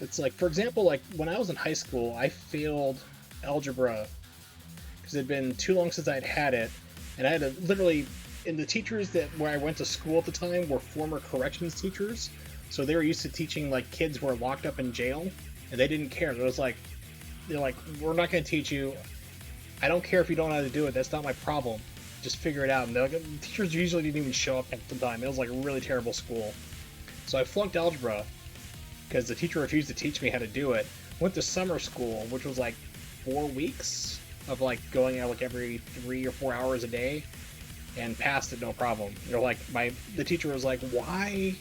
A: it's like, for example, like, when I was in high school, I failed algebra because it had been too long since I'd had it, and I had to literally, and the teachers where I went to school at the time were former corrections teachers, so they were used to teaching, like, kids who were locked up in jail, and they didn't care. It was like, they're like, we're not going to teach you. I don't care if you don't know how to do it. That's not my problem. Just figure it out. And the teachers usually didn't even show up at the time. It was like a really terrible school. So I flunked algebra because the teacher refused to teach me how to do it. Went to summer school, which was like 4 weeks of like going out like every 3 or 4 hours a day, and passed it no problem. You know, like the teacher was like, "Why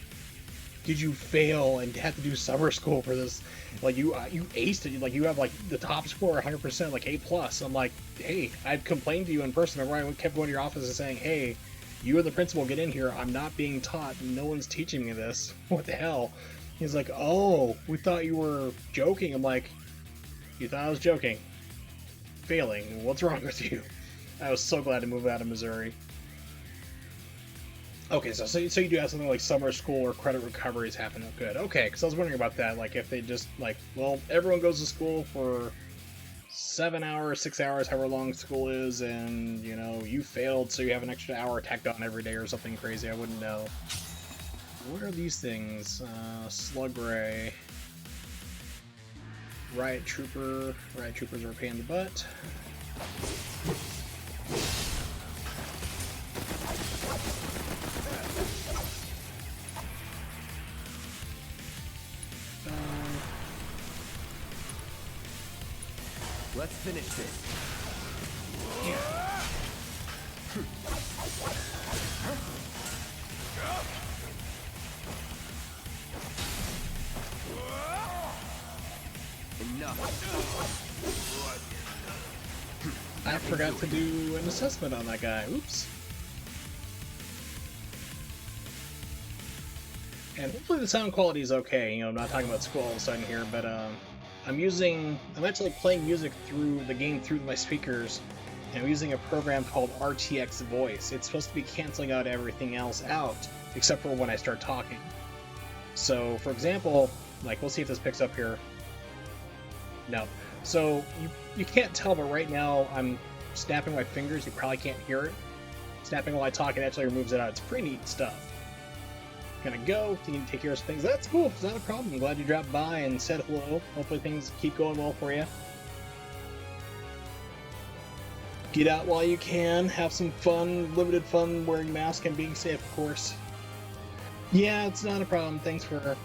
A: did you fail and have to do summer school for this? Like you aced it. Like you have like the top score 100%, like A+." I'm like, "Hey, I've complained to you in person. Remember I kept going to your office and saying, hey, you and the principal get in here. I'm not being taught. No one's teaching me this. What the hell?" He's like, "Oh, we thought you were joking." I'm like, "You thought I was joking? Failing? What's wrong with you?" I was so glad to move out of Missouri. Okay, so you do have something like summer school or credit recoveries happen. Oh, good. Okay, because I was wondering about that. Like, if they just, like, well, everyone goes to school for 7 hours, 6 hours, however long school is, and, you know, you failed, so you have an extra hour tacked on every day or something crazy. I wouldn't know. What are these things? Slug Ray. Riot Trooper. Riot Troopers are a pain in the butt.
F: Let's finish this.
A: I forgot to do an assessment on that guy. Oops. And hopefully the sound quality is okay. You know, I'm not talking about school all of a sudden here, but I'm actually playing music through the game through my speakers, and I'm using a program called RTX Voice. It's supposed to be canceling out everything else out, except for when I start talking. So, for example, like, we'll see if this picks up here. No. So, you can't tell, but right now I'm snapping my fingers. You probably can't hear it. Snapping while I talk, it actually removes it out. It's pretty neat stuff. Gonna go, you need to take care of some things. That's cool, it's not a problem. I'm glad you dropped by and said hello. Hopefully things keep going well for you. Get out while you can, have some fun, limited fun, wearing masks and being safe, of course. Yeah, it's not a problem. Thanks for, for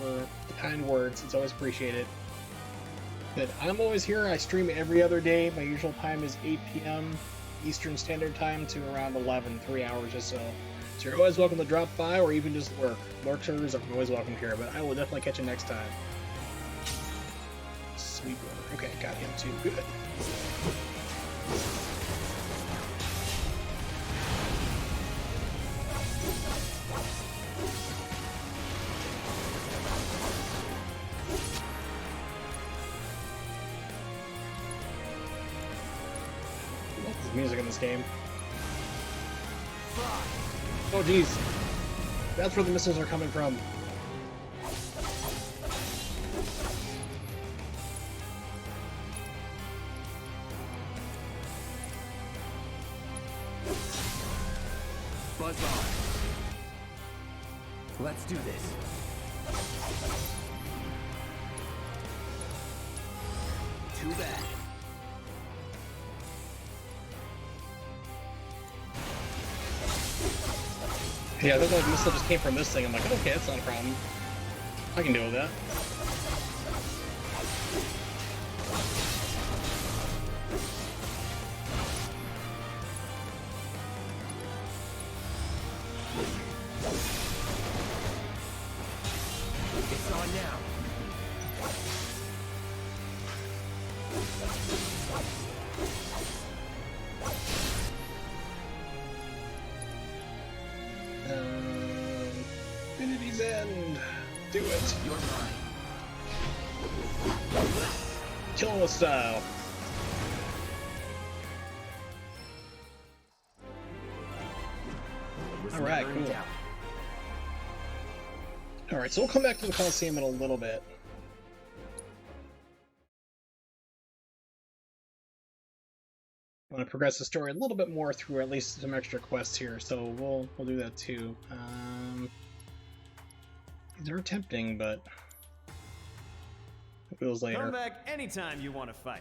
A: the kind words. It's always appreciated. But I'm always here. I stream every other day. My usual time is 8 p.m. Eastern Standard Time to around 11, 3 hours or so. So you're always welcome to drop by or even just lurk. Lurkers are always welcome here, but I will definitely catch you next time. Sweet brother. Okay, got him too. Good. There's music in this game. Oh geez. That's where the missiles are coming from.
F: Buzz off. Let's do this. Too bad.
A: Yeah, that like missile just came from this thing. I'm like, okay, that's not a problem. I can deal with that.
F: It's on now.
A: Infinity's End. Do it.
F: You're mine.
A: Kill him with style. Alright, cool. Alright, so we'll come back to the Coliseum in a little bit. I want to progress the story a little bit more through at least some extra quests here, so we'll do that too. These are tempting, but it feels later.
T: Come back anytime you want to fight.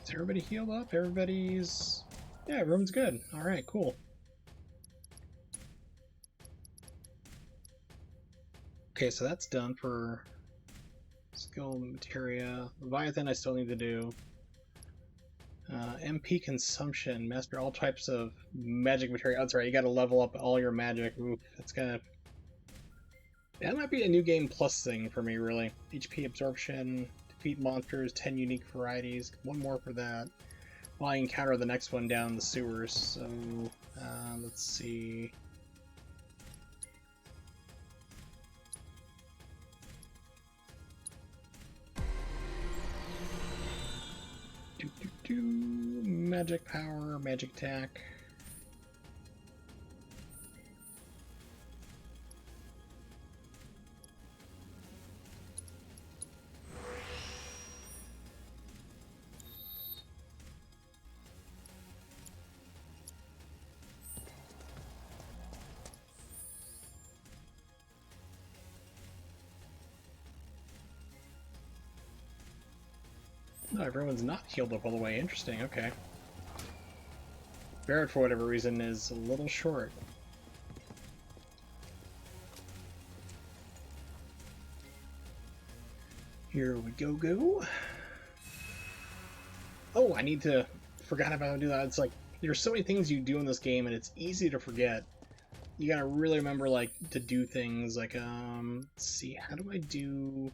A: Is everybody healed up? Everybody's... Yeah, everyone's good. Alright, cool. Okay, so that's done for skill materia. Leviathan I still need to do. MP consumption. Master all types of magic materia. Oh, that's right, you gotta level up all your magic. Oof, that's gonna... That might be a new game plus thing for me, really. HP absorption, defeat monsters, 10 unique varieties. One more for that. Well, I encounter the next one down the sewers, so... let's see... Magic power, magic attack. No, everyone's not healed up all the way. Interesting, okay. Barrett, for whatever reason, is a little short. Here we go. Oh, I need to... Forgot about how to do that. It's like, there's so many things you do in this game, and it's easy to forget. You gotta really remember, like, to do things. Like, let's see, how do I do...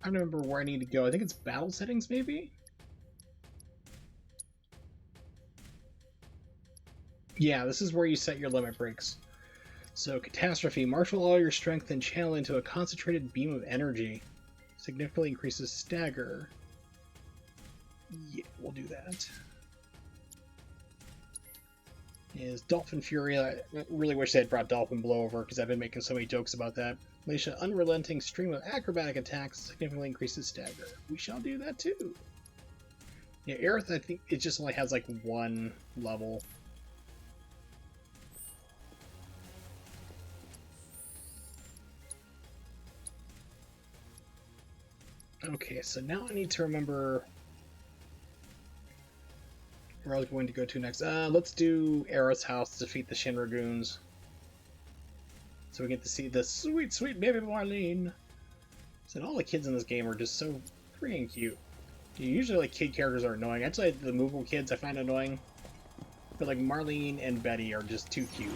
A: I don't remember where I need to go. I think it's battle settings, maybe? Yeah, this is where you set your limit breaks. So, Catastrophe. Marshal all your strength and channel into a concentrated beam of energy. Significantly increases stagger. Yeah, we'll do that. Is Dolphin Fury. I really wish they had brought Dolphin Blow over, because I've been making so many jokes about that. Unleash an unrelenting stream of acrobatic attacks. Significantly increases stagger. We shall do that too. Yeah, Aerith, I think it just only has like one level. Okay, so now I need to remember where I was going to go to next. Let's do Era's house to defeat the Shinra goons. So we get to see the sweet, sweet baby Marlene. So all the kids in this game are just so freaking cute. Usually, like, kid characters are annoying. Actually, the movable kids I find annoying. But, like, Marlene and Betty are just too cute.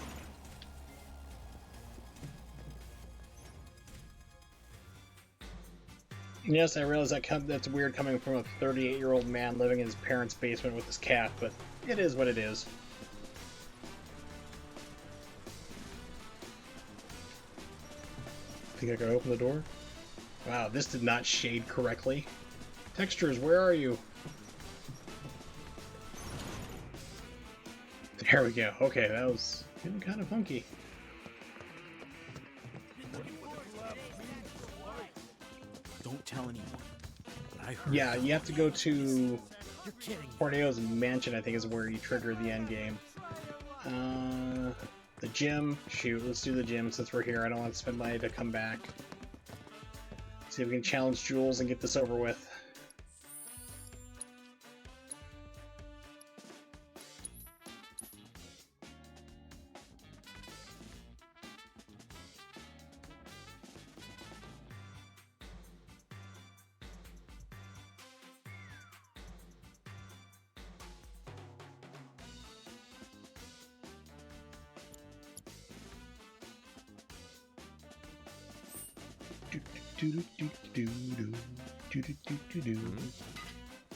A: Yes, I realize that's weird coming from a 38-year-old man living in his parents' basement with his cat, but it is what it is. Think I can open the door? Wow, this did not shade correctly. Textures, where are you? There we go. Okay, that was getting kind of funky.
R: Don't tell anyone. But I heard.
A: Yeah, you have to go to Corneo's mansion, I think is where you trigger the end game. The gym. Shoot, let's do the gym since we're here. I don't want to spend money to come back. See if we can challenge Jules and get this over with.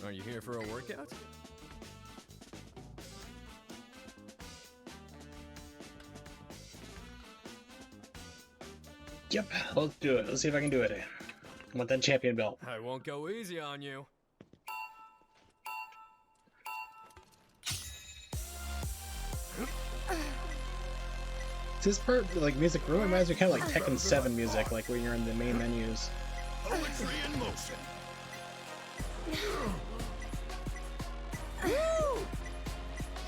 G: Are you here for a workout?
A: Yep, let's do it. Let's see if I can do it. I want that champion belt.
G: I won't go easy on you.
A: This part, like, music really reminds me kind of like Tekken 7 music, like when you're in the main menus.
J: Poetry in motion.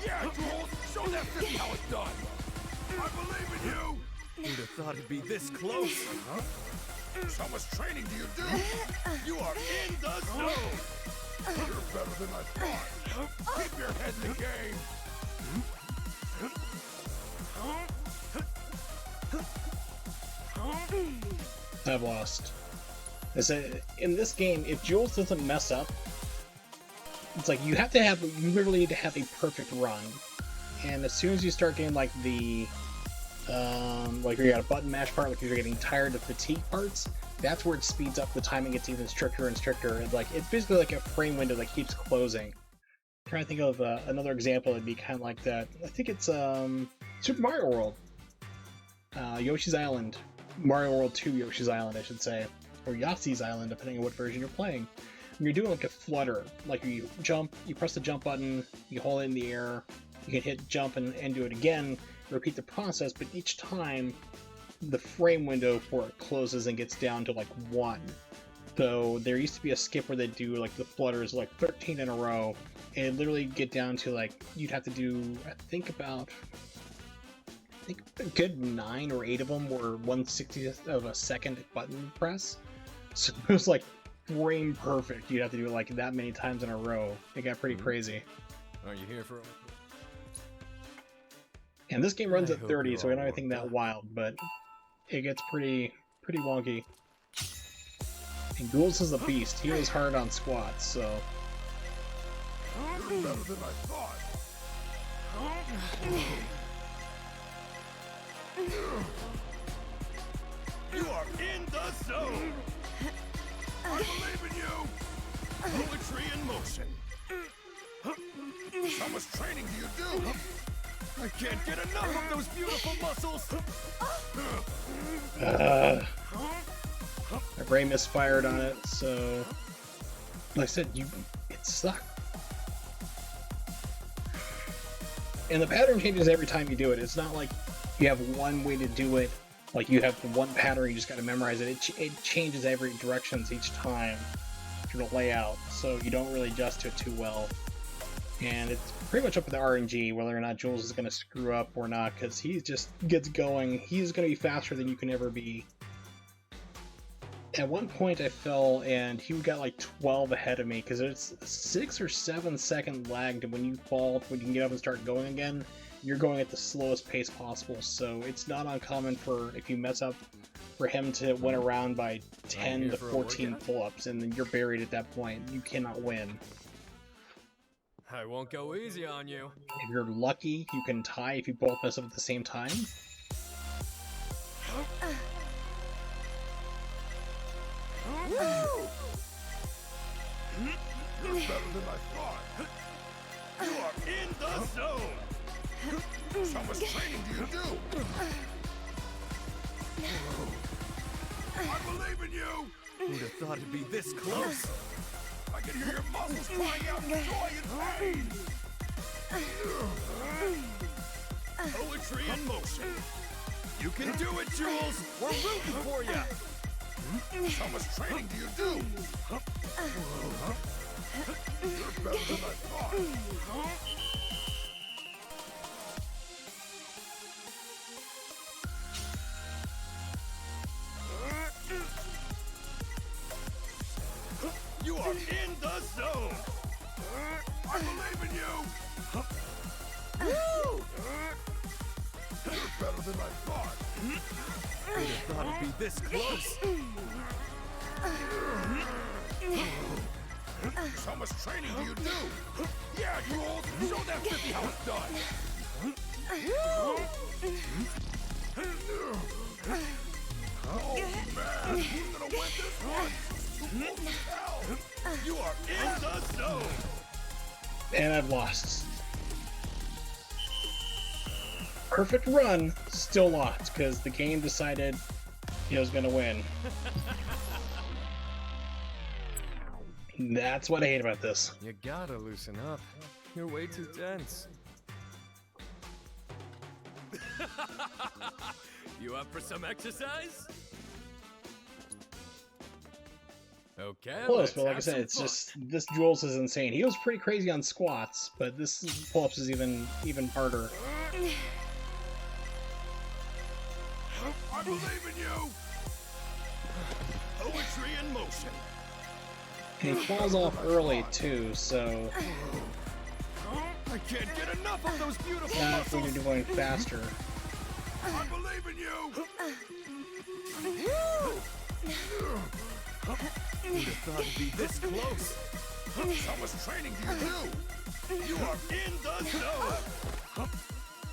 J: Yeah, Jules, show that 50 how it's done. I believe in you.
G: Who'd have thought it'd be this close?
J: Huh? So much training do you do? You are in the zone. You're better than I thought. Keep your head in the game.
A: I've lost. In this game, if Jules doesn't mess up, it's like you literally need to have a perfect run. And as soon as you start getting like the like you got a button mash part, like you're getting tired of fatigue parts, that's where it speeds up. The timing gets even stricter and stricter, and like it's basically like a frame window that keeps closing. I'm trying to think of another example that'd be kind of like that. I think it's Super Mario World, Yoshi's Island, Mario World 2 Yoshi's Island, I should say, or Yossi's Island, depending on what version you're playing. When you're doing like a flutter, like you jump, you press the jump button, you hold it in the air, you can hit jump and do it again, repeat the process, but each time the frame window for it closes and gets down to like 1. So there used to be a skip where they do like the flutters like 13 in a row, and it'd literally get down to like you'd have to do I think a good 9 or 8 of them were 1/60th of a second button press. So it was like frame perfect. You'd have to do it like that many times in a row. It got pretty crazy.
G: Are you here for?
A: And this game runs at 30, so I don't have anything that wild, but it gets pretty wonky. And Ghouls is a beast. He was hard on squats, so.
J: You're better than I thought. You are in the zone. I believe in you. Poetry in motion. How much training do you do?
G: I can't get enough of those beautiful muscles.
A: My brain misfired on it, so like I said, it sucked. And the pattern changes every time you do it. It's not like you have one way to do it, like you have one pattern, you just got to memorize it. It changes every directions each time through the layout, so you don't really adjust to it too well. And it's pretty much up to the RNG whether or not Jules is going to screw up or not, because he just gets going. He's going to be faster than you can ever be. At one point I fell and he got like 12 ahead of me because it's a 6 or 7 second lag to when you fall, when you can get up and start going again. You're going at the slowest pace possible, so it's not uncommon for, if you mess up, for him to win a round by 10 to 14 pull-ups, and then you're buried at that point. You cannot win.
G: I won't go easy on you.
A: If you're lucky, you can tie if you both mess up at the same time.
J: You're better than I thought.
P: You are in the zone.
J: How much training do you do? I believe in you.
G: Who'd have thought it'd be this close?
J: I can hear your muscles crying out in joy and pain.
P: Poetry in motion. You can do it, Jules. We're rooting for you.
J: How much training do you do? You're better than I thought.
P: You are in the zone.
J: I believe in you. You're better than I thought.
G: Who'd have thought it'd be this close?
J: How much training do you do? Yeah, you old. Show that 50 how it's done. Oh man, who's gonna win this one?
P: You are in the zone.
A: And I've lost. Perfect run, still lost, because the game decided he was gonna win. That's what I hate about this.
G: You gotta loosen up. You're way too tense. You up for some exercise? Okay.
A: Close, but like I said, it's just, this Jules is insane. He was pretty crazy on squats, but this pull-ups is even harder.
J: I believe in you.
P: Poetry in motion.
A: And he falls off early too, so
P: I can't get enough of those beautiful
A: not
P: muscles.
A: when you're going faster.
J: I believe in you.
G: Who'd have thought it'd be this close?
J: How much training do you do?
P: You are in the zone.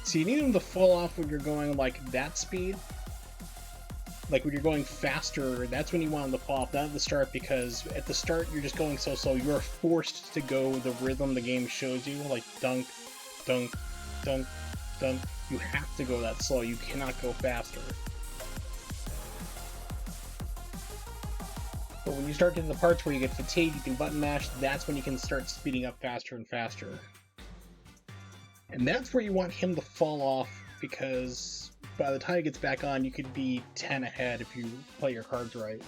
A: So you need him to fall off when you're going like that speed. Like when you're going faster, that's when you want him to fall off, not at the start, because at the start you're just going so slow. You are forced to go the rhythm the game shows you, like dunk, dunk, dunk, dunk. You have to go that slow. You cannot go faster. But when you start getting the parts where you get fatigued, you can button mash, that's when you can start speeding up faster and faster. And that's where you want him to fall off, because by the time he gets back on, you could be 10 ahead if you play your cards right.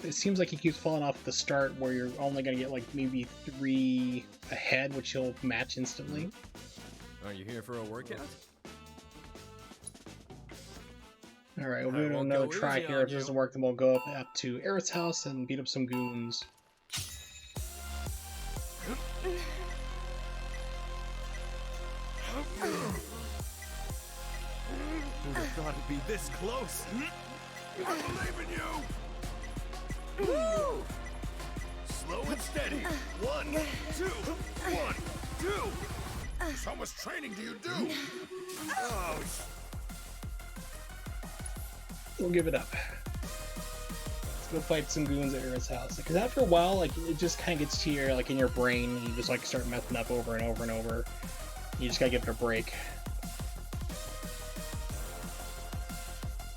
A: It seems like he keeps falling off at the start, where you're only going to get like maybe 3 ahead, which he'll match instantly.
G: Are you here for a workout?
A: Alright, we'll do another try here. If it doesn't work, then we'll go up to Aerith's house and beat up some goons.
G: Who'd have thought it'd be this close?
J: I believe in you.
P: Slow and steady. 1, 2, 1, 2.
J: How much training do you do?
P: Oh,
A: We'll give it up. Let's go fight some goons at Aerith's house. Because after a while, like, it just kind of gets to your, like, in your brain, and you just, like, start messing up over and over and over. You just gotta give it a break.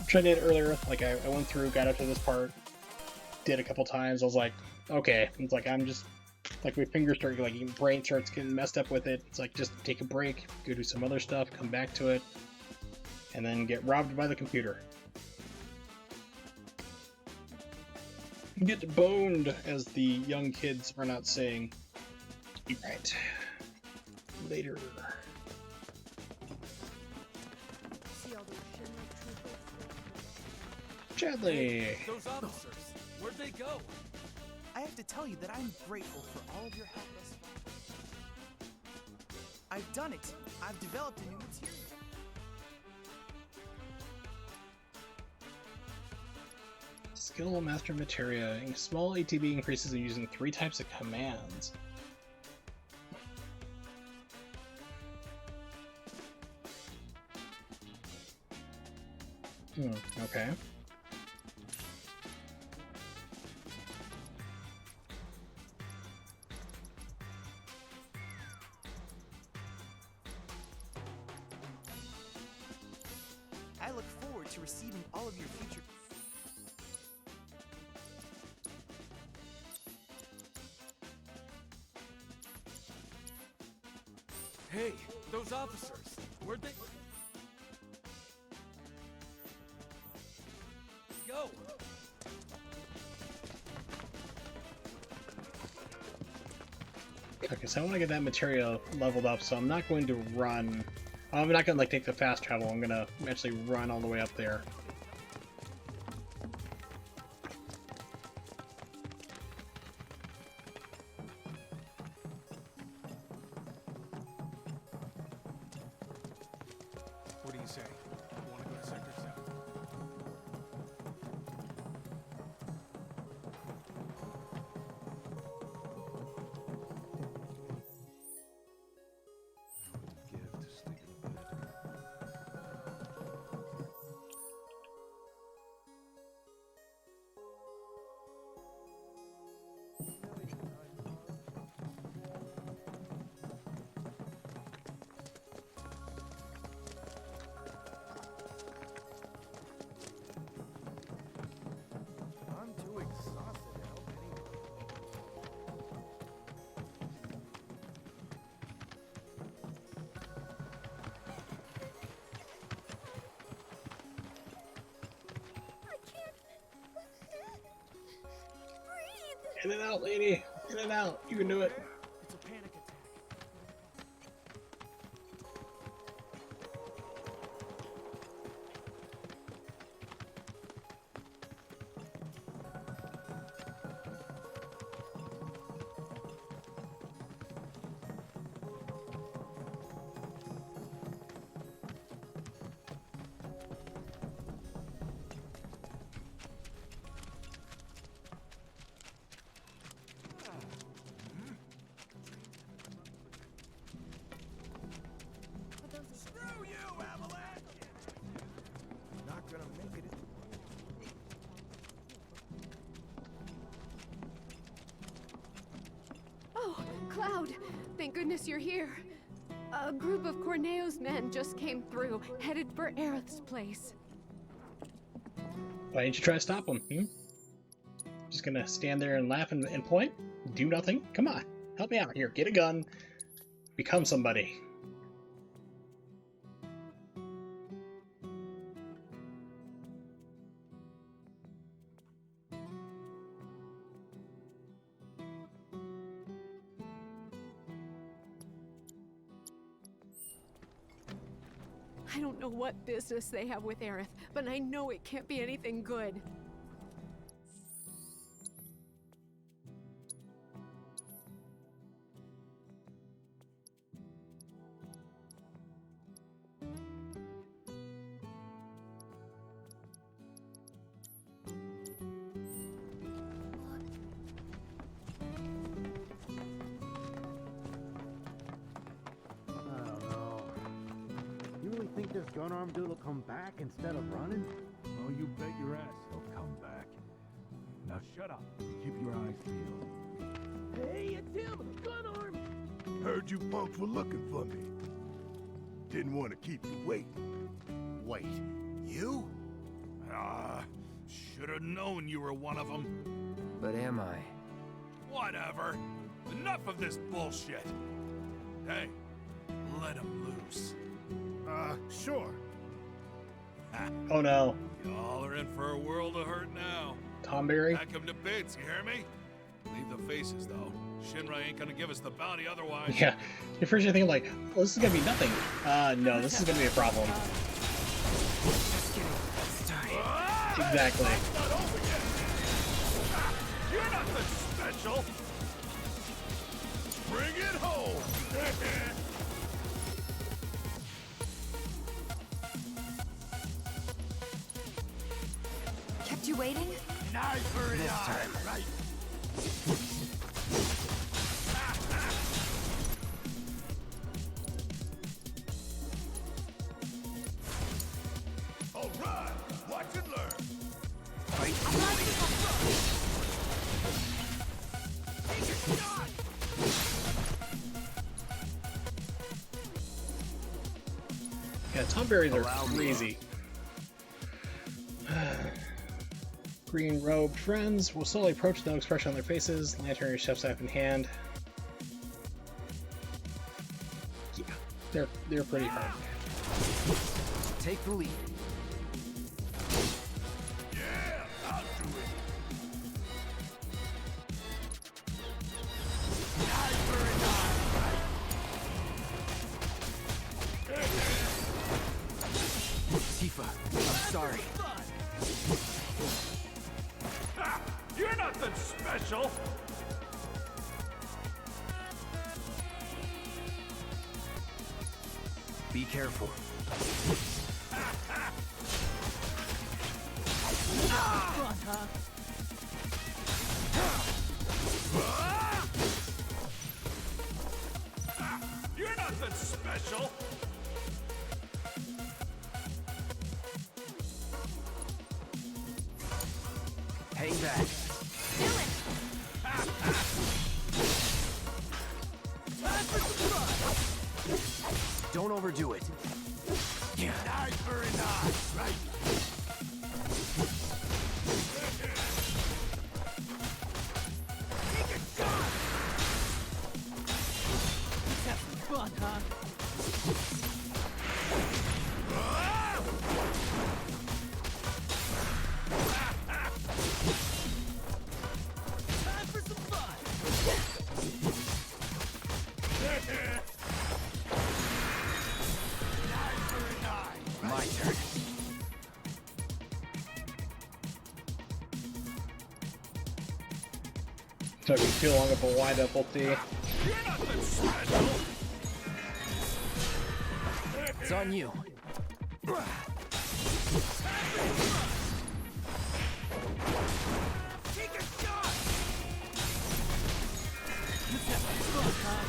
A: Which I did earlier. Like, I went through, got up to this part, did a couple times. I was like, okay. It's like, I'm just, like, my fingers start, like, your brain starts getting messed up with it. It's like, just take a break, go do some other stuff, come back to it, and then get robbed by the computer. Get boned, as the young kids are not saying. Right. Later.
O: See all those Shinra troopers?
A: Chadley!
G: Those officers, where'd they go?
R: I have to tell you that I'm grateful for all of your help thus far. I've done it. I've developed a new material.
A: Skill Master Materia. Small ATB increases in using 3 types of commands. Okay.
R: I look forward to receiving all of your future.
G: Hey, those officers, where'd they go?
A: Okay, so I want to get that material leveled up, so I'm not going to run. I'm not going to like take the fast travel. I'm going to actually run all the way up there.
B: What do you say? Want to go to Sector 7?
R: I'm too exhausted to help anyone.
A: In and out, lady! In and out! You can do it!
R: It's a panic attack.
Q: Screw you, Avalanche!
R: Not gonna make it.
I: Oh, Cloud! Thank goodness you're here. A group of Corneo's men just came through, headed for Aerith's place.
A: Why didn't you try to stop them? Just gonna stand there and laugh and point? Do nothing? Come on, help me out. Here, get a gun. Become somebody.
I: I don't know what business they have with Aerith, but I know it can't be anything good.
V: Think this gun-armed dude will come back instead of running?
J: Oh, you bet your ass he'll come back. Now shut up and keep your eyes peeled.
O: Hey, it's him! Gun arm!
J: Heard you folks were looking for me. Didn't want to keep you waiting.
Q: Wait, you?
P: Should have known you were one of them.
F: But am I?
P: Whatever. Enough of this bullshit. Hey, let him loose.
J: Sure.
A: Oh no.
P: Y'all are in for a world of hurt now.
A: Tomberry?
P: Pack him to bits, you hear me? Leave the faces, though. Shinra ain't gonna give us the bounty otherwise.
A: Yeah. At first you're thinking like, well, this is gonna be nothing. No, this is gonna be a problem.
O: Just kidding. Sorry.
A: Exactly.
J: Not over yet. You're nothing special. Bring it home.
H: Kept you waiting?
J: Nice for
F: This time.
J: Right. All right. Watch and learn.
A: Yeah, Tom berries are crazy. Green robed friends will slowly approach, no expression on their faces, lantern or chef staff in hand. Yeah, they're pretty hard.
F: Take the lead.
J: Yeah, I'll do it. Nice for
F: Tifa, I'm sorry.
J: Ha! You're nothing special.
F: Be careful.
O: Fun, huh?
J: You're nothing special.
F: Hang back. Don't overdo it.
J: Yeah. Nice, very nice. Right. Take a shot.
O: Let's have some fun, huh? Time for some fun.
F: My turn.
A: Took me too long of a wind-up ulti.
F: It's on you.
J: Take a shot.
O: Let's have some fun, huh?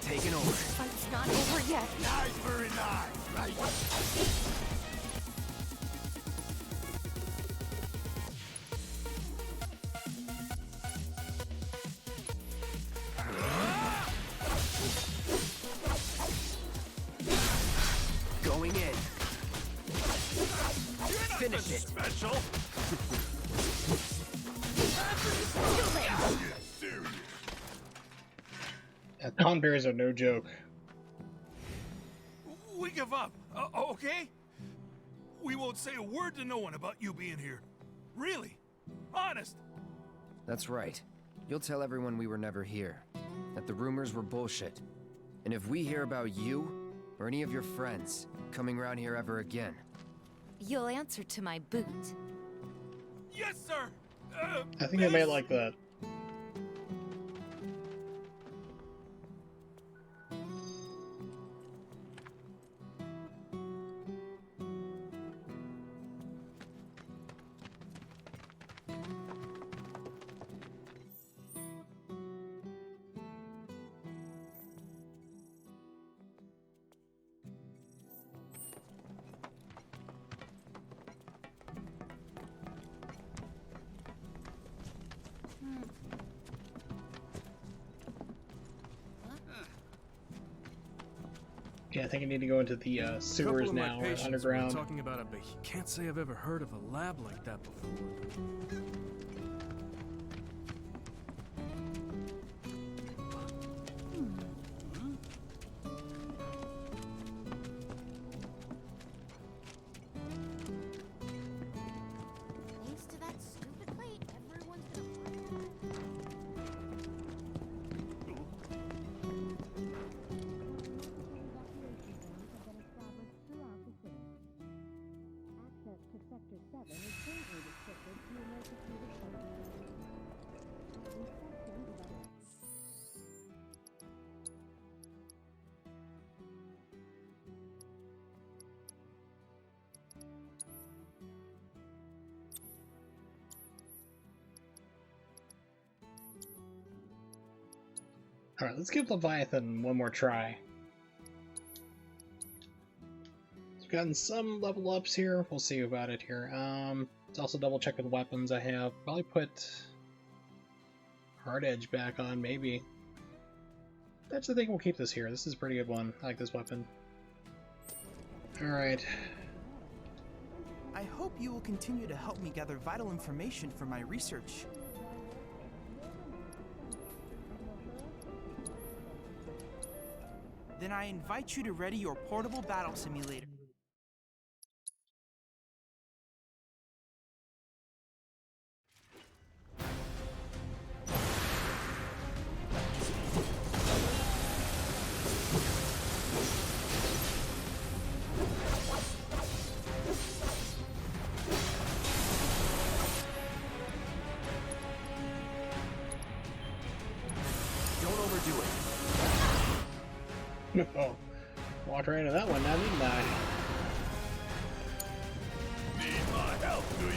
F: Taking over.
H: Fight's not over yet.
J: Nice, very nice. Right.
F: Going in. Finish it.
J: Special.
A: Yeah, Tom berries are no joke.
J: We give up. Okay? We won't say a word to no one about you being here. Really? Honest?
F: That's right. You'll tell everyone we were never here. That the rumors were bullshit. And if we hear about you, or any of your friends, coming around here ever again...
H: You'll answer to my boot.
J: Yes, sir!
A: I think I made like that. Yeah, I think I need to go into the sewers
B: Couple of
A: now,
B: my
A: or
B: patients
A: underground.
B: were talking about a can't say I've ever heard of a lab like that before.
K: Thanks to that stupid plate, everyone's gonna Access to Sector 7
A: Alright, let's give Leviathan one more try. We've gotten some level ups here. We'll see about it here. Let's also double check with weapons I have. Probably put Hard Edge back on, maybe. Actually, I think we'll keep this here. This is a pretty good one. I like this weapon. Alright.
E: I hope you will continue to help me gather vital information for my research. Then I invite you to ready your portable battle simulator.
A: Oh, walked right into that one now, didn't I?
J: Need my help, do you?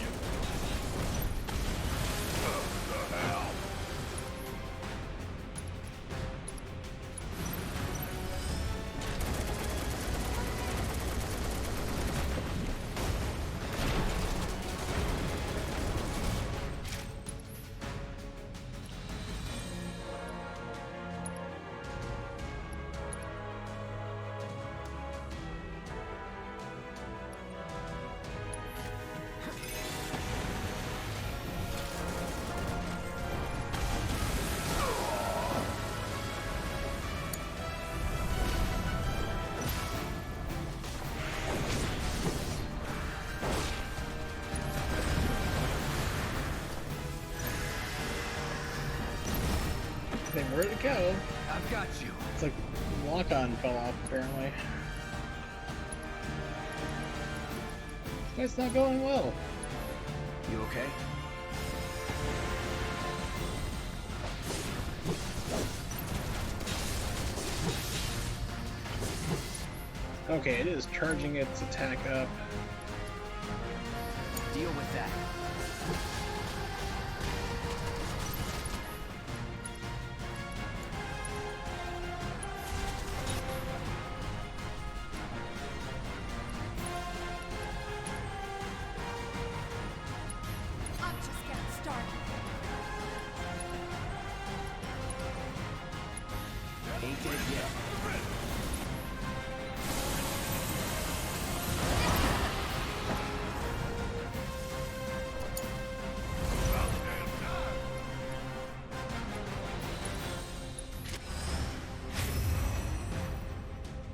J: What the hell?
A: Where'd it go?
F: I've got you.
A: It's like lock-on fell off, apparently. It's not going well.
F: You okay?
A: Okay, it is charging its attack up.
F: Deal with that.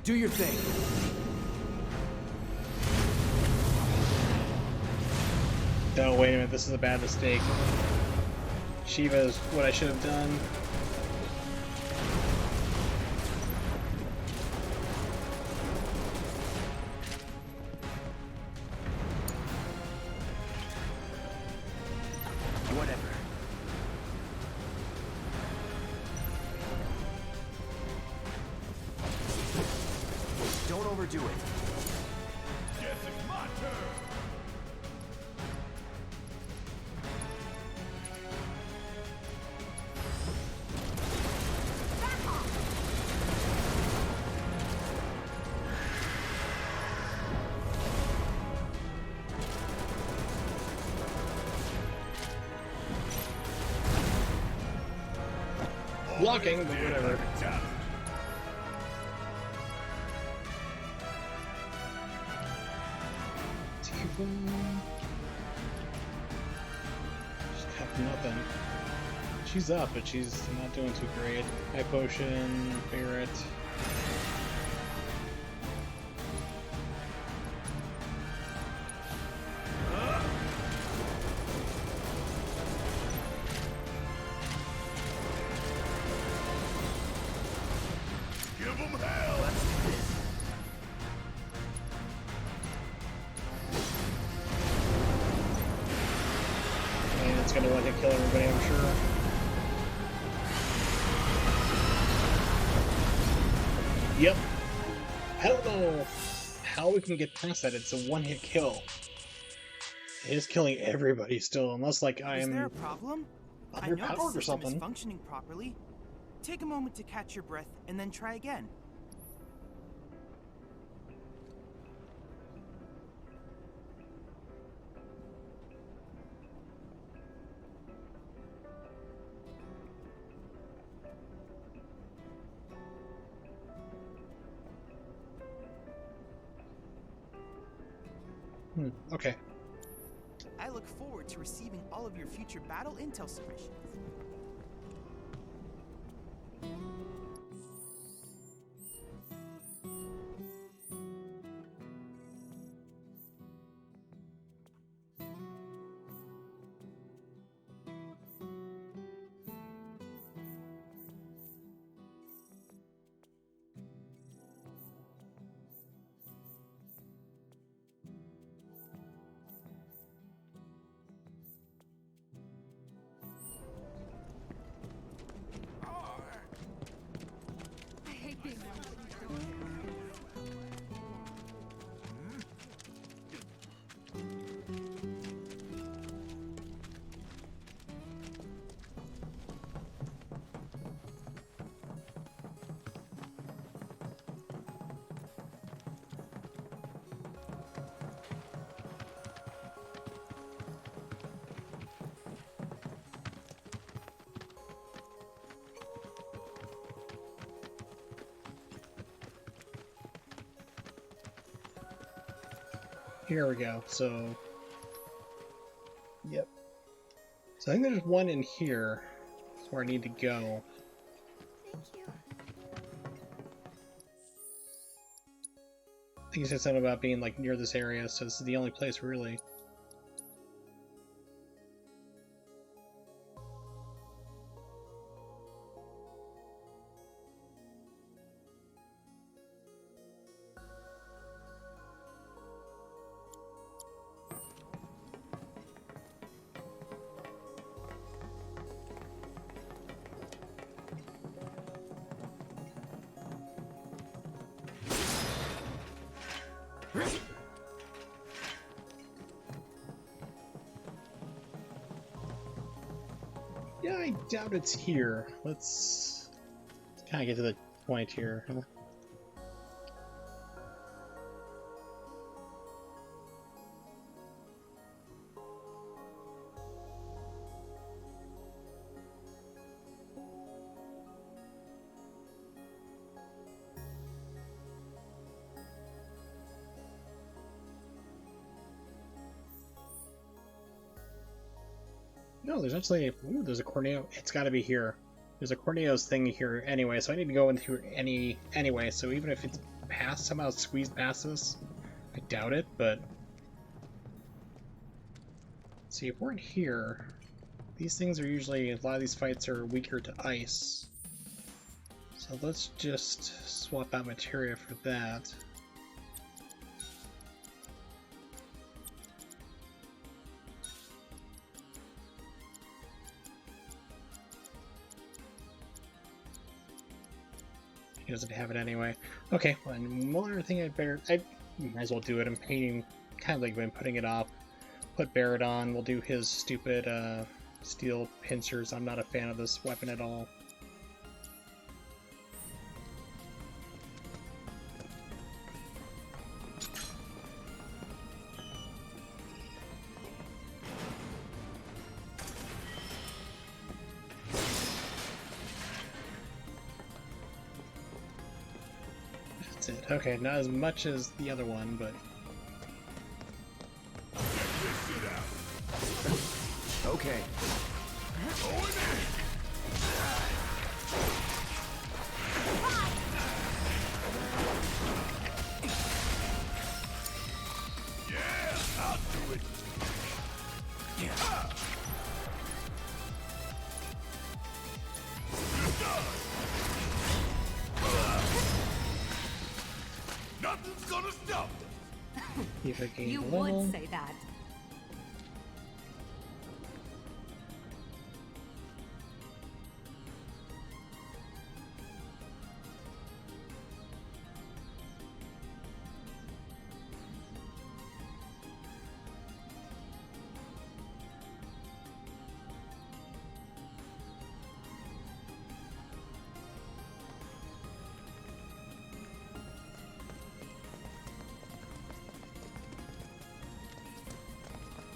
E: Do your thing.
A: Oh, wait a minute, this is a bad mistake. Shiva is what I should have done.
F: Whatever. Don't overdo it.
J: Guess it's my turn.
A: Blocking, but whatever. Just have nothing. She's up, but she's not doing too great. High potion, Barret.
J: Give them hell.
A: And it's gonna want to kill everybody, I'm sure. Yep. I don't know how we can get past that. It's a one-hit kill. It is killing everybody still, unless like I
E: Is
A: am
E: there a problem? I know the
A: underpowered or
E: system is
A: something.
E: functioning properly. Take a moment to catch your breath and then try again.
A: Okay.
E: I look forward to receiving all of your future battle intel submissions.
I: I hate being one of these doors.
A: Here we go. So, yep. So I think there's one in here. That's where I need to go.
D: Thank you.
A: I think you said something about being like near this area, so this is the only place really. Yeah, I doubt it's here. Let's kind of get to the point here. No, there's actually there's a Corneo. It's got to be here. There's a Corneo's thing here anyway, so I need to go in here anyway. So even if it's past, somehow squeezed past this, I doubt it. But see, if we're in here, these things are usually, a lot of these fights are weaker to ice. So let's just swap out materia for that. He doesn't have it anyway. Okay, well, and one other thing I might as well do it. I'm painting, kind of like been putting it off. Put Barrett on. We'll do his stupid steel pincers. I'm not a fan of this weapon at all. That's it. Okay, not as much as the other one, but...
F: Okay.
J: Yeah, I'll do it. Nothing's gonna stop us.
A: If I gain
H: You
A: level.
H: would say that.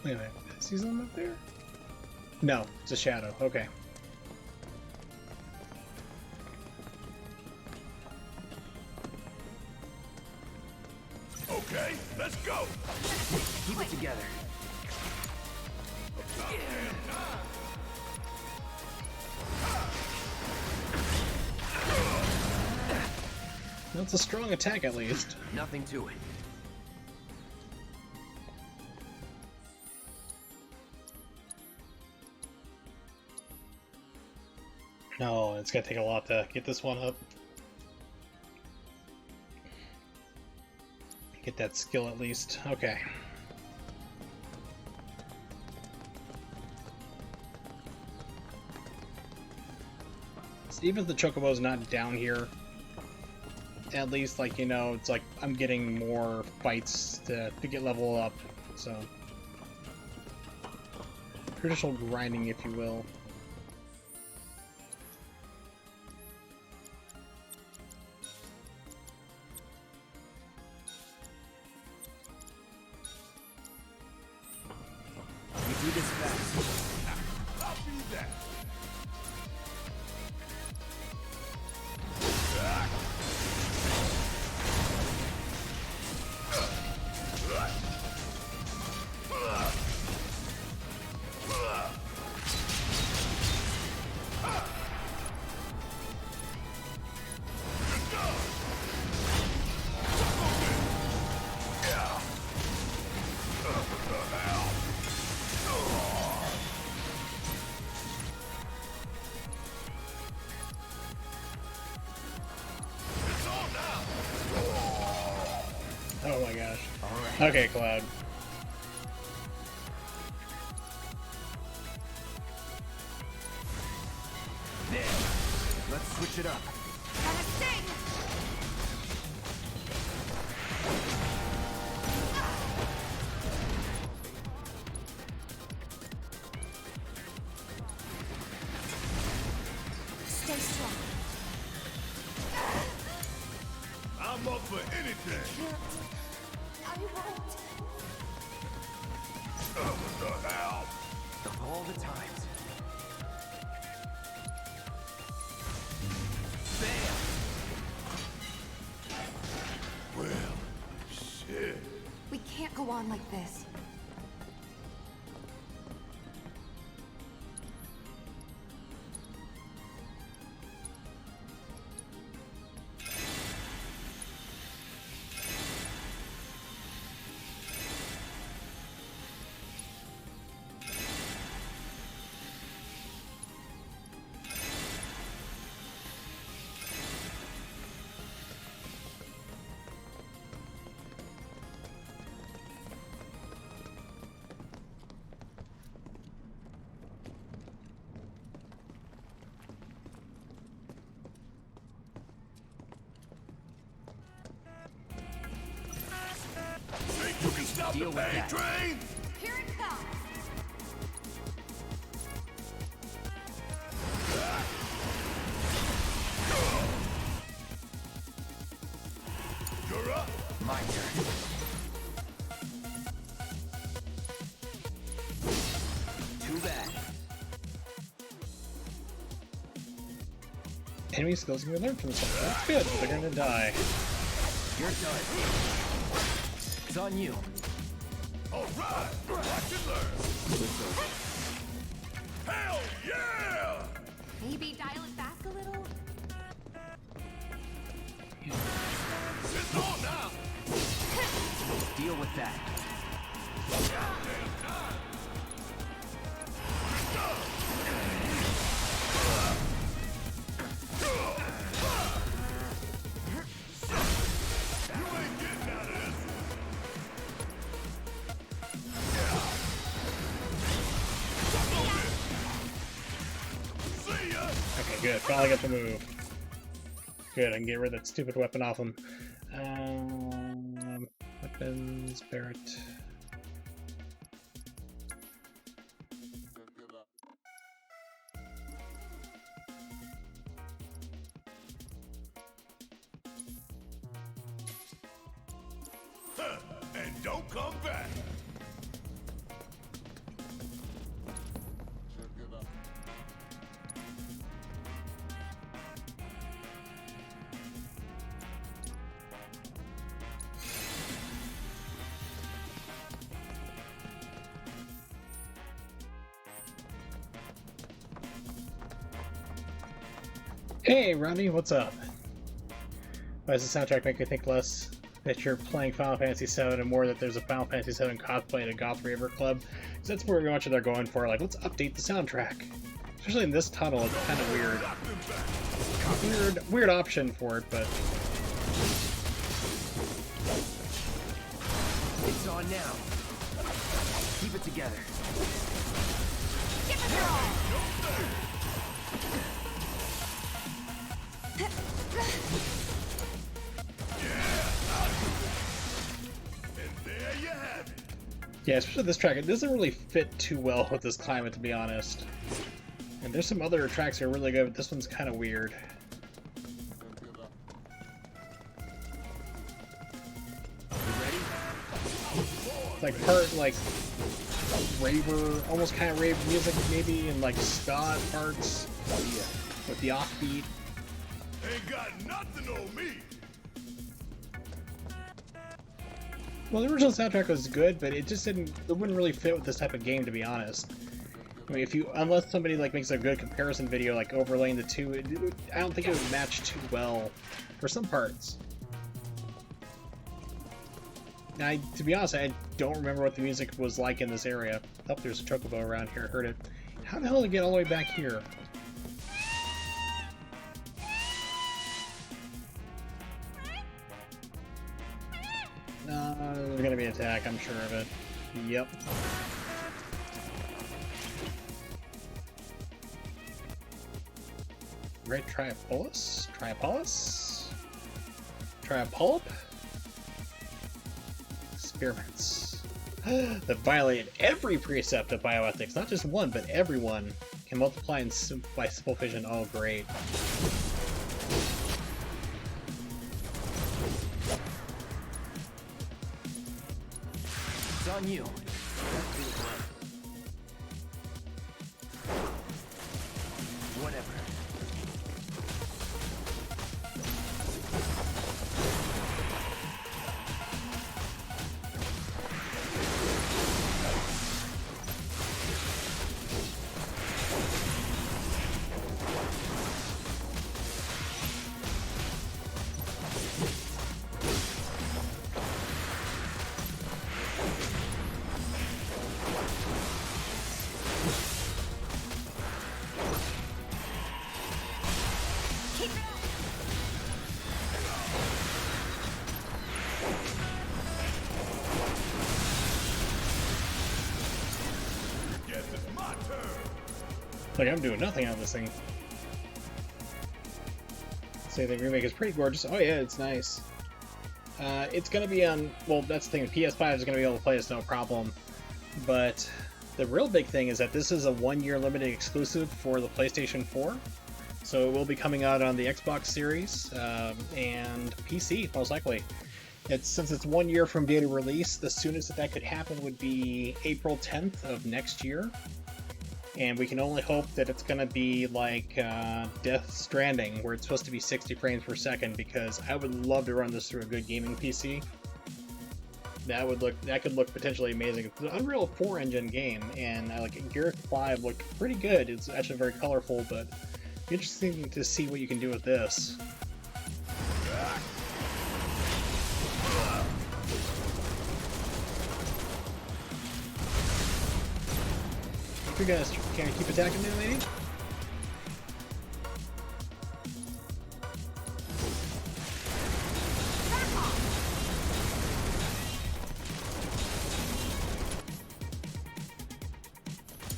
A: Wait a minute. Did I see something up there? No, it's a shadow. Okay.
J: Okay, let's go.
F: Keep it together.
A: That's a strong attack, at least.
F: Nothing to it.
A: No, it's gonna take a lot to get this one up. Get that skill at least. Okay. So even if the Chocobo's not down here, at least, like, you know, it's like I'm getting more fights to get level up, so traditional grinding, if you will.
F: We do this fast.
J: I'll be that.
A: Oh my gosh. Okay, Cloud.
F: There. Let's switch it up.
H: Gotta sting! Stay strong.
J: I'm up for anything.
D: I won't.
J: What the hell?
F: Of all the times. Bam!
J: Well, shit.
H: We can't go on like this.
J: Think you can stop
F: Deal
J: the
F: with
J: pain
F: that.
J: train?
H: Here it comes!
J: You're up.
F: My turn. Too bad.
A: Enemy skills can be learned from this one. That's good. They're gonna die.
F: You're done. It's on you.
J: All right. Watch and learn. Hell yeah!
H: Maybe dial it back a little?
J: It's on now.
F: Deal with that.
J: You ain't getting out of this. See ya.
A: Okay, good. Finally got the move. Good, I can get rid of that stupid weapon off him. Weapons, Barrett.
J: Huh, and don't come back.
A: Hey, Ronnie, what's up? Why does the soundtrack make you think less that you're playing Final Fantasy VII and more that there's a Final Fantasy VII cosplay at a Goth Raver club? Because that's pretty much what they're going for. Like, let's update the soundtrack. Especially in this tunnel, it's kind of weird. Weird option for it, but...
F: It's on now. Keep it together.
D: Give it your all!
A: Yeah, especially this track, it doesn't really fit too well with this climate, to be honest. And there's some other tracks that are really good, but this one's kind of weird. It's like part, like, raver, almost kind of rave music, maybe, and like ska parts with the offbeat.
J: Ain't got nothing on me.
A: Well, the original soundtrack was good, but it just didn't. It wouldn't really fit with this type of game, to be honest. I mean, unless somebody like makes a good comparison video, like overlaying the two, I don't think it would match too well for some parts. Now, to be honest, I don't remember what the music was like in this area. Oh, there's a chocobo around here. I heard it. How the hell did it get all the way back here? There's gonna be an attack, I'm sure of it. Yep. Great Triapolus? Triapolus? Triapulp? Experiments. That violate every precept of bioethics, not just one, but everyone. Can multiply by simple fission. Oh, great.
F: It's on you. Whatever.
A: Like, I'm doing nothing on this thing. Say the remake is pretty gorgeous. Oh yeah, it's nice. It's gonna be on, well, that's the thing, PS5 is gonna be able to play this no problem. But the real big thing is that this is a 1-year limited exclusive for the PlayStation 4. So it will be coming out on the Xbox Series and PC, most likely. Since it's 1 year from date of release, the soonest that could happen would be April 10th of next year. And we can only hope that it's going to be like Death Stranding, where it's supposed to be 60 frames per second, because I would love to run this through a good gaming PC. That could look potentially amazing. It's an Unreal 4 engine game, and like Gears 5 looked pretty good. It's actually very colorful, but interesting to see what you can do with this. You guys can keep attacking me, lady?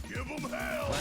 J: Give them hell!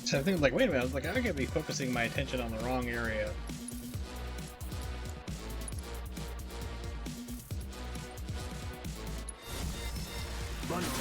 A: So I think, like, wait a minute, I was like, I could be focusing my attention on the wrong area.
R: Run around.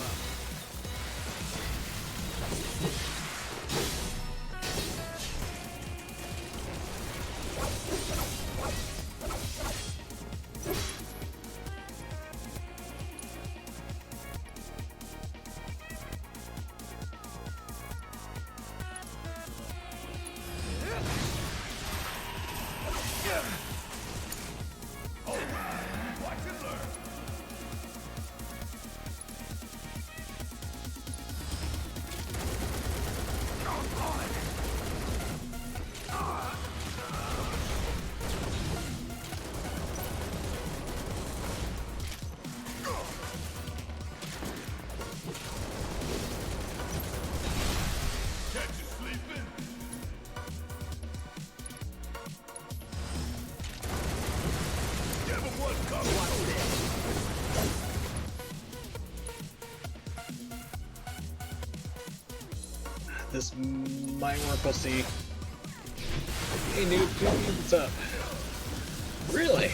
A: This might work, we'll see. Hey dude, what's up? Really?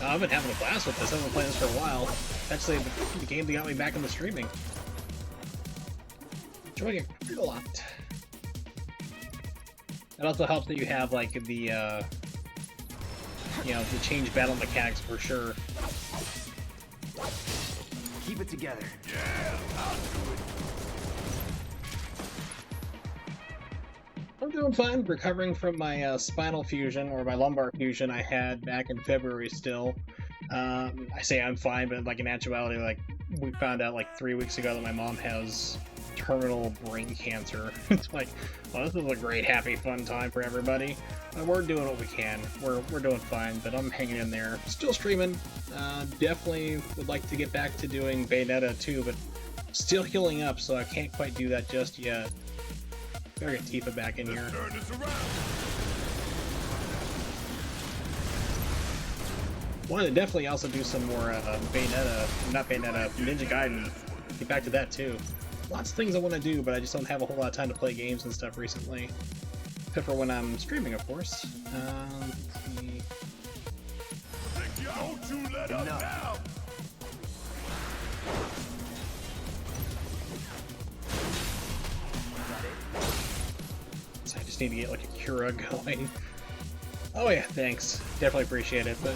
A: I've been having a blast with this, I've been playing this for a while. Actually, the game that got me back into streaming. Enjoying it a lot. It also helps that you have, like, the, you know, the change battle mechanics for sure.
R: Keep it together.
J: Yeah, I'll do it.
A: I'm doing fine, recovering from my spinal fusion, or my lumbar fusion I had back in February still. I say I'm fine, but like in actuality, like we found out like 3 weeks ago that my mom has terminal brain cancer. It's like, well, this is a great, happy, fun time for everybody. We're doing what we can. We're doing fine, but I'm hanging in there. Still streaming. Definitely would like to get back to doing Bayonetta 2, but still healing up, so I can't quite do that just yet. Better get Tifa back in here. Wanted to definitely also do some more Bayonetta, not Bayonetta, Ninja Gaiden. Get back to that too. Lots of things I want to do, but I just don't have a whole lot of time to play games and stuff recently. Except for when I'm streaming, of course. Let's see.
J: Don't you let up now!
A: So I just need to get like a Cura going. Oh yeah, thanks. Definitely appreciate it. But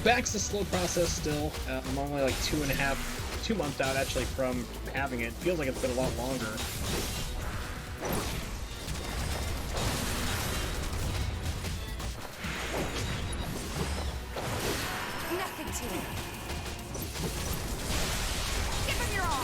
A: back's a slow process still. I'm only like 2 months out actually from having it. Feels like it's been a lot longer.
H: Nothing to it. Give him your all.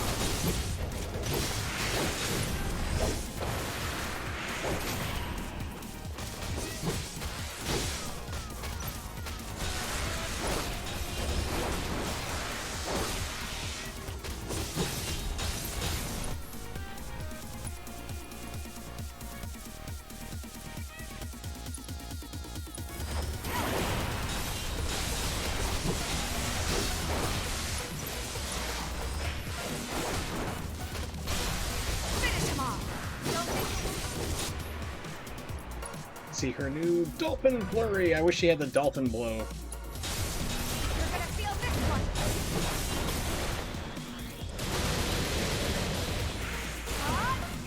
A: See her new Dolphin Flurry. I wish she had the Dolphin Blow.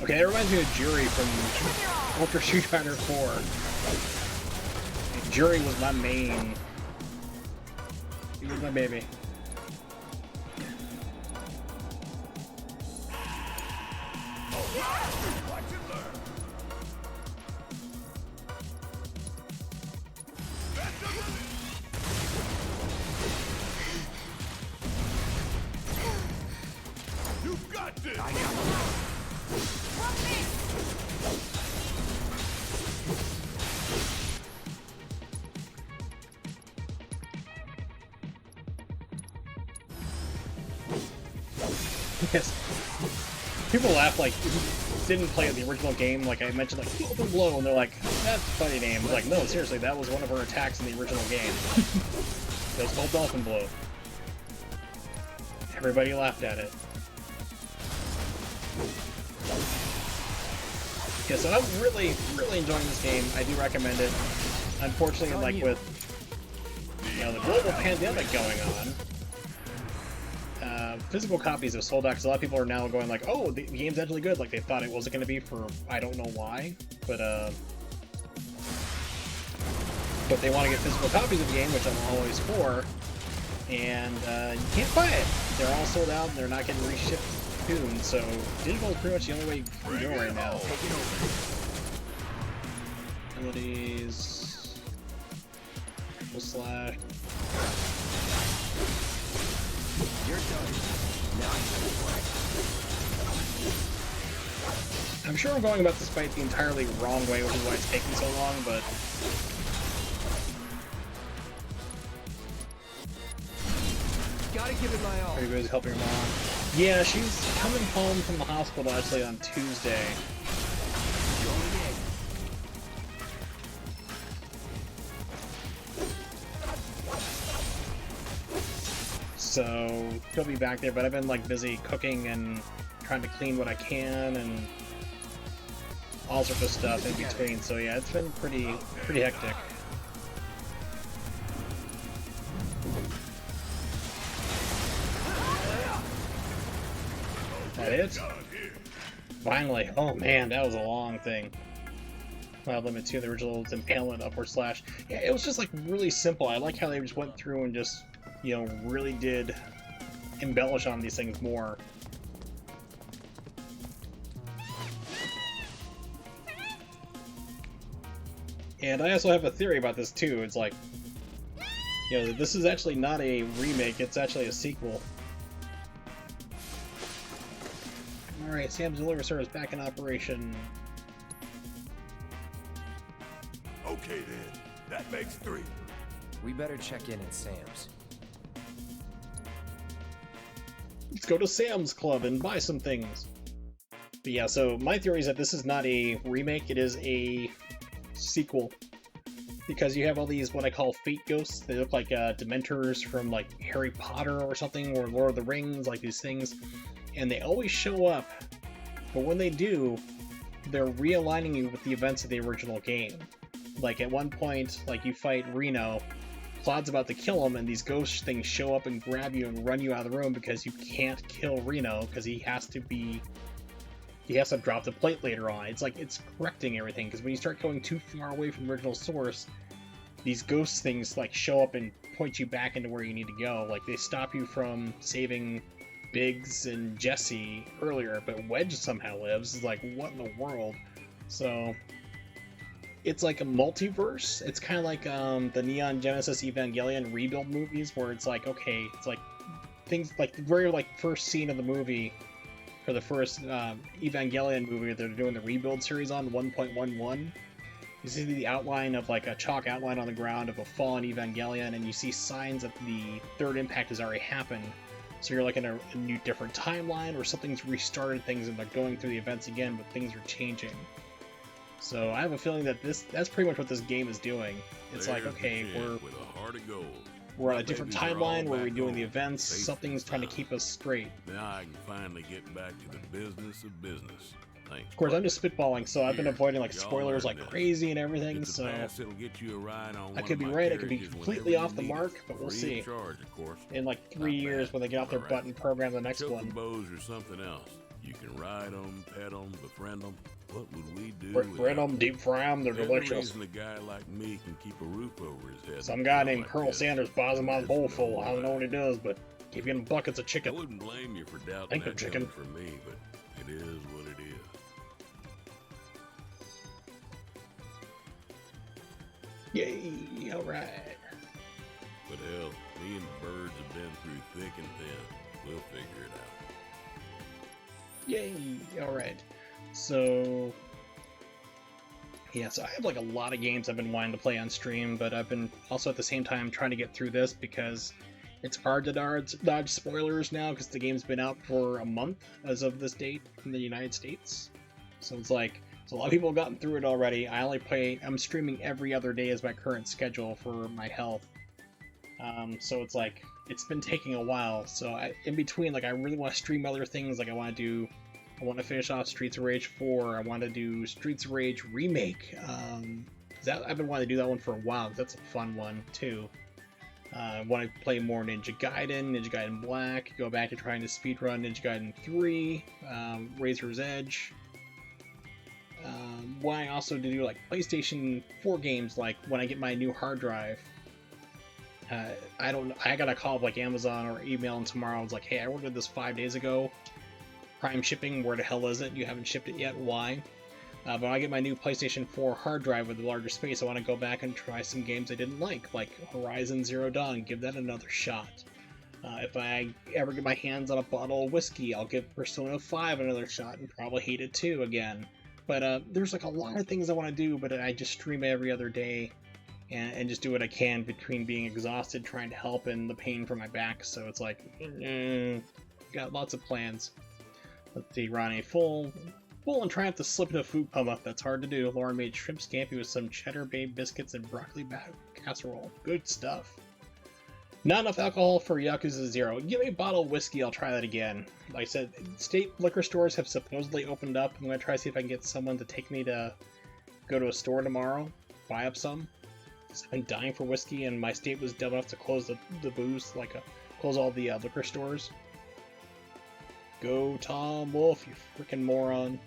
A: Okay, that reminds me of Jury from Ultra Street Fighter 4. Jury was my main. He was my baby.
J: You've got this!
R: I got it.
A: Yes. People laugh like didn't play the original game, like I mentioned like Dolphin Blow, and they're like, that's a funny name. I was like, no, seriously, that was one of her attacks in the original game. It was called Dolphin Blow. Everybody laughed at it. Yeah, so I'm really, really enjoying this game. I do recommend it. Unfortunately, like with the global pandemic going on, physical copies have sold out because a lot of people are now going like, oh, the game's actually good. Like they thought it wasn't going to be for I don't know why, but they want to get physical copies of the game, which I'm always for, and you can't buy it. They're all sold out and they're not getting reshipped soon, so digital is pretty much the only way you can go right now. Abilities. Slash.
F: You're done. Now you can play.
A: I'm sure I'm going about this fight the entirely wrong way, which is why it's taking so long, but
F: gotta give it my all.
A: are you guys helping your mom? Yeah, she's coming home from the hospital actually on Tuesday. So she'll be back there, but I've been like busy cooking and trying to clean what I can and all sorts of stuff in between. So yeah, it's been pretty hectic. That it? Finally. Oh man, that was a long thing. Well, limit 2, the original impalement upward slash. Yeah, it was just like really simple. I like how they just went through and just, you know, really did embellish on these things more. And I also have a theory about this too. It's like, you know, this is actually not a remake, it's actually a sequel. Alright, Sam's Delivery Service back in operation.
J: Okay then, that makes 3.
F: We better check in at Sam's.
A: Let's go to Sam's Club and buy some things. But yeah, so my theory is that this is not a remake, it is a sequel. Because you have all these, what I call fate ghosts. They look like Dementors from like Harry Potter or something, or Lord of the Rings, like these things. And they always show up, but when they do, they're realigning you with the events of the original game. Like at one point, like you fight Reno, Cloud's about to kill him, and these ghost things show up and grab you and run you out of the room because you can't kill Reno because he has to drop the plate later on. It's like it's correcting everything because when you start going too far away from the original source, these ghost things like show up and point you back into where you need to go. Like they stop you from saving Biggs and Jesse earlier, but Wedge somehow lives. It's like, what in the world? So it's like a multiverse. It's kind of like the Neon Genesis Evangelion rebuild movies, where it's like, okay, it's like things like the very like first scene of the movie for the first Evangelion movie they're doing the rebuild series on 1.11. You see the outline of like a chalk outline on the ground of a fallen Evangelion, and you see signs that the third impact has already happened. So you're like in a new different timeline, or something's restarted things and they're going through the events again, but things are changing. So I have a feeling that that's pretty much what this game is doing. It's like, okay, we're on a different timeline where we're doing the events, something's trying to keep us straight.
J: Now I can finally get back to the business of business. Thanks.
A: Of course, I'm just spitballing, so I've been avoiding like spoilers like crazy and everything, so I could be right, I could be completely off the mark, but we'll see. In like 3 years when they get off their butt and program the next one.
J: Chocobos or something else. You can ride them, pet them, befriend them. What would we do?
A: Befriend them, deep fry them, they're delicious.
J: A guy like me can keep a roof over his head.
A: Some guy named Colonel Sanders buys him on bowl full. I don't know what he does, but keep getting buckets of chicken.
J: I wouldn't blame you for doubting that chicken for me, but it is what it is.
A: Yay, alright.
J: But hell, me and the birds have been through thick and thin. We'll figure it out.
A: Yay, alright. So yeah, so I have like a lot of games I've been wanting to play on stream, but I've been also at the same time trying to get through this because it's hard to dodge spoilers now because the game's been out for a month as of this date in the United States. So it's like, so a lot of people have gotten through it already. I'm streaming every other day as my current schedule for my health. So it's like, it's been taking a while. So in between, like I really want to stream other things. Like I want to do I want to finish off Streets of Rage 4. I want to do Streets of Rage Remake. I've been wanting to do that one for a while. That's a fun one too. I want to play more Ninja Gaiden Black, go back to trying to speedrun Ninja Gaiden 3, Razor's Edge. Why also to do like PlayStation 4 games, like when I get my new hard drive. I got a call like Amazon or email and tomorrow. It's like, hey, I ordered this 5 days ago. Prime shipping, where the hell is it? You haven't shipped it yet, why? But when I get my new PlayStation 4 hard drive with a larger space, I want to go back and try some games I didn't like Horizon Zero Dawn, give that another shot. If I ever get my hands on a bottle of whiskey, I'll give Persona 5 another shot and probably hate it too again. But there's like a lot of things I want to do, but I just stream every other day and just do what I can between being exhausted, trying to help, and the pain from my back. So it's like, got lots of plans. Let's see, Ronnie, full and try not to slip into food coma. That's hard to do. Lauren made shrimp scampi with some cheddar bay biscuits and broccoli casserole. Good stuff. Not enough alcohol for Yakuza 0. Give me a bottle of whiskey, I'll try that again. Like I said, state liquor stores have supposedly opened up. I'm going to try to see if I can get someone to take me to go to a store tomorrow, buy up some. I've been dying for whiskey, and my state was dumb enough to close the booze, close all the liquor stores. Go Tom Wolf, you freaking moron.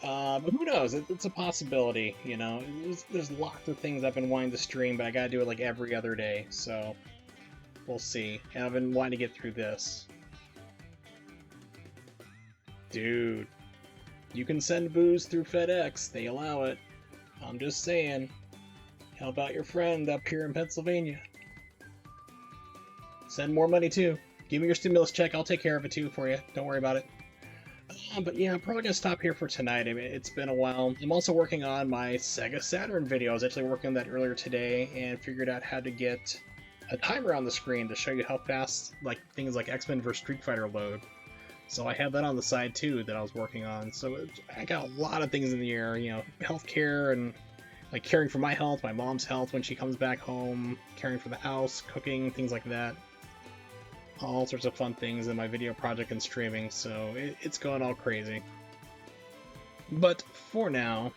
A: But who knows? It's a possibility, you know. There's lots of things I've been wanting to stream, but I gotta do it like every other day, so we'll see. And I've been wanting to get through this. Dude, you can send booze through FedEx. They allow it. I'm just saying. Help out your friend up here in Pennsylvania. Send more money too. Give me your stimulus check. I'll take care of it too for you. Don't worry about it. But yeah, I'm probably going to stop here for tonight. I mean, it's been a while. I'm also working on my Sega Saturn video. I was actually working on that earlier today and figured out how to get a timer on the screen to show you how fast things like X-Men vs. Street Fighter load. So I have that on the side too that I was working on. So I got a lot of things in the air, you know, healthcare and like caring for my health, my mom's health when she comes back home, caring for the house, cooking, things like that. All sorts of fun things in my video project and streaming, so it's going all crazy. But for now,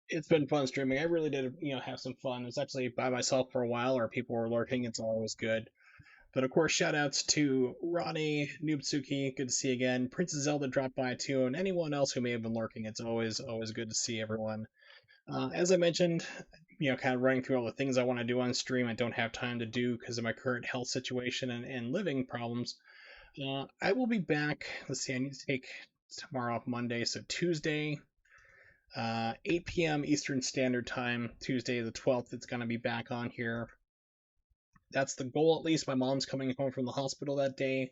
A: it's been fun streaming. I really did, you know, have some fun. I was actually by myself for a while, or people were lurking. It's always good. But of course, shoutouts to Ronnie, Noobsuki, good to see you again. Princess Zelda dropped by too, and anyone else who may have been lurking. It's always good to see everyone. As I mentioned, you know, kind of running through all the things I want to do on stream, I don't have time to do because of my current health situation and living problems. I will be back. Let's see, I need to take tomorrow off Monday, so Tuesday, 8 p.m. Eastern Standard Time, Tuesday the 12th, it's going to be back on here. That's the goal, at least. My mom's coming home from the hospital that day.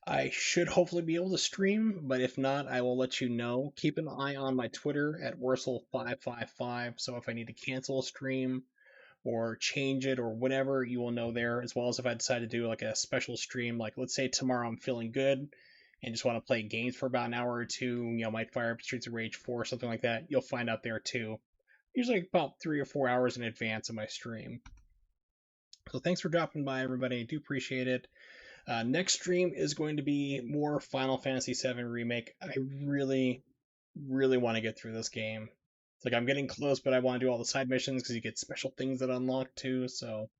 A: I should hopefully be able to stream, but if not, I will let you know. Keep an eye on my Twitter at Wursel555, so if I need to cancel a stream or change it or whatever, you will know there, as well as if I decide to do like a special stream, like let's say tomorrow I'm feeling good and just want to play games for about an hour or two, you know, might fire up Streets of Rage 4 or something like that, you'll find out there too. Usually about 3 or 4 hours in advance of my stream. So thanks for dropping by, everybody. I do appreciate it. Next stream is going to be more Final Fantasy VII Remake. I really want to get through this game. It's like I'm getting close, but I want to do all the side missions because you get special things that unlock too. So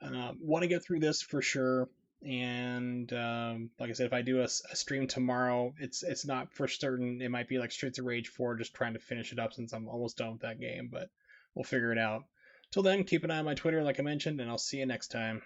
A: want to get through this for sure. And like I said, if I do a stream tomorrow, it's not for certain. It might be like Streets of Rage 4, just trying to finish it up since I'm almost done with that game. But we'll figure it out. Till then, keep an eye on my Twitter, like I mentioned, and I'll see you next time.